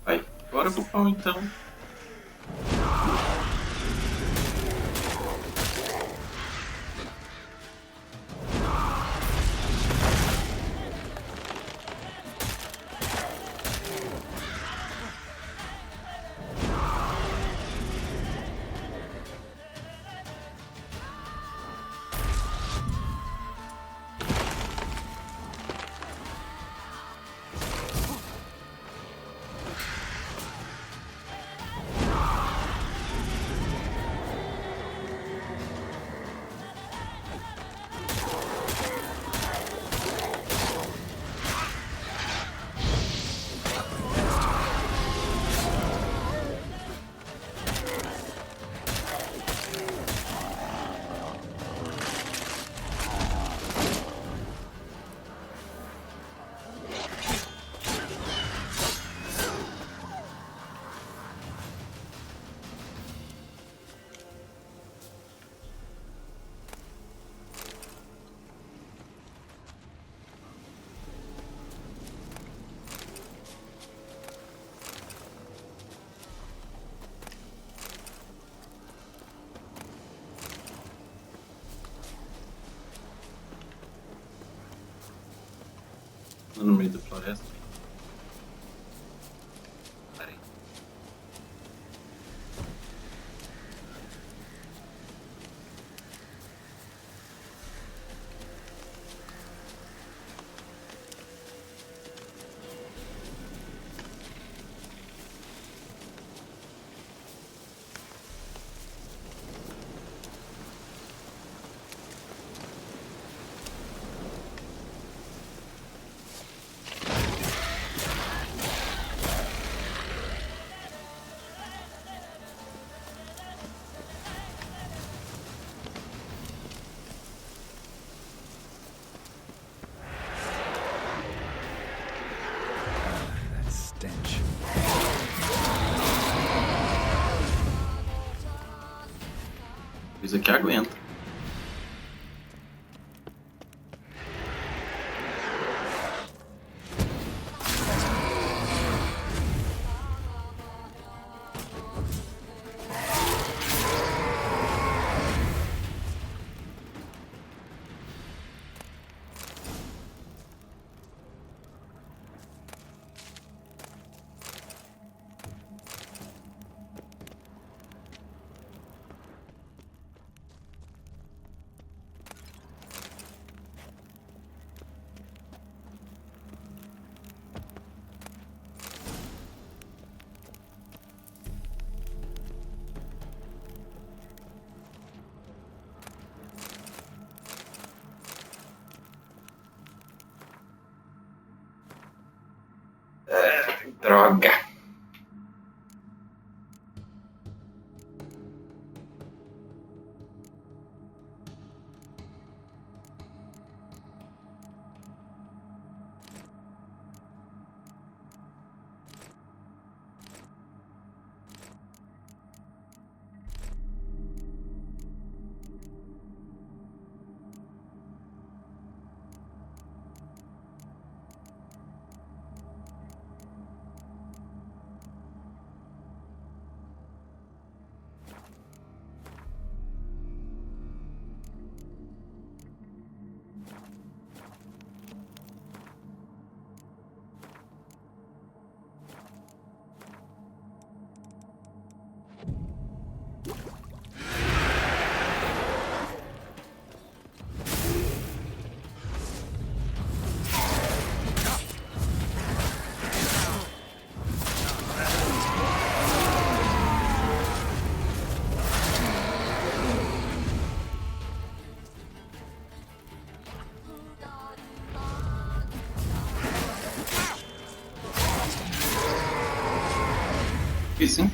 Vai, bora pro pau então. No meio da floresta. Peraí. Coisa que aguenta. Droga. Isso, hein?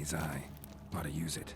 his eye. Ought to use it.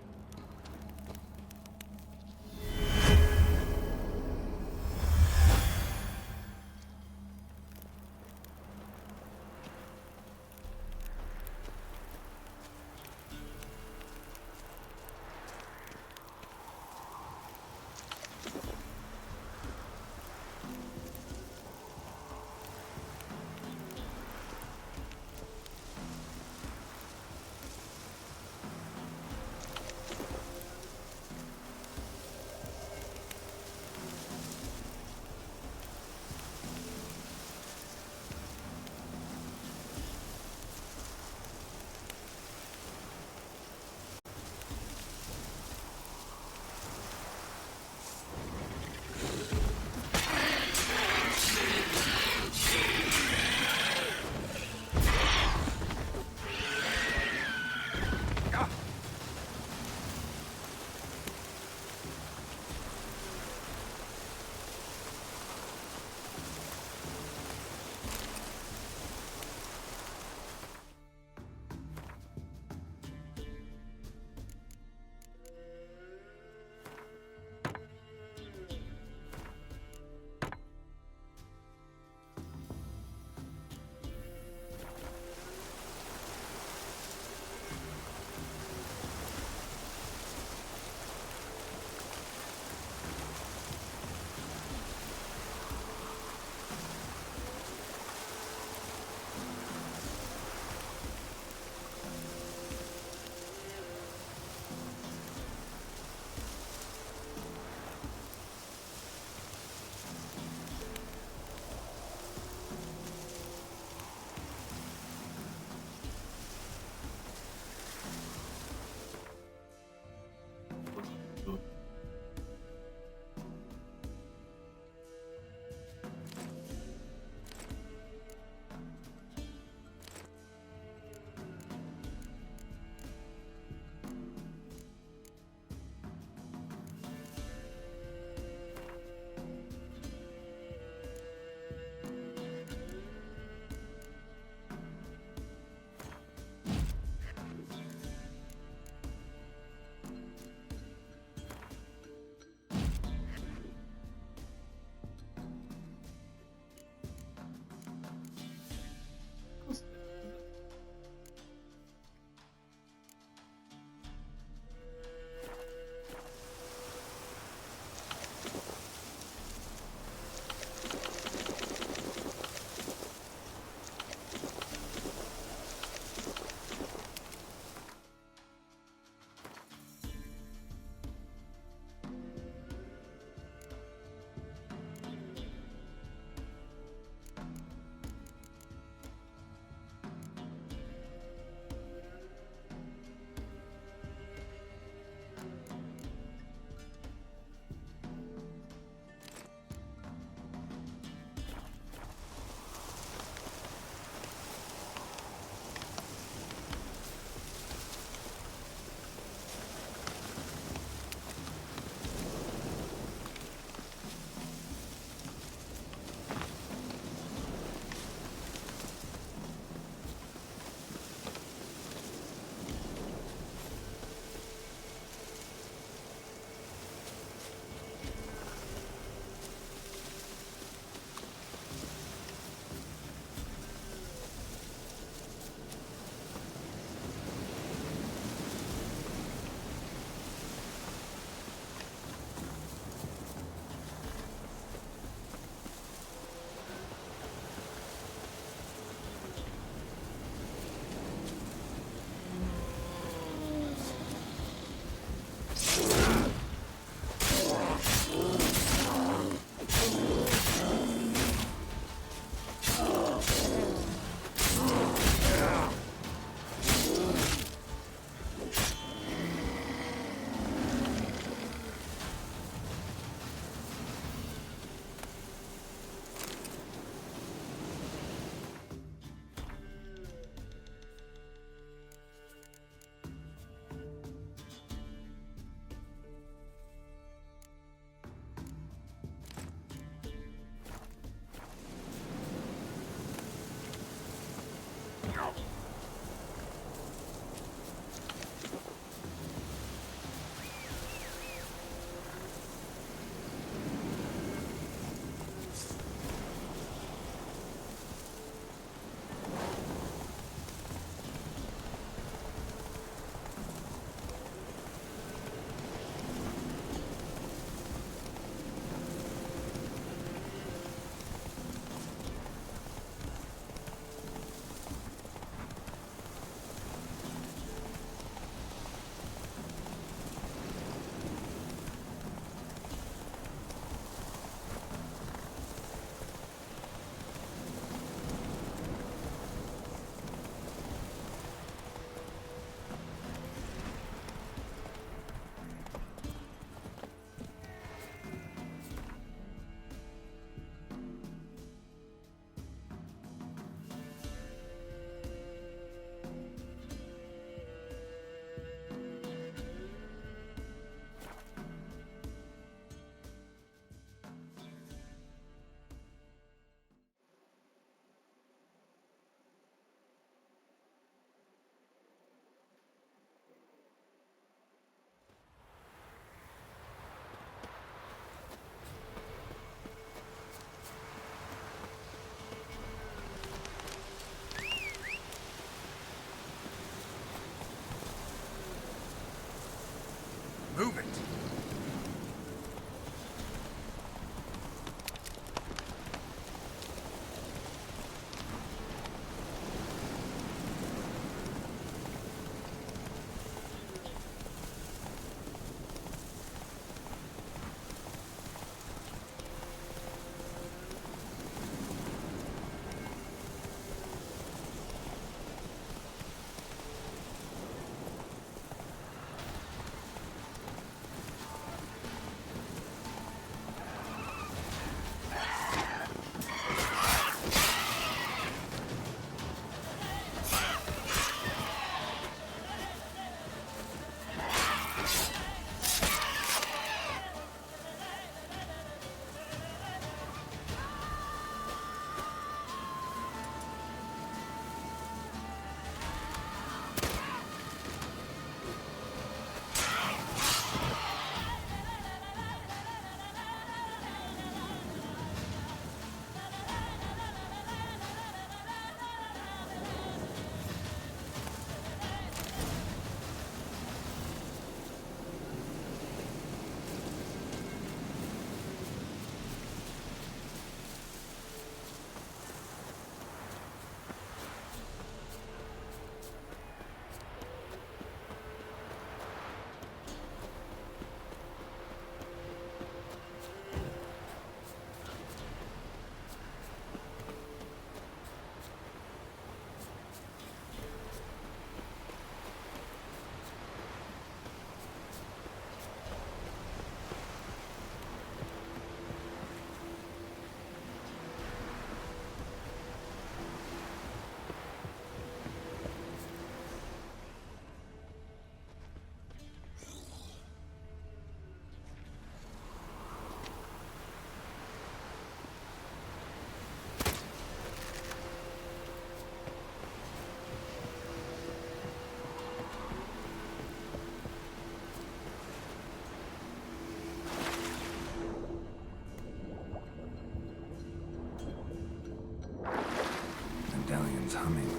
humming.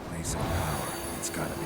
Place of power, it's gotta be.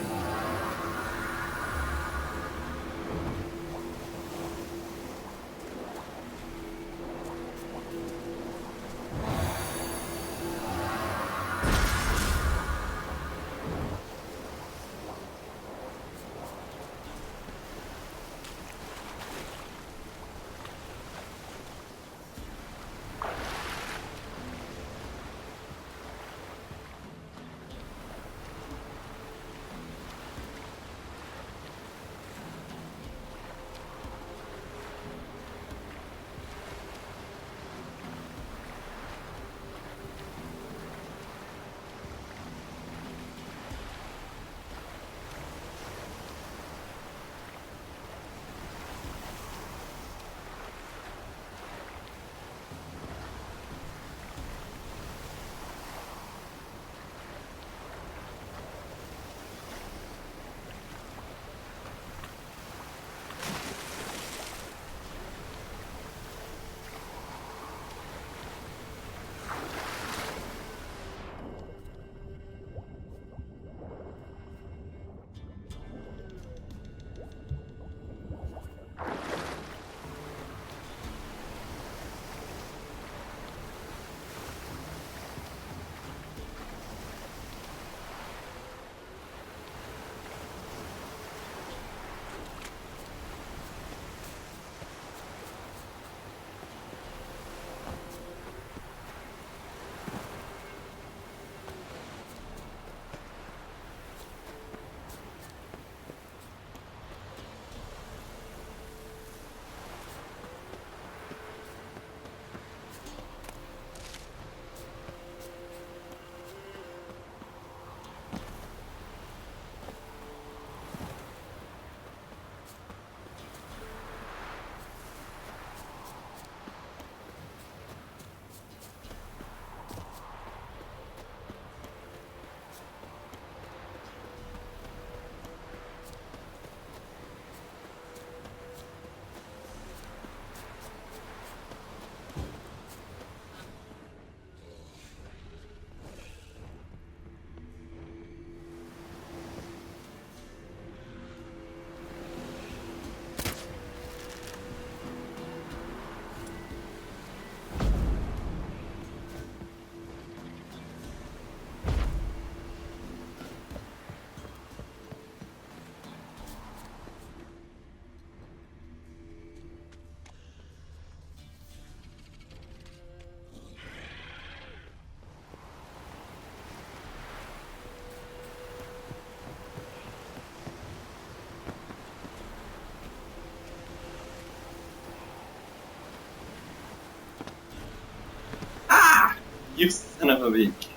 You son of a bitch.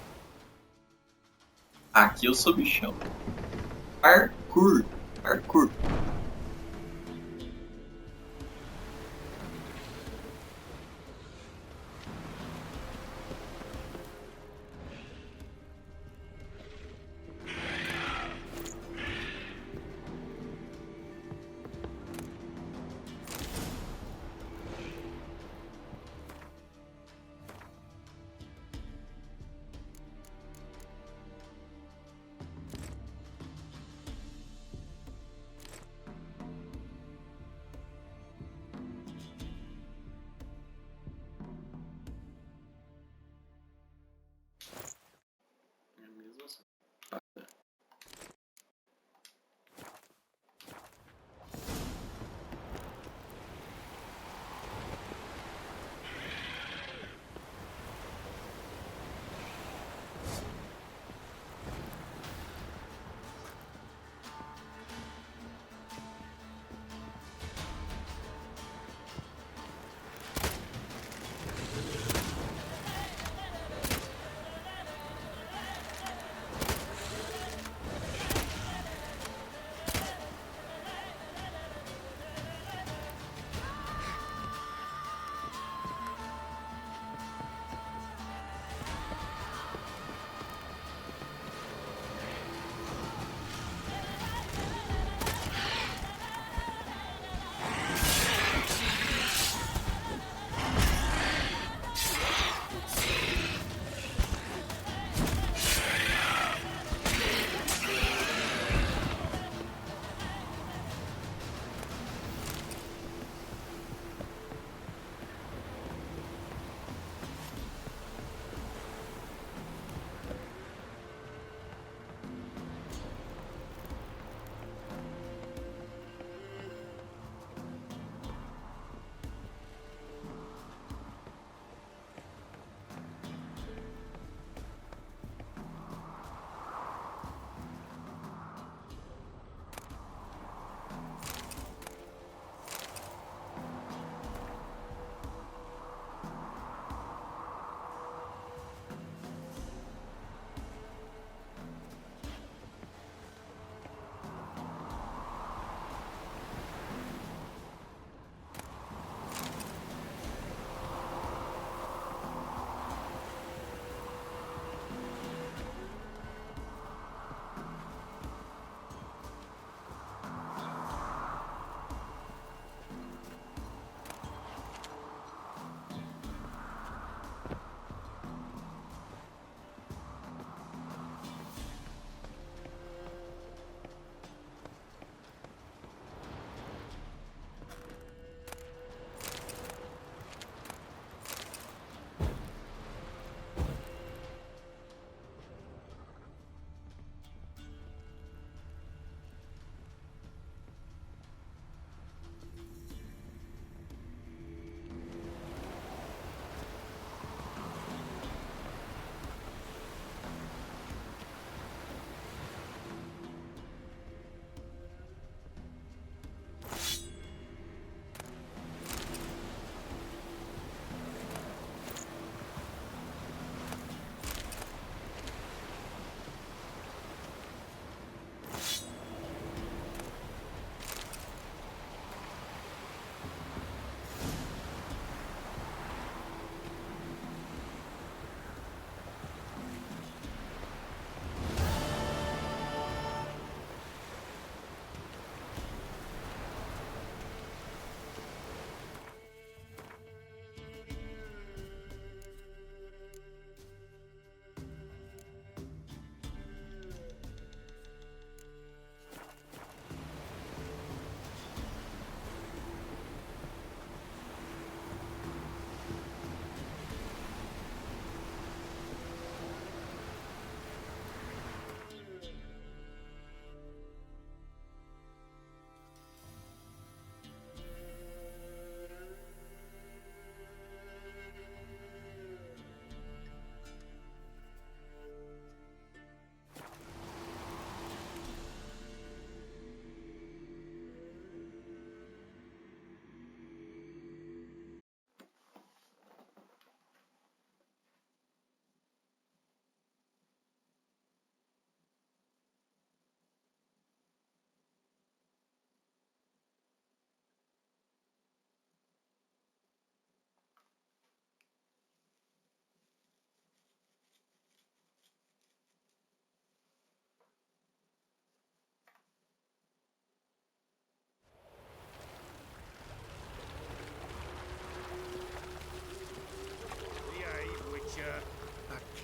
Aqui eu sou bichão. Parkour. Parkour.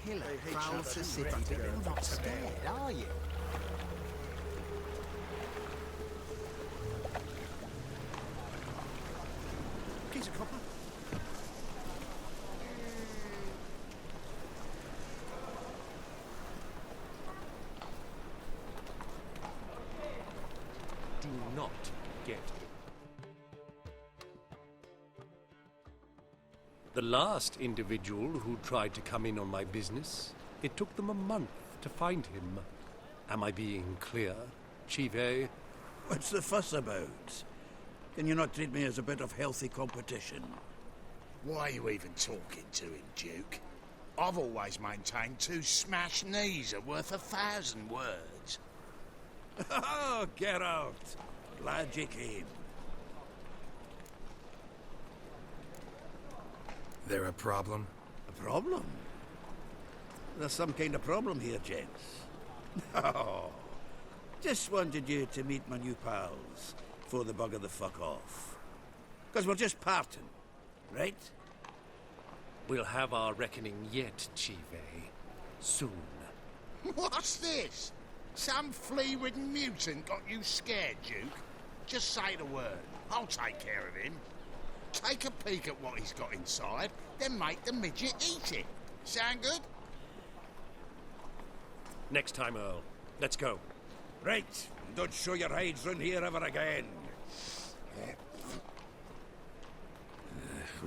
killer prowls the city, but you're not scared, are you? Piece of copper. Do not get the last individual who tried to come in on my business. It took them a month to find him. Am I being clear, Chive? What's the fuss about? Can you not treat me as a bit of healthy competition? Why are you even talking to him, Duke? I've always maintained 2 smashed knees are worth 1,000 words. Oh, get out! Glad you came. There a problem? A problem? There's some kind of problem here, gents. Oh, just wanted you to meet my new pals before they bugger the fuck off. Because we're just parting, right? We'll have our reckoning yet, Chive. Soon. What's this? Some flea-ridden mutant got you scared, Duke? Just say the word. I'll take care of him. Take a peek at what he's got inside, then make the midget eat it. Sound good? Next time, Earl. Let's go. Right. Don't show your hides round here ever again.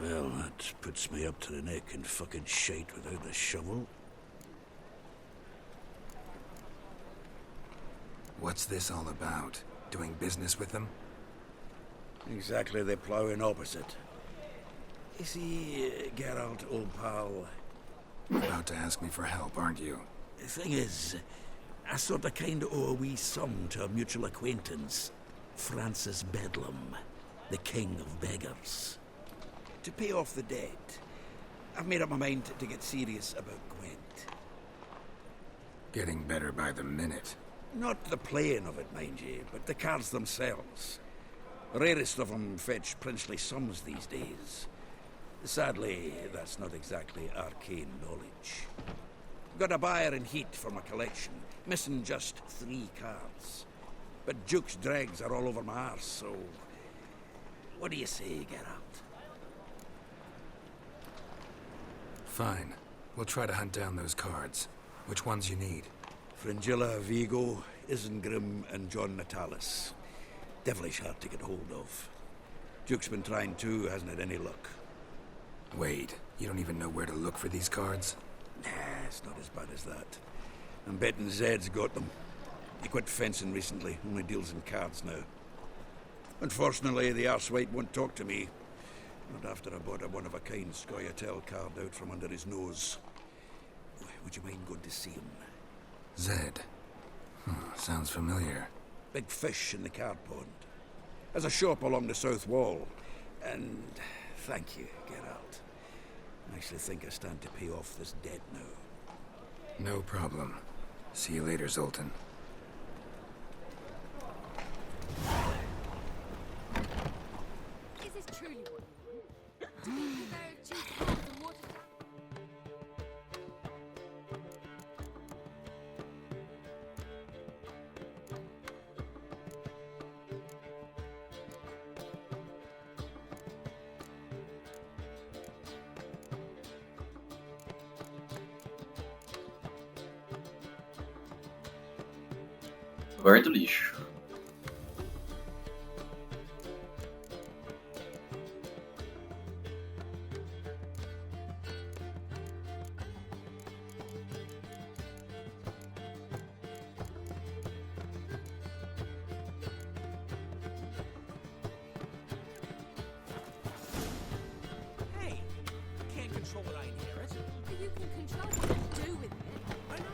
Well, that puts me up to the neck in fucking shite without a shovel. What's this all about? Doing business with them? Exactly the ploughing opposite. You see, Geralt, old pal... About to ask me for help, aren't you? The thing is, I sort of kind of owe a wee sum to a mutual acquaintance, Francis Bedlam, the king of beggars. To pay off the debt, I've made up my mind to get serious about Gwent. Getting better by the minute. Not the playing of it, mind you, but the cards themselves. The rarest of them fetch princely sums these days. Sadly, that's not exactly arcane knowledge. Got a buyer in heat for my collection, missing just 3 cards. But Duke's dregs are all over my arse, so... What do you say, Geralt? Fine. We'll try to hunt down those cards. Which ones you need? Fringilla, Vigo, Isengrim, and John Natalis. Devilish hard to get hold of. Duke's been trying too, hasn't had any luck. Wait, you don't even know where to look for these cards? Nah, it's not as bad as that. I'm betting Zed's got them. He quit fencing recently, only deals in cards now. Unfortunately, the arsewite won't talk to me. Not after I bought a one-of-a-kind Scoia'tael card out from under his nose. Would you mind going to see him? Zed. Sounds familiar. Big fish in the card pond. Has a shop along the south wall. And thank you, Geralt. I actually think I stand to pay off this debt now. No problem. See you later, Zoltan. Is this truly what you want? To be purveyor of cheap cards and water... Guarda o lixo. Hey, I can't control what I inherit. But you can control what you do with it. I know.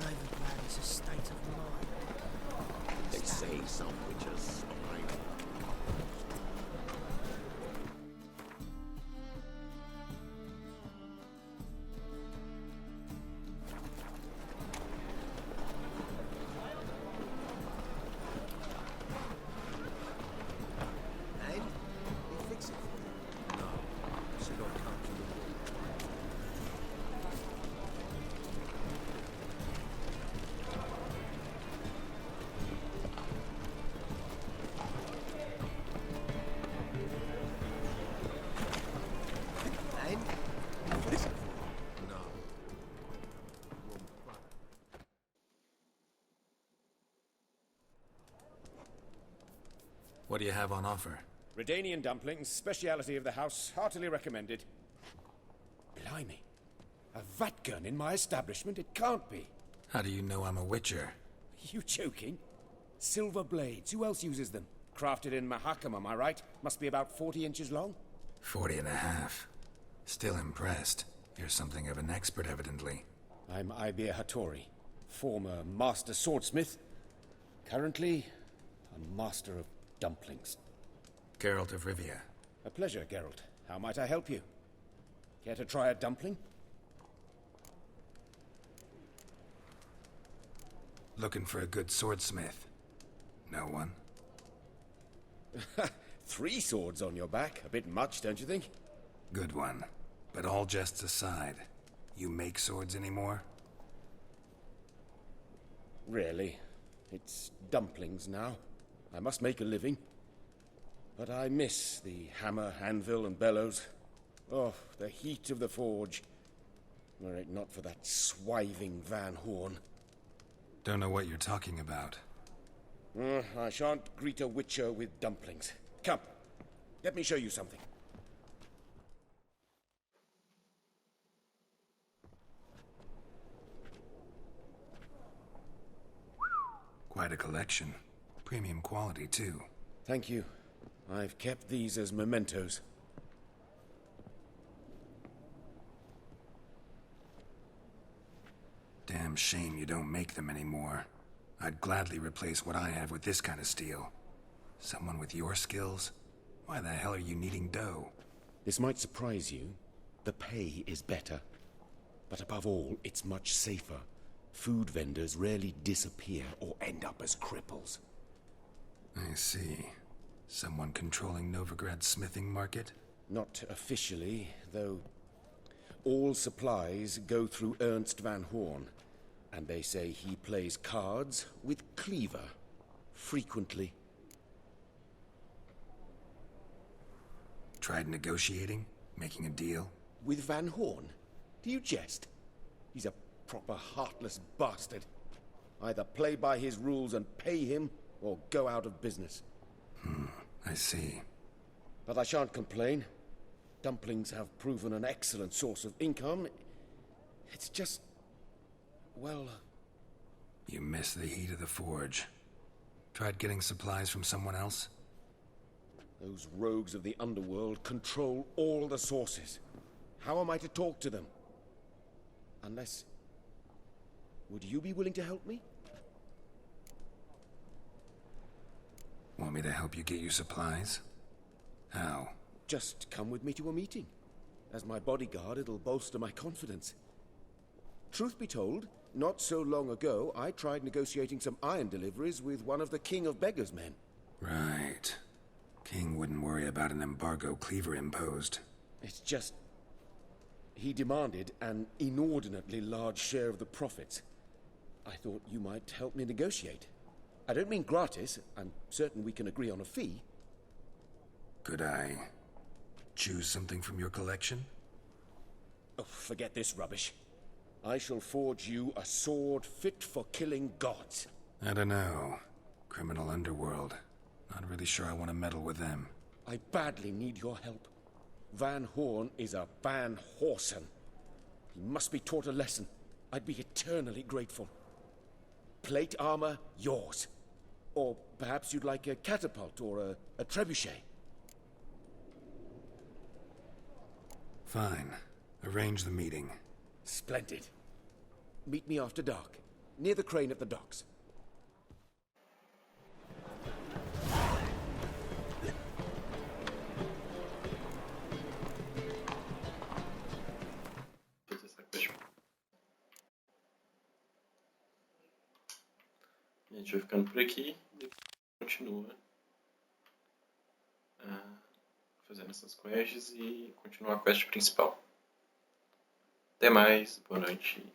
Novigrad is a state of mind. They say some witches are What do you have on offer? Redanian dumplings, speciality of the house, heartily recommended. Blimey. A vat gun in my establishment? It can't be. How do you know I'm a witcher? You joking? Silver blades. Who else uses them? Crafted in Mahakam, am I right? Must be about 40 inches long? 40 and a half. Still impressed. You're something of an expert, evidently. I'm Ibir Hattori, former master swordsmith. Currently, a master of dumplings. Geralt of Rivia. A pleasure, Geralt. How might I help you? Care to try a dumpling? Looking for a good swordsmith. No one? 3 swords on your back. A bit much, don't you think? Good one. But all jests aside, you make swords anymore? Really. It's dumplings now. I must make a living. But I miss the hammer, anvil, and bellows. Oh, the heat of the forge. Were it not for that swiving Van Horn. Don't know what you're talking about. I shan't greet a witcher with dumplings. Come, let me show you something. Quite a collection. Premium quality, too. Thank you. I've kept these as mementos. Damn shame you don't make them anymore. I'd gladly replace what I have with this kind of steel. Someone with your skills? Why the hell are you needing dough? This might surprise you. The pay is better. But above all, it's much safer. Food vendors rarely disappear or end up as cripples. I see. Someone controlling Novigrad's smithing market? Not officially, though all supplies go through Ernst Van Horn. And they say he plays cards with Cleaver. Frequently. Tried negotiating? Making a deal? With Van Horn? Do you jest? He's a proper heartless bastard. Either play by his rules and pay him, or go out of business. I see. But I shan't complain. Dumplings have proven an excellent source of income. It's just... well... You miss the heat of the forge. Tried getting supplies from someone else? Those rogues of the underworld control all the sources. How am I to talk to them? Unless... would you be willing to help me? Want me to help you get you supplies? How? Just come with me to a meeting. As my bodyguard, it'll bolster my confidence. Truth be told, not so long ago, I tried negotiating some iron deliveries with one of the King of Beggars' men. Right. King wouldn't worry about an embargo Cleaver imposed. It's just... he demanded an inordinately large share of the profits. I thought you might help me negotiate. I don't mean gratis. I'm certain we can agree on a fee. Could I choose something from your collection? Oh, forget this rubbish. I shall forge you a sword fit for killing gods. I don't know. Criminal underworld. Not really sure I want to meddle with them. I badly need your help. Van Horn is a Van Horsen. He must be taught a lesson. I'd be eternally grateful. Plate armor, yours. Or perhaps you'd like a catapult or a trebuchet. Fine. Arrange the meeting. Splendid. Meet me after dark, near the crane at the docks. A gente vai ficando por aqui e continua fazendo essas quests e continua a quest principal. Até mais, boa noite.